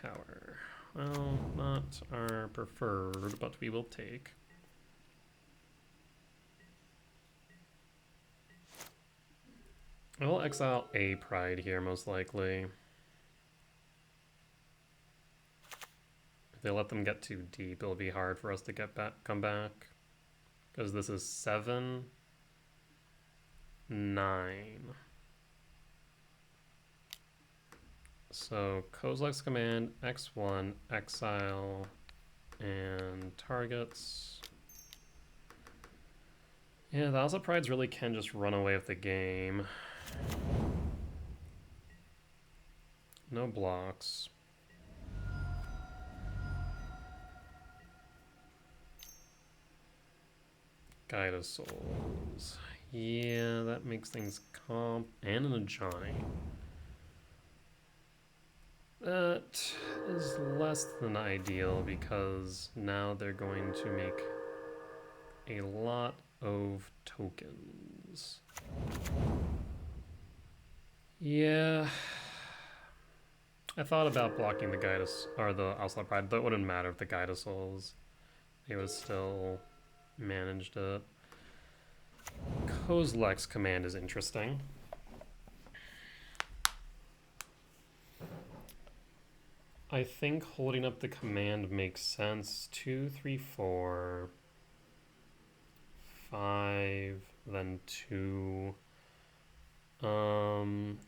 Tower. Well, not our preferred, but we will take. I will exile a Pride here, most likely. If they let them get too deep, it'll be hard for us to come back. Because this is 7, 9. So Kozilek's command, X1, exile, and targets. Yeah, the Alza Prides really can just run away with the game. No blocks. Guide of Souls. Yeah, that makes things comp and an Ajani. That is less than ideal because now they're going to make a lot of tokens. Yeah. I thought about blocking the Guidus or the Ocelot Pride, but it wouldn't matter if the Guidus Souls. They would still managed it. Kozilek's command is interesting. I think holding up the command makes sense. 2, 3, 4, 5, then 2.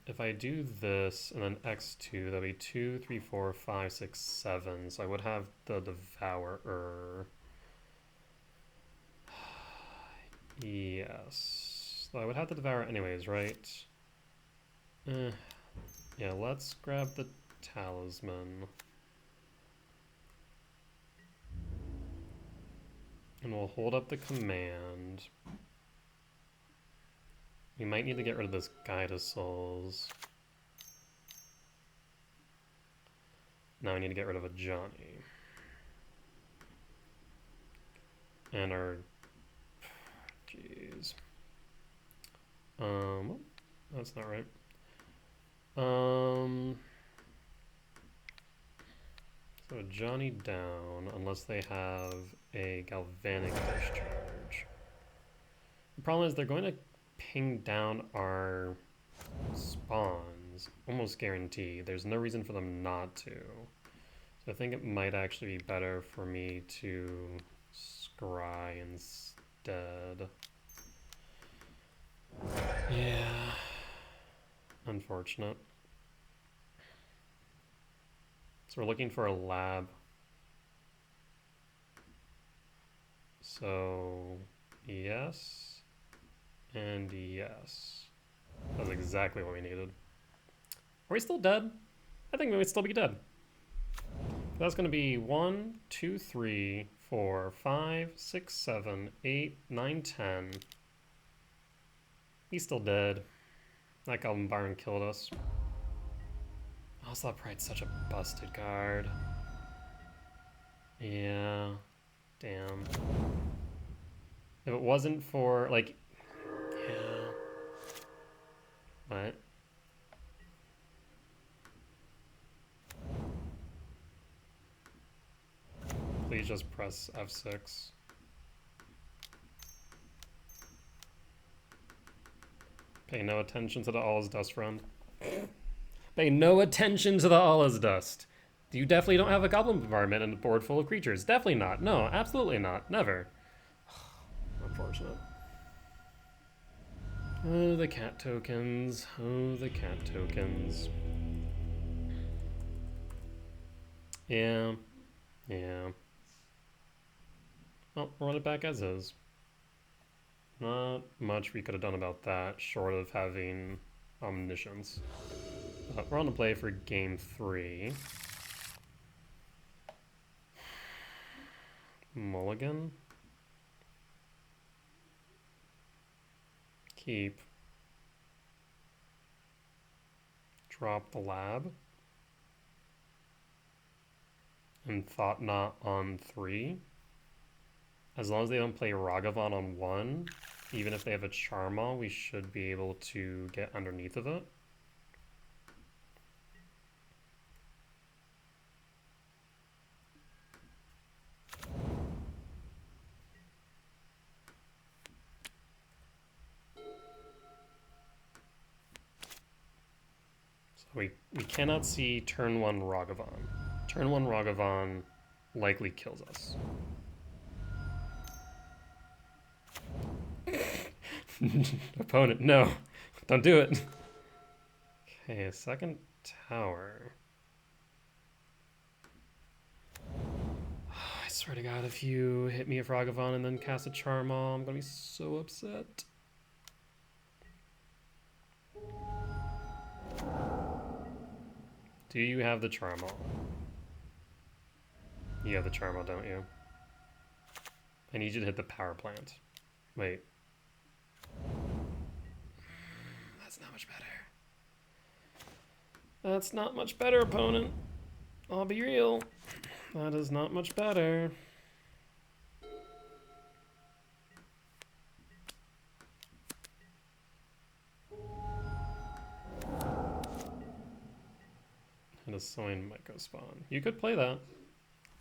If I do this and then X2, that'll be 2, 3, 4, 5, 6, 7. So I would have the Devourer. Yes. So I would have the Devourer anyways, right? Yeah, let's grab the Talisman. And we'll hold up the command. We might need to get rid of this Guide of Souls. Now we need to get rid of a Johnny. And our... Jeez. That's not right. So Johnny down, unless they have a galvanic discharge. The problem is they're going to ping down our spawns, almost guaranteed. There's no reason for them not to. So I think it might actually be better for me to scry instead. Yeah. Unfortunate. So we're looking for a lab. So yes and yes. That's exactly what we needed. Are we still dead? I think we would still be dead. That's going to be 1, 2, 3, 4, 5, 6, 7, 8, 9, 10. He's still dead. That Goblin Baron killed us. Oh, Slot Pride's such a busted card. Yeah. Damn. If it wasn't for, like... Yeah. What? Please just press F6. Pay no attention to the All is Dust friend. Pay no attention to the All is Dust. You definitely don't have a Goblin Bombardment in a board full of creatures. Definitely not. No, absolutely not. Never. Unfortunate. Oh, the cat tokens. Oh, the cat tokens. Yeah. Yeah. Well, run it back as is. Not much we could have done about that, short of having Omniscience. We're on the play for game 3. Mulligan. Keep. Drop the lab. And Thought Knot on 3. As long as they don't play Ragavan on 1, even if they have a Charmaw, we should be able to get underneath of it. So we cannot see turn 1 Ragavan. Turn 1 Ragavan likely kills us. Opponent, no. Don't do it. Okay, a second tower. I swear to God, if you hit me a Ragavan and then cast a Charmaw, I'm gonna be so upset. Do you have the Charmaw? You have the Charmaw, don't you? I need you to hit the power plant. Wait. That's not much better. That's not much better, opponent. I'll be real. That is not much better. And a Soin might go spawn. You could play that.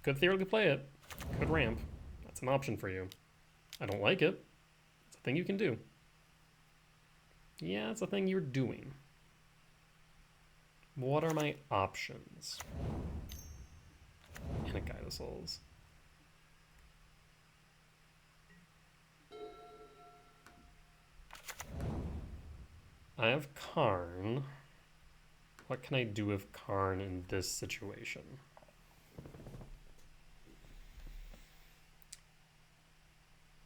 Could theoretically play it. Could ramp. That's an option for you. I don't like it. It's a thing you can do. Yeah, it's a thing you're doing. What are my options? And a Guide of Souls. I have Karn. What can I do with Karn in this situation?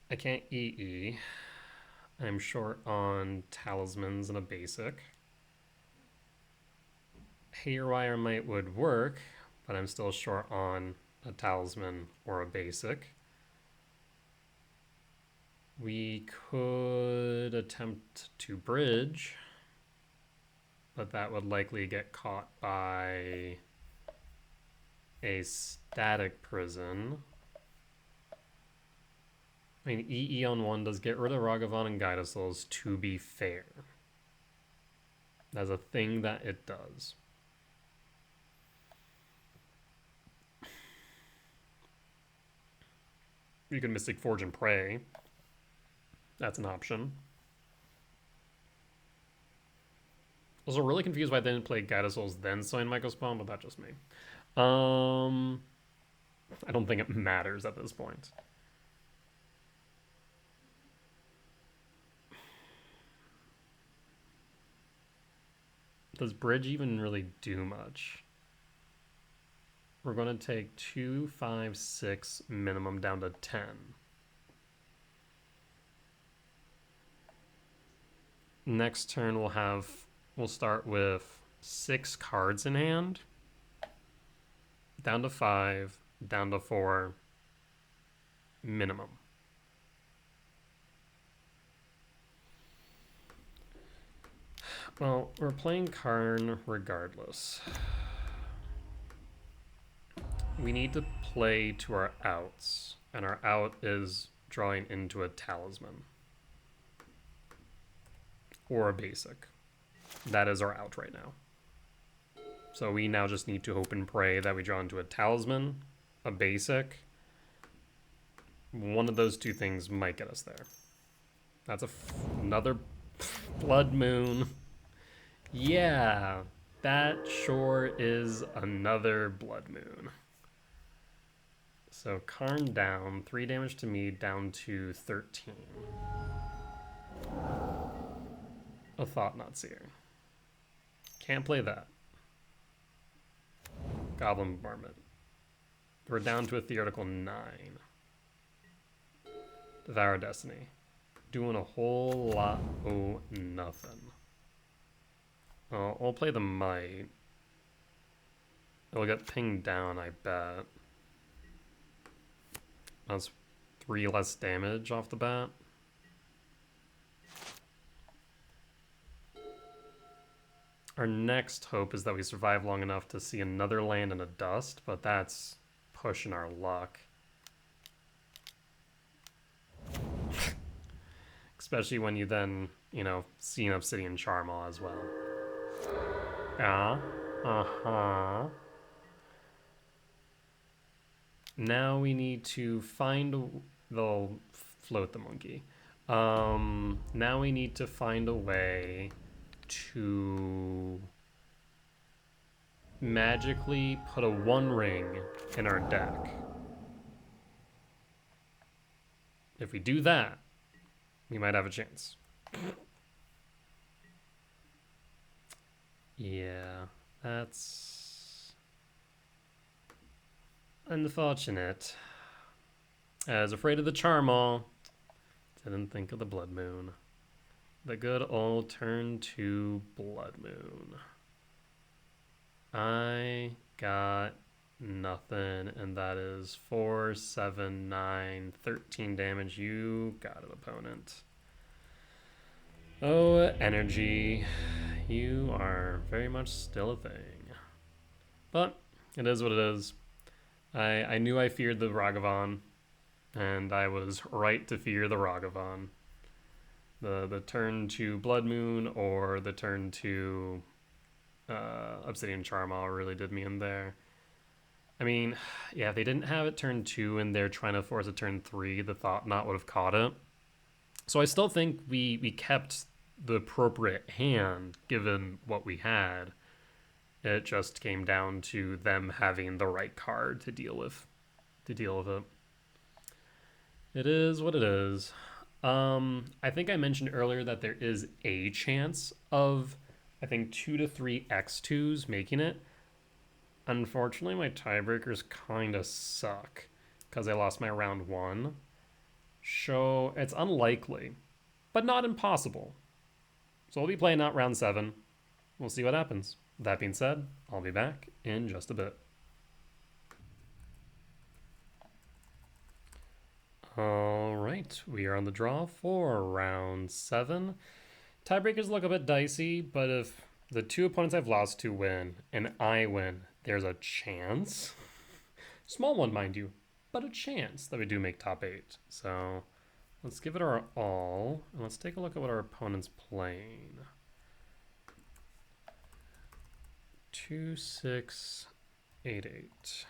I can't EE. I'm short on talismans and a basic. Haywire Might would work, but I'm still short on a talisman or a basic. We could attempt to bridge, but that would likely get caught by a static prison. I mean, EE on 1 does get rid of Ragavan and Guide of Souls, to be fair. That's a thing that it does. You can Mystic Forge and Prey. That's an option. Also really confused why they didn't play Guide of Souls then Sign Microspawn, but that's just me. I don't think it matters at this point. Does Bridge even really do much? We're going to take 2, 5, 6 minimum down to 10. Next turn we'll start with 6 cards in hand. Down to 5, down to 4, minimum. Well, we're playing Karn regardless. We need to play to our outs, and our out is drawing into a talisman. Or a basic. That is our out right now. So we now just need to hope and pray that we draw into a talisman, a basic. One of those two things might get us there. That's another blood moon. Yeah, that sure is another blood moon. So Karn down, 3 damage to me, down to 13. A Thought-Knot Seer. Can't play that. Goblin Bombardment. We're down to a theoretical 9. Devour Destiny. Doing a whole lot of nothing. I'll play the Might. It'll get pinged down, I bet. That's 3 less damage off the bat. Our next hope is that we survive long enough to see another land in a dust, but that's pushing our luck. Especially when you then, see an Obsidian Charmal as well. Yeah. Uh-huh. Now we need to find... They'll float the monkey. Now we need to find a way to magically put a One Ring in our deck. If we do that, we might have a chance. Yeah, that's unfortunate. I was afraid of the Charmal. Didn't think of the Blood Moon. The good old turn 2 Blood Moon. I got nothing, and that is 4, 7, 9, 13 damage. You got it, opponent. Oh, energy. You are very much still a thing. But it is what it is. I knew I feared the Ragavan, and I was right to fear the Ragavan. The turn 2 Blood Moon or the turn 2 Obsidian Charmal really did me in there. I mean, yeah, if they didn't have it turn 2 and they're trying to force a turn 3, the Thought-Knot would have caught it. So I still think we kept the appropriate hand given what we had. It just came down to them having the right card to deal with it. It is what it is. I think I mentioned earlier that there is a chance of, I think, 2 to 3 X2s making it. Unfortunately, my tiebreakers kind of suck because I lost my round 1. So it's unlikely, but not impossible. So we'll be playing out round 7. We'll see what happens. That being said, I'll be back in just a bit. All right, we are on the draw for round 7. Tiebreakers look a bit dicey, but if the 2 opponents I've lost to win and I win, there's a chance. Small one, mind you, but a chance that we do make top 8. So let's give it our all, and let's take a look at what our opponent's playing. 2688.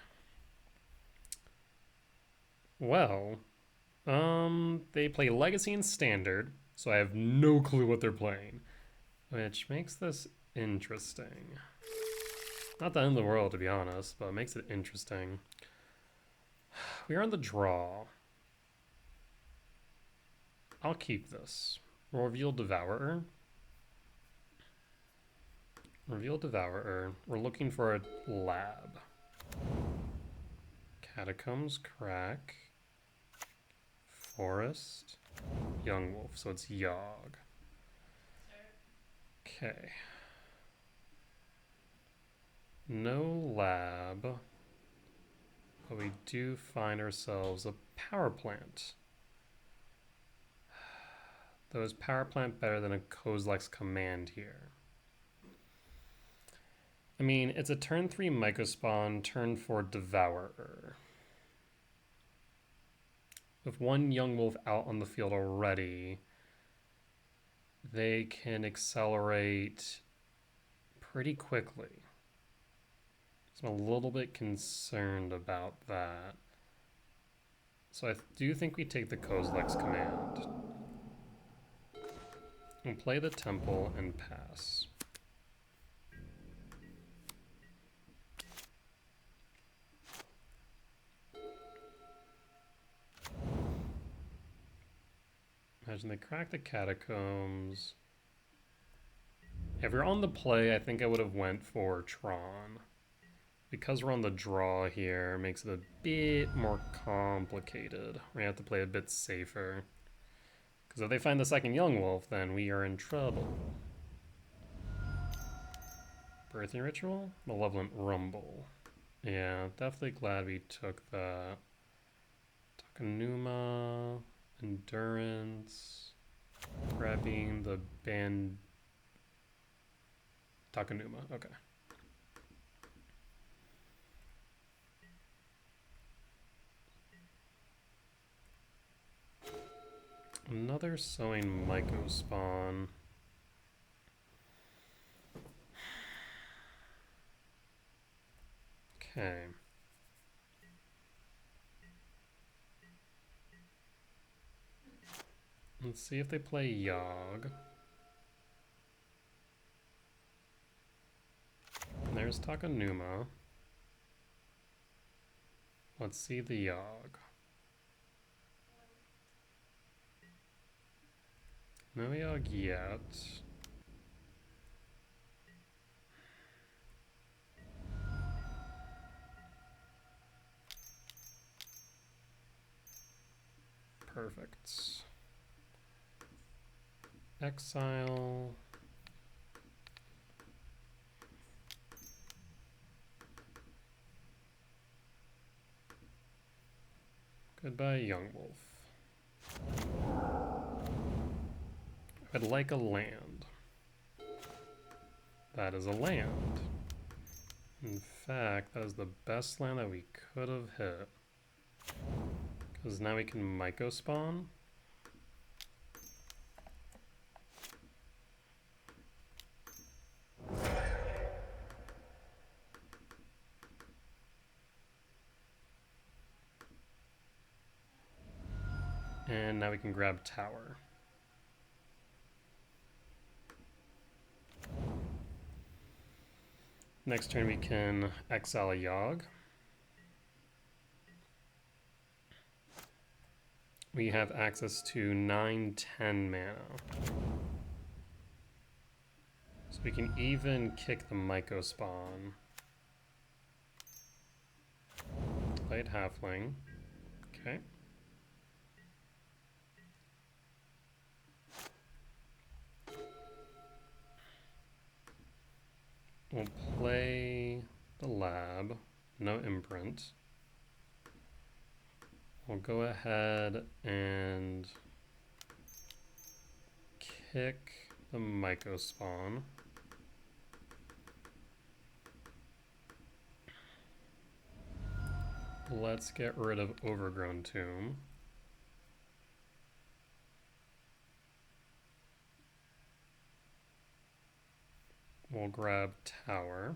Well, they play Legacy and Standard, so I have no clue what they're playing, which makes this interesting. Not the end of the world, to be honest, but it makes it interesting. We are on the draw. I'll keep this. Reveal Devourer. Reveal Devourer. We're looking for a lab. Catacombs, Crack. Forest. Young Wolf, so it's Yawg. Okay. No lab. But we do find ourselves a power plant. Though is power plant better than a Kozilek's Command here? I mean, it's a turn 3 Mycospawn, turn 4 Devourer. With one Young Wolf out on the field already, they can accelerate pretty quickly. So I'm a little bit concerned about that. So I do think we take the Kozilek's Command. We'll play the Temple and pass. Imagine they crack the Catacombs. If we're on the play, I think I would have went for Tron. Because we're on the draw here, it makes it a bit more complicated. We have to play a bit safer. Because if they find the second Young Wolf, then we are in trouble. Birthing Ritual? Malevolent Rumble. Yeah, definitely glad we took that. Takanuma, Endurance, grabbing the band. Takanuma, okay. Another Sowing Mycospawn. Okay. Let's see if they play Yawg. And there's Takanuma. Let's see the Yawg. No Yawg yet. Perfect. Exile. Goodbye, Young Wolf. I'd like a land. That is a land. In fact, that is the best land that we could have hit. Because now we can Mycospawn. And now we can grab Tower. Next turn we can exile a Yawg. We have access to 9/10 mana. So we can even kick the Mycospawn. Light Halfling. Okay. We'll play the lab, no imprint. We'll go ahead and kick the Mycospawn. Let's get rid of Overgrown Tomb. We'll grab Tower.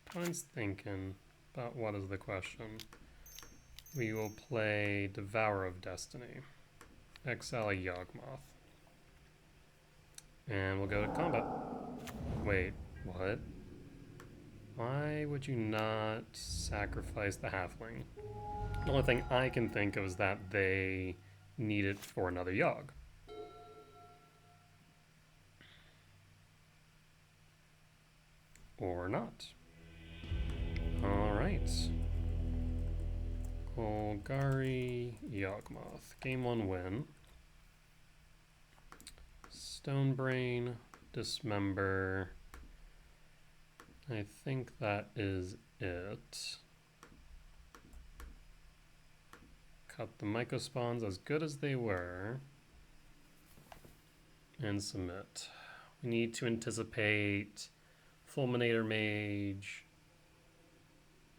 Opponent's thinking about what is the question. We will play Devourer of Destiny. Exile a Yawgmoth. And we'll go to combat. Wait, what? Why would you not sacrifice the halfling? The only thing I can think of is that they need it for another Yawg. Or not. Alright. Golgari Yawgmoth. Game 1 win. Stonebrain, Dismember. I think that is it. Cut the Mycospawns as good as they were. And submit. We need to anticipate Fulminator Mage,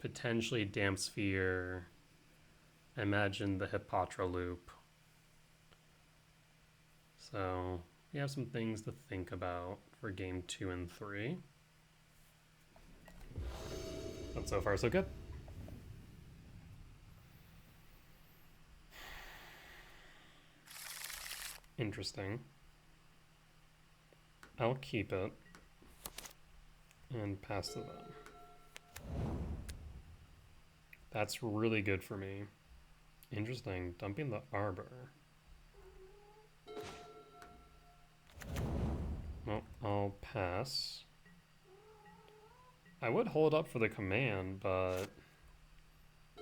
potentially Damp Sphere. Imagine the Hippatra loop. So we have some things to think about for game 2 and 3. But so far so good. Interesting. I'll keep it and pass to them. That's really good for me. Interesting. Dumping the Arbor. Well, I'll pass. I would hold up for the command, but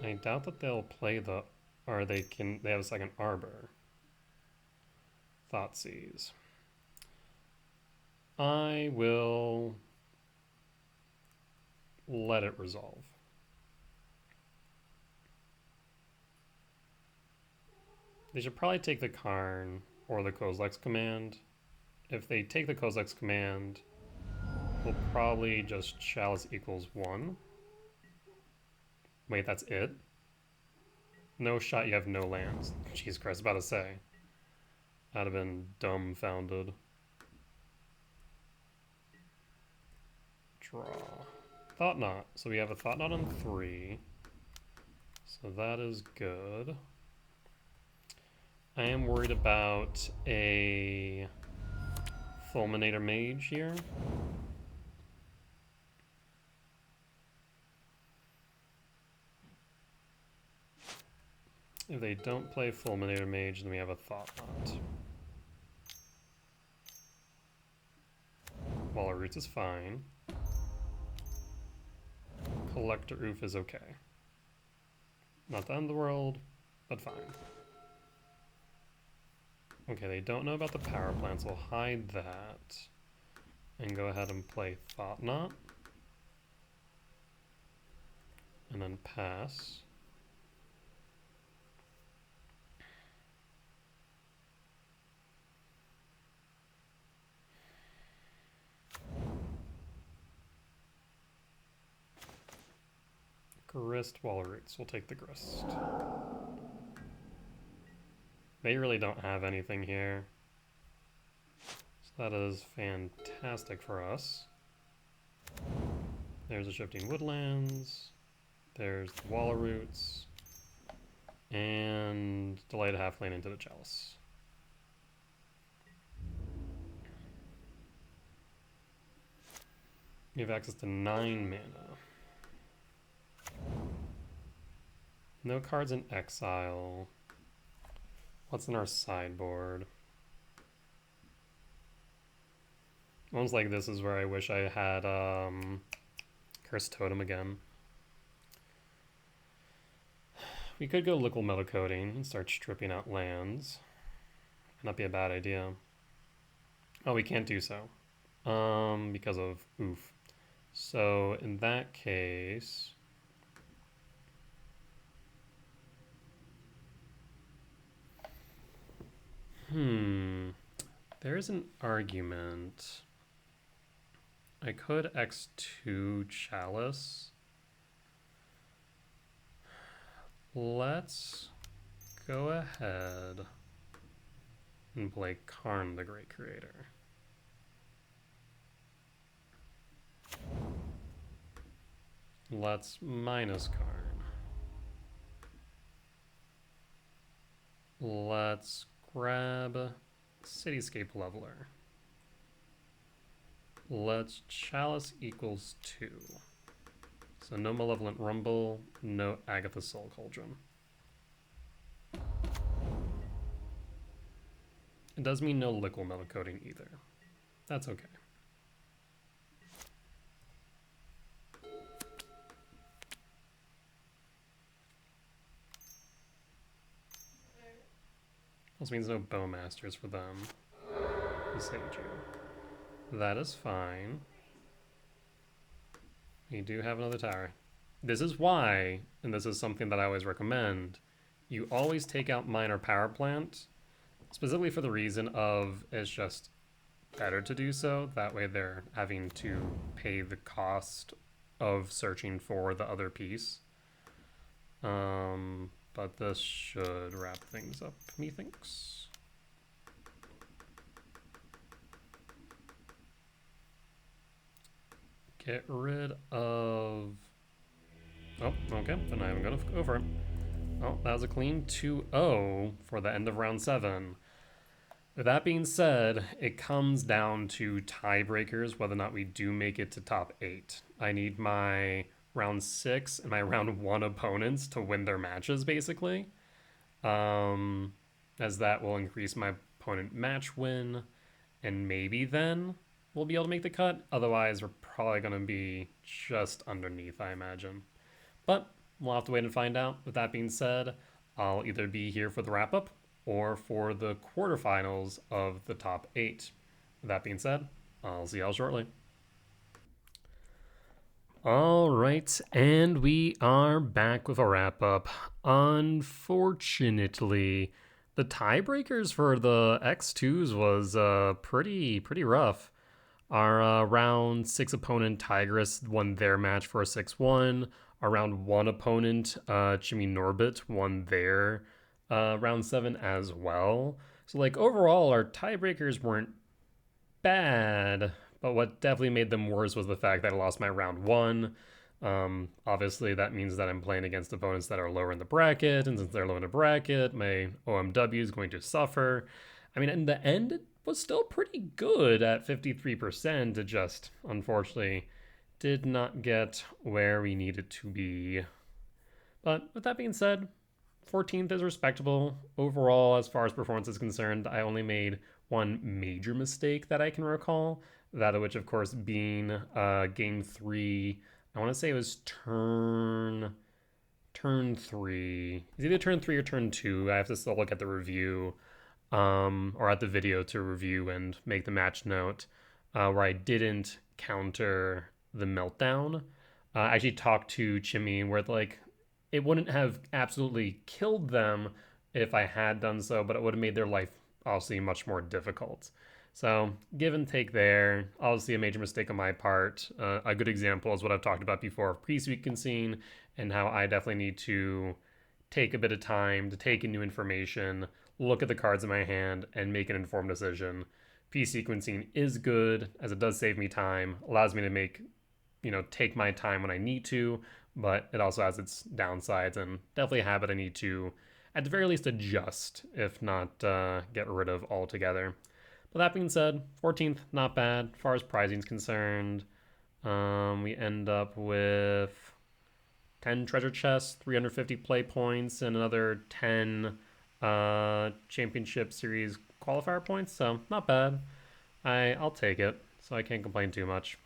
I doubt that they'll play the, or they have a second Arbor. Thoughtseize. I will let it resolve. They should probably take the Karn or the Kozilek's command. If they take the Kozilek's command, we'll probably just Chalice equals 1. Wait, that's it? No shot, you have no lands. Jesus Christ, about to say. I'd have been dumbfounded. Draw. Thought Knot. So we have a Thought Knot on 3. So that is good. I am worried about a Fulminator Mage here. If they don't play Fulminator Mage, then we have a Thought Knot. Waller Roots is fine. Collector Oof is okay. Not the end of the world, but fine. Okay, they don't know about the power plants. We'll hide that and go ahead and play Thought Knot. And then pass. Grist, Waller Roots. We'll take the Grist. They really don't have anything here. So that is fantastic for us. There's the Shifting Woodlands. There's the Waller Roots. And Delight a Half Lane into the Chalice. You have access to 9 mana. No cards in exile. What's in our sideboard? Almost like this is where I wish I had Cursed Totem again. We could go Liquid Metal Coating and start stripping out lands. Not be a bad idea. Oh, we can't do so. Because of oof. So in that case, there's an argument. I could X2 Chalice. Let's go ahead and play Karn the Great Creator. Let's minus Karn. Let's grab Cityscape Leveler. Let's Chalice equals 2. So no Malevolent Rumble, no Agatha Soul Cauldron. It does mean no Liquid Metal Coating either. That's okay. Also means no Bowmasters for them. Sage you. That is fine. We do have another tower. This is why, and this is something that I always recommend, you always take out Minor Power Plant, specifically for the reason of it's just better to do so. That way they're having to pay the cost of searching for the other piece. But this should wrap things up, methinks. Get rid of... Oh, okay, then I'm gonna go for it. Oh, that was a clean 2-0 for the end of round 7. With that being said, it comes down to tiebreakers, whether or not we do make it to top 8. I need my round 6 and my round 1 opponents to win their matches, basically. As that will increase my opponent match win, and maybe then we'll be able to make the cut. Otherwise, we're probably going to be just underneath, I imagine. But we'll have to wait and find out. With that being said, I'll either be here for the wrap-up or for the quarterfinals of the top 8. With that being said, I'll see y'all shortly. All right, and we are back with a wrap-up. Unfortunately, the tiebreakers for the X2s was pretty rough. Our round 6 opponent, Tigress, won their match for a 6-1. Our round 1 opponent, Jimmy Norbit, won their round 7 as well. So, like, overall, our tiebreakers weren't bad, but what definitely made them worse was the fact that I lost my round 1. Obviously, that means that I'm playing against opponents that are lower in the bracket, and since they're low in the bracket, my OMW is going to suffer. I mean, in the end, it was still pretty good at 53%. It just, unfortunately, did not get where we needed to be. But with that being said, 14th is respectable. Overall, as far as performance is concerned, I only made one major mistake that I can recall. That of which, of course, being game 3. I want to say it was turn 3. It's either turn 3 or turn 2. I have to still look at the review, or at the video to review and make the match note, where I didn't counter the Meltdown. I actually talked to Jimmy where, like, it wouldn't have absolutely killed them if I had done so, but it would have made their life obviously much more difficult. So, give and take there. Obviously a major mistake on my part. A good example is what I've talked about before of pre-sequencing and how I definitely need to take a bit of time to take in new information, look at the cards in my hand, and make an informed decision. Pre-sequencing is good, as it does save me time, allows me to make, take my time when I need to, but it also has its downsides and definitely a habit I need to, at the very least, adjust, if not get rid of altogether. But that being said, 14th, not bad. As far as prizing is concerned, we end up with 10 treasure chests, 350 play points, and another 10 championship series qualifier points, so not bad. I'll take it, so I can't complain too much.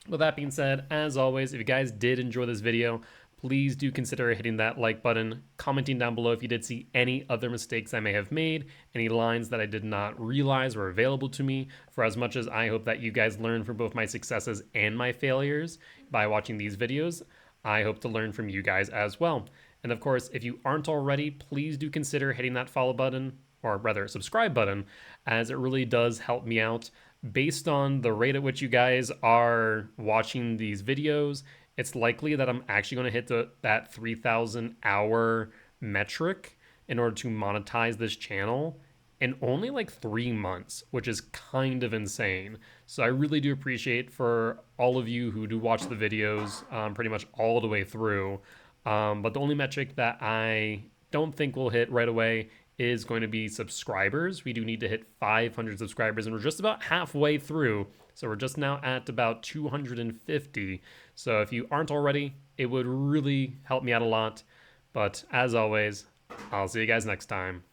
With that being said, as always, if you guys did enjoy this video, please do consider hitting that like button, commenting down below if you did see any other mistakes I may have made, any lines that I did not realize were available to me, for as much as I hope that you guys learn from both my successes and my failures by watching these videos, I hope to learn from you guys as well. And of course, if you aren't already, please do consider hitting that follow button. or rather subscribe button, as it really does help me out. Based on the rate at which you guys are watching these videos, it's likely that I'm actually going to hit that 3,000 hour metric in order to monetize this channel in only like 3 months, which is kind of insane. So I really do appreciate for all of you who do watch the videos pretty much all the way through. But the only metric that I don't think we'll hit right away is going to be subscribers. We do need to hit 500 subscribers, and we're just about halfway through. So we're just now at about 250. So if you aren't already, it would really help me out a lot. But as always, I'll see you guys next time.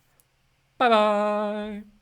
Bye bye!